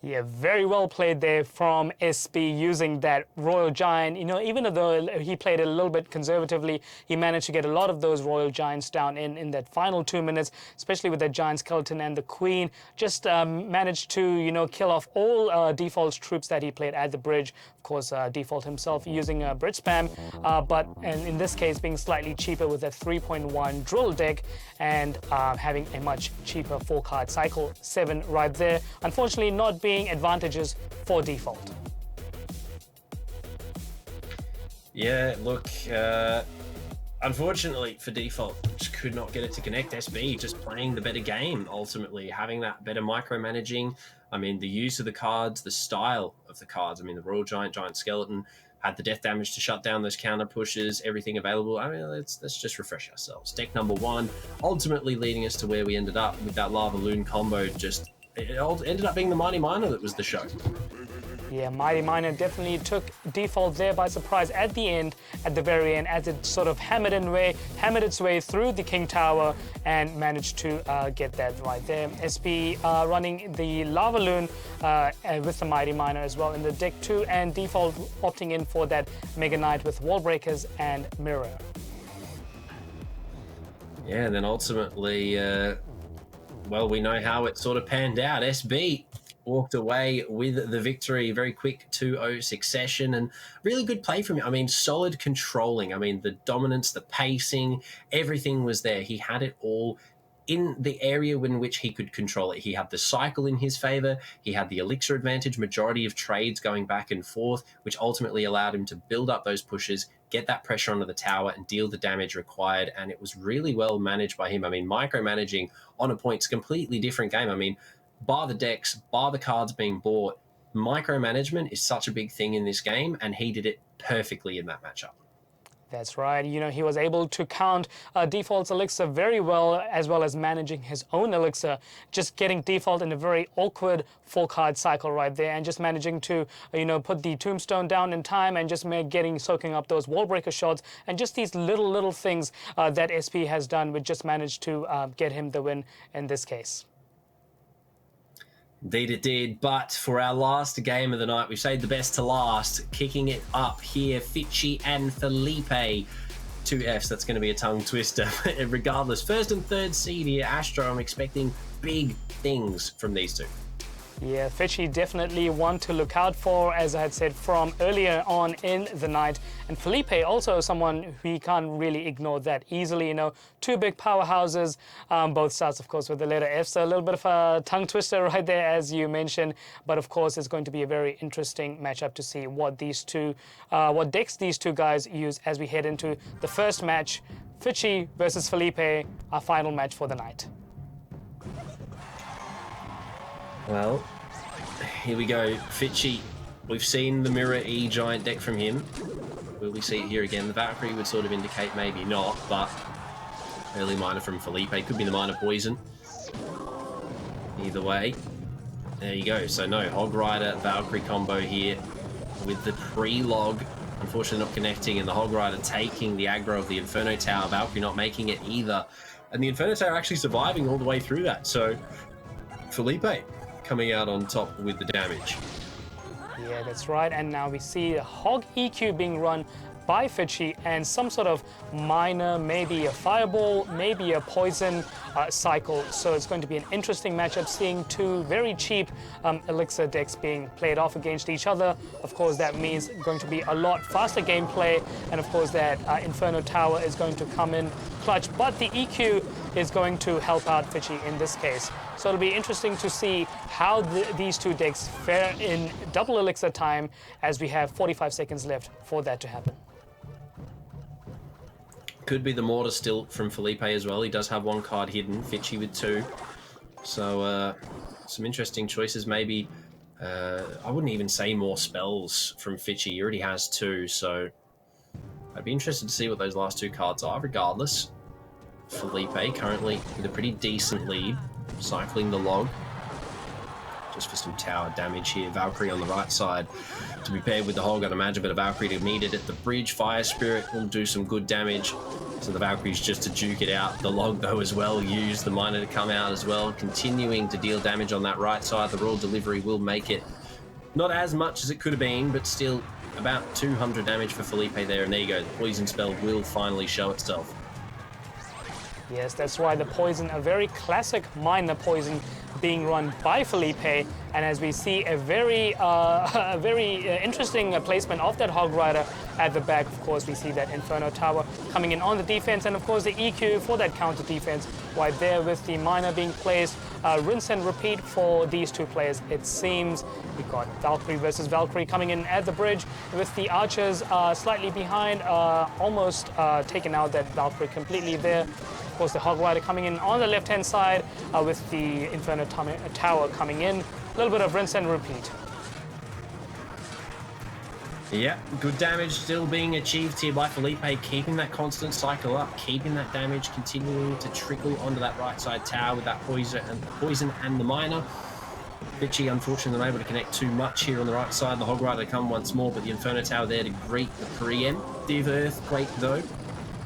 Yeah, very well played there from SB using that Royal Giant. You know, even though he played it a little bit conservatively, he managed to get a lot of those Royal Giants down in that final 2 minutes, especially with that Giant Skeleton and the Queen. Just managed to, you know, kill off all Default's troops that he played at the bridge. Of course, Default himself using a bridge spam, but in this case being slightly cheaper with a 3.1 drill deck and having a much cheaper 4-card cycle 7 right there. Unfortunately, not being advantages for Default. Yeah, look, unfortunately for Default, just could not get it to connect. SB just playing the better game, ultimately, having that better micromanaging. I mean, the use of the cards, the style of the cards. I mean, the Royal Giant, Giant Skeleton had the death damage to shut down those counter pushes, everything available. I mean, let's just refresh ourselves. Deck number 1, ultimately leading us to where we ended up with that Lava Loon combo. Just it ended up being the Mighty Miner that was the show. Yeah, Mighty Miner definitely took Default there by surprise at the end, at the very end, as it sort of hammered its way through the King Tower and managed to get that right there. SB running the Lava Loon with the Mighty Miner as well in the deck too, and Default opting in for that Mega Knight with Wall Breakers and Mirror. Yeah, and then ultimately, well, we know how it sort of panned out. SB walked away with the victory. Very quick 2-0 succession and really good play from him. I mean, solid controlling. I mean, the dominance, the pacing, everything was there. He had it all in the area in which he could control it. He had the cycle in his favor. He had the elixir advantage, majority of trades going back and forth, which ultimately allowed him to build up those pushes, get that pressure onto the tower and deal the damage required. And it was really well managed by him. I mean, micromanaging on a point's a completely different game. I mean, bar the decks, bar the cards being bought, micromanagement is such a big thing in this game, and he did it perfectly in that matchup. That's right. You know, he was able to count Default's elixir very well as managing his own elixir, just getting Default in a very awkward 4-card cycle right there and just managing to, you know, put the tombstone down in time and just soaking up those wall breaker shots and just these little things that SP has done, which just managed to get him the win in this case. Indeed it did, but for our last game of the night, we've saved the best to last. Kicking it up here, Fitchy and Felipe. 2 Fs, that's going to be a tongue twister. Regardless, first and third seed here, Astro, I'm expecting big things from these two. Yeah, Fitchy definitely one to look out for, as I had said from earlier on in the night. And Felipe also someone we can't really ignore that easily. You know, 2 big powerhouses, both starts, of course, with the letter F. So a little bit of a tongue twister right there, as you mentioned. But of course, it's going to be a very interesting matchup to see what what decks these two guys use as we head into the first match. Fitchy versus Felipe, our final match for the night. Well, here we go. Fitchy, we've seen the Mirror E Giant deck from him. Will we see it here again? The Valkyrie would sort of indicate maybe not, but early miner from Felipe. Could be the miner poison. Either way. There you go. So no, Hog Rider, Valkyrie combo here with the pre-log. Unfortunately not connecting, and the Hog Rider taking the aggro of the Inferno Tower. Valkyrie not making it either. And the Inferno Tower actually surviving all the way through that. So Felipe coming out on top with the damage. Yeah, that's right. And now we see a Hog EQ being run by Fitchy and some sort of miner, maybe a fireball, maybe a poison cycle. So it's going to be an interesting matchup, seeing 2 very cheap elixir decks being played off against each other. Of course, that means going to be a lot faster gameplay. And of course, that Inferno Tower is going to come in clutch, but the EQ is going to help out Fitchy in this case. So it'll be interesting to see how these two decks fare in double elixir time, as we have 45 seconds left for that to happen. Could be the mortar still from Felipe as well. He does have one card hidden, Fitchy with two. So some interesting choices. Maybe, I wouldn't even say more spells from Fitchy. He already has two, so I'd be interested to see what those last two cards are. Regardless, Felipe currently with a pretty decent lead, cycling the log. Just for some tower damage here. Valkyrie on the right side to be paired with the Hog. I'd imagine, but a Valkyrie to meet it at the bridge. Fire Spirit will do some good damage. So the Valkyrie's just to duke it out. The log, though, as well, use the miner to come out as well, continuing to deal damage on that right side. The Royal Delivery will make it not as much as it could have been, but still about 200 damage for Felipe there. And there you go. The poison spell will finally show itself. Yes, that's right. The poison, a very classic miner poison being run by Felipe, and as we see a very interesting placement of that Hog Rider at the back. Of course, we see that Inferno Tower coming in on the defense, and of course the EQ for that counter defense right there with the miner being placed. Rinse and repeat for these two players, it seems. We've got Valkyrie versus Valkyrie coming in at the bridge with the archers slightly behind, almost taken out that Valkyrie completely there. Of course, the Hog Rider coming in on the left-hand side with the Inferno Tower coming in. A little bit of rinse and repeat. Yeah, good damage still being achieved here by Felipe, keeping that constant cycle up, keeping that damage continuing to trickle onto that right side tower with that poison and the miner. Fitchy, unfortunately, not able to connect too much here on the right side. The Hog Rider come once more, but the Inferno Tower there to greet the preemptive Earthquake, though.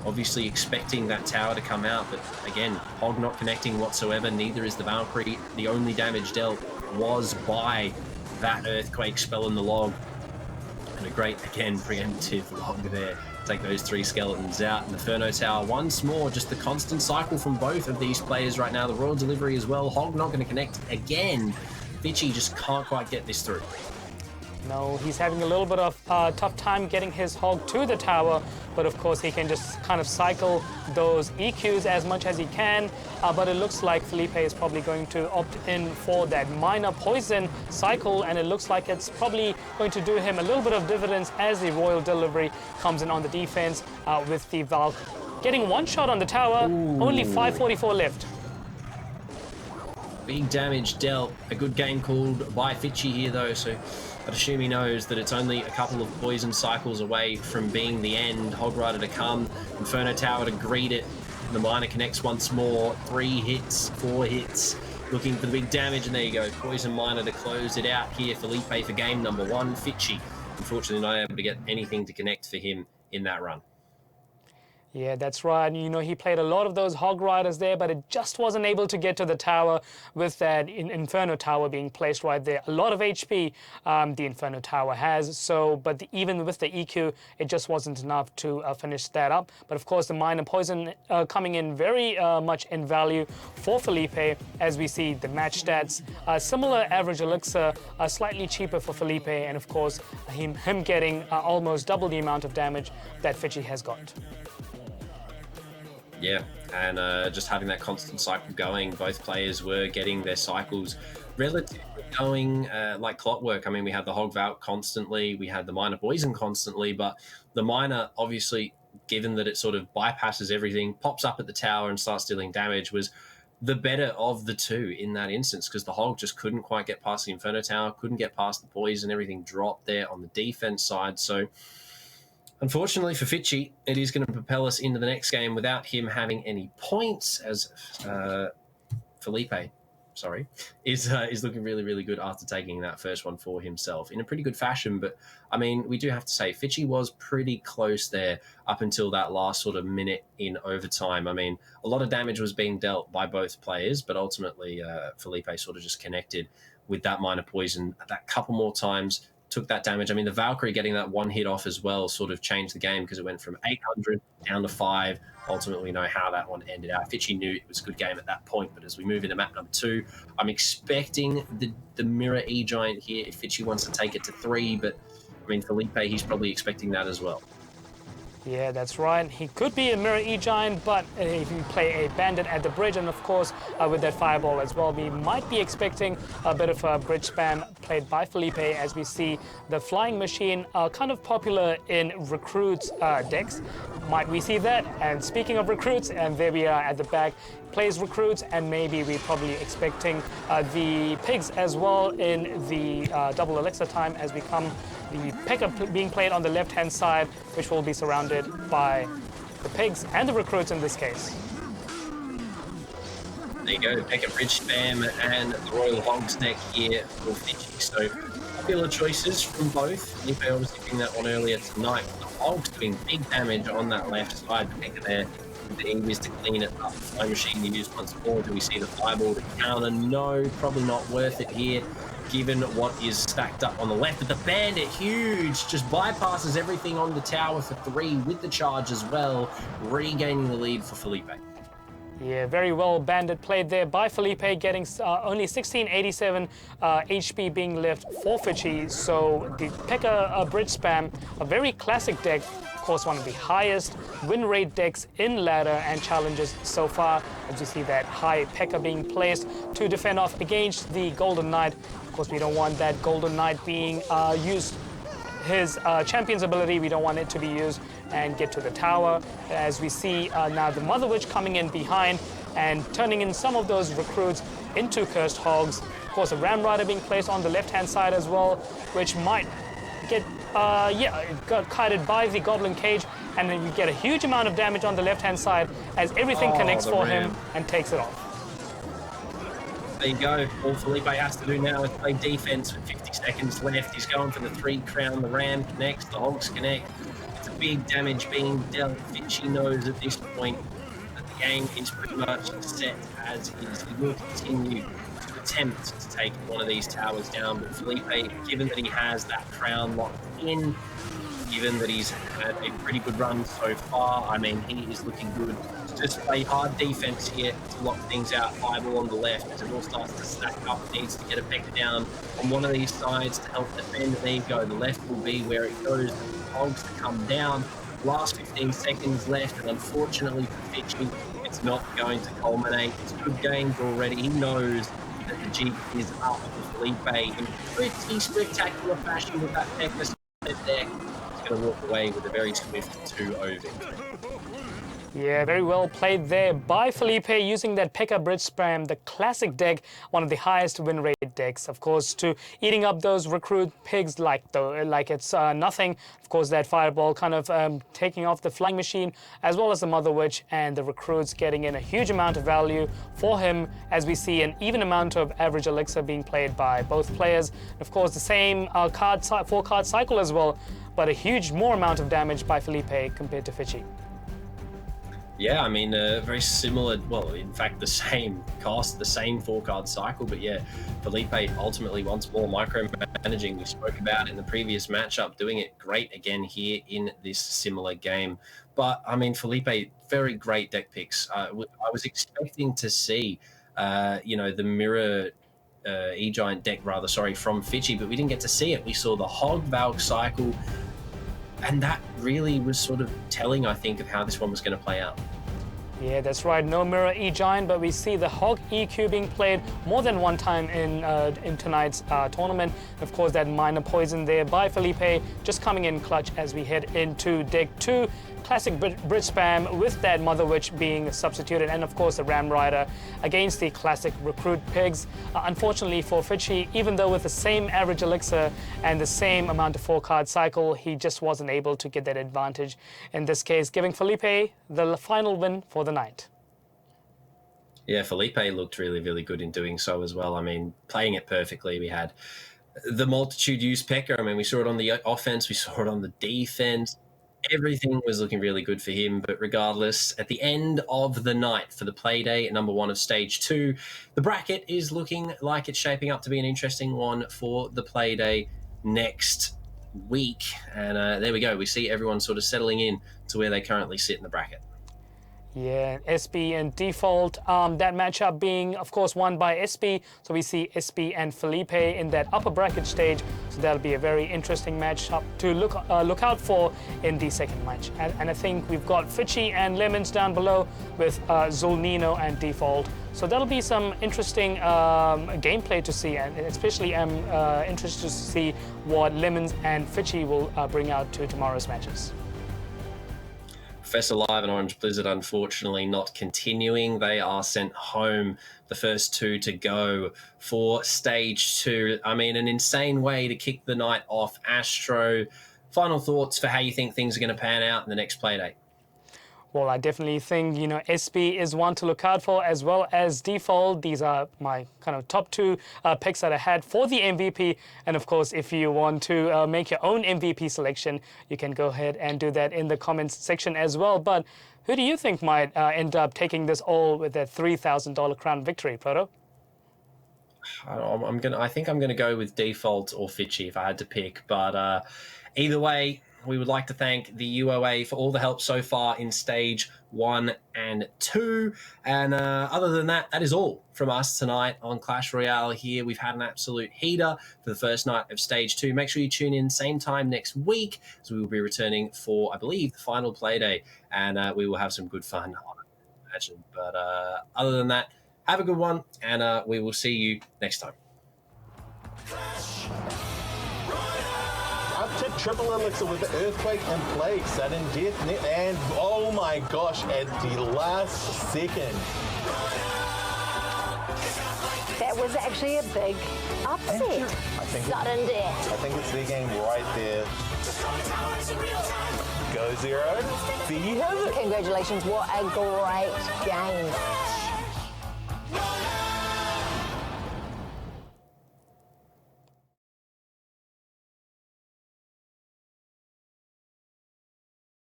Obviously expecting that tower to come out, but again, Hog not connecting whatsoever, neither is the Valkyrie. The only damage dealt was by that Earthquake spell in the log. And a great, again, preemptive log there. Take those three skeletons out. And Inferno Tower once more, just the constant cycle from both of these players right now. The Royal Delivery as well. Hog not going to connect again. Fitchy just can't quite get this through. No, he's having a little bit of tough time getting his Hog to the tower, but of course he can just kind of cycle those EQs as much as he can, but it looks like Felipe is probably going to opt in for that minor poison cycle, and it looks like it's probably going to do him a little bit of dividends as the Royal Delivery comes in on the defense with the Valk getting one shot on the tower. Ooh. Only 544 left. Big damage dealt. A good game called by Fitchy here, though, so I'd assume he knows that it's only a couple of poison cycles away from being the end. Hog Rider to come, Inferno Tower to greet it. The miner connects once more. 3 hits, 4 hits, looking for the big damage, and there you go. Poison miner to close it out here. Felipe for game number 1. Fitchy, unfortunately, not able to get anything to connect for him in that run. Yeah, that's right. You know, he played a lot of those Hog Riders there, but it just wasn't able to get to the tower with that Inferno Tower being placed right there. A lot of HP the Inferno Tower has, so, but even with the EQ, it just wasn't enough to finish that up. But of course, the Minor Poison coming in very much in value for Felipe, as we see the match stats. Similar average elixir, slightly cheaper for Felipe, and of course, him getting almost double the amount of damage that Fitchy has got. Yeah, and just having that constant cycle going, both players were getting their cycles relatively going like clockwork. I mean, we had the Hog Valk constantly, we had the Minor Poison constantly, but the Minor, obviously, given that it sort of bypasses everything, pops up at the tower and starts dealing damage, was the better of the two in that instance, because the Hog just couldn't quite get past the Inferno Tower, couldn't get past the Poison, everything dropped there on the defense side. So unfortunately for Fitchy, it is going to propel us into the next game without him having any points, as Felipe, is looking really, really good after taking that first one for himself in a pretty good fashion. But, I mean, we do have to say, Fitchy was pretty close there up until that last sort of minute in overtime. I mean, a lot of damage was being dealt by both players, but ultimately Felipe sort of just connected with that Minor Poison that couple more times, took that damage. I mean, the Valkyrie getting that one hit off as well sort of changed the game, because it went from 800 down to 5. Ultimately, we know how that one ended out. Fitchy knew it was a good game at that point, but as we move into map number 2, I'm expecting the Mirror E-Giant here if Fitchy wants to take it to 3, but I mean, Felipe, he's probably expecting that as well. Yeah, that's right. He could be a Mirror E-Giant, but if you play a Bandit at the bridge, and of course with that Fireball as well, we might be expecting a bit of a bridge spam played by Felipe, as we see the Flying Machine kind of popular in Recruits decks. Might we see that? And speaking of Recruits, and there we are at the back, plays Recruits, and maybe we're probably expecting the Pigs as well in the double elixir time, as we come the Pekka being played on the left-hand side, which will be surrounded by the Pigs and the Recruits in this case. There you go, Pekka Bridge Spam and the Royal Hogs deck here for Fiji. So popular choices from both. Felipe obviously doing that one earlier tonight. The Hogs doing big damage on that left side. Pekka there with the English to clean it up. The Fly Machine you use once more. Do we see the Fireball to counter? No, probably not worth it here, given what is stacked up on the left. But the Bandit, huge, just bypasses everything on the tower for 3 with the charge as well, regaining the lead for Felipe. Yeah, very well Bandit played there by Felipe, getting only 1687 HP being left for Fiji. So the Pekka Bridge Spam, a very classic deck, of course one of the highest win rate decks in ladder and challenges so far, as you see that high Pekka being placed to defend off against the Golden Knight. Of course, we don't want that Golden Knight being used, his champion's ability, we don't want it to be used and get to the tower. As we see now the Mother Witch coming in behind and turning in some of those Recruits into Cursed Hogs. Of course, a Ram Rider being placed on the left-hand side as well, which might get, got kited by the Goblin Cage, and then you get a huge amount of damage on the left-hand side as everything connects for him and takes it off. There you go. All Felipe has to do now is play defense with 50 seconds left. He's going for the 3 crown. The Ram connects, the Hogs connect. It's a big damage being dealt. Fitchy knows at this point that the game is pretty much set as is. He will continue to attempt to take one of these towers down. But Felipe, given that he has that crown locked in, given that he's had a pretty good run so far, I mean, he is looking good. Just play hard defense here to lock things out. Fireball on the left as it all starts to stack up. Needs to get a Pekka down on one of these sides to help defend. There you go. The left will be where it goes. The Hogs to come down. Last 15 seconds left, and unfortunately for Fitchy, it's not going to culminate. It's good games already. He knows that the jig is up for Felipe in pretty spectacular fashion with that Pekka there. He's going to walk away with a very swift 2-0 victory. Yeah, very well played there by Felipe, using that Pekka Bridge Spam, the classic deck, one of the highest win rate decks, of course, to eating up those Recruit Pigs like it's nothing. Of course, that Fireball kind of taking off the Flying Machine, as well as the Mother Witch, and the Recruits getting in a huge amount of value for him, as we see an even amount of average elixir being played by both players. Of course, the same 4-card cycle as well, but a huge more amount of damage by Felipe compared to Fitchy. Yeah, I mean, very similar, well, in fact, the same cost, the same 4-card cycle, but yeah, Felipe ultimately once more micromanaging. We spoke about in the previous matchup, doing it great again here in this similar game. But, I mean, Felipe, very great deck picks. I was expecting to see, the Mirror E-Giant deck, from Fitchy, but we didn't get to see it. We saw the Hog Valk cycle, and that really was sort of telling, I think, of how this one was going to play out. Yeah, that's right. No Mirror E-Giant, but we see the Hog EQ being played more than one time in tonight's tournament. Of course, that Minor Poison there by Felipe, just coming in clutch as we head into deck 2. Classic Bridge Spam with that Mother Witch being substituted, and of course the Ram Rider against the classic Recruit Pigs. Unfortunately for Fitchy, even though with the same average elixir and the same amount of 4-card cycle, he just wasn't able to get that advantage in this case, giving Felipe the final win for the night. Yeah, Felipe looked really, really good in doing so as well. I mean, playing it perfectly. We had the multitude use Pekka. I mean, we saw it on the offense, we saw it on the defense. Everything was looking really good for him, but regardless, at the end of the night for the play day, number 1 of stage 2, the bracket is looking like it's shaping up to be an interesting one for the play day next week. And there we go. We see everyone sort of settling in to where they currently sit in the bracket. Yeah, SB and Default. That matchup being, of course, won by SB. So we see SB and Felipe in that upper bracket stage. So that'll be a very interesting matchup to look out for in the second match. And I think we've got Fitchy and Lemons down below with Zulnino and Default. So that'll be some interesting gameplay to see, and especially I'm interested to see what Lemons and Fitchy will bring out to tomorrow's matches. Professor Live and Orange Blizzard, unfortunately, not continuing. They are sent home, the first two to go for stage 2. I mean, an insane way to kick the night off. Astro, final thoughts for how you think things are going to pan out in the next playdate? Well, I definitely think, SB is one to look out for, as well as Default. These are my kind of top 2 picks that I had for the MVP. And of course, if you want to make your own MVP selection, you can go ahead and do that in the comments section as well. But who do you think might end up taking this all with that $3,000 crown victory, Proto? I think I'm gonna go with Default or Fitchy if I had to pick. But either way, we would like to thank the UOA for all the help so far in stage 1 and 2. And other than that, that is all from us tonight on Clash Royale here. We've had an absolute heater for the first night of stage 2. Make sure you tune in same time next week, as we will be returning for, I believe, the final playday. And we will have some good fun on it, I imagine. But other than that, have a good one, and we will see you next time. Up to triple elixir with the Earthquake in play, sudden death, and oh my gosh, at the last second. That was actually a big upset. Sudden death. I think it's their game right there. Go Zero. There you have it. Congratulations, what a great game.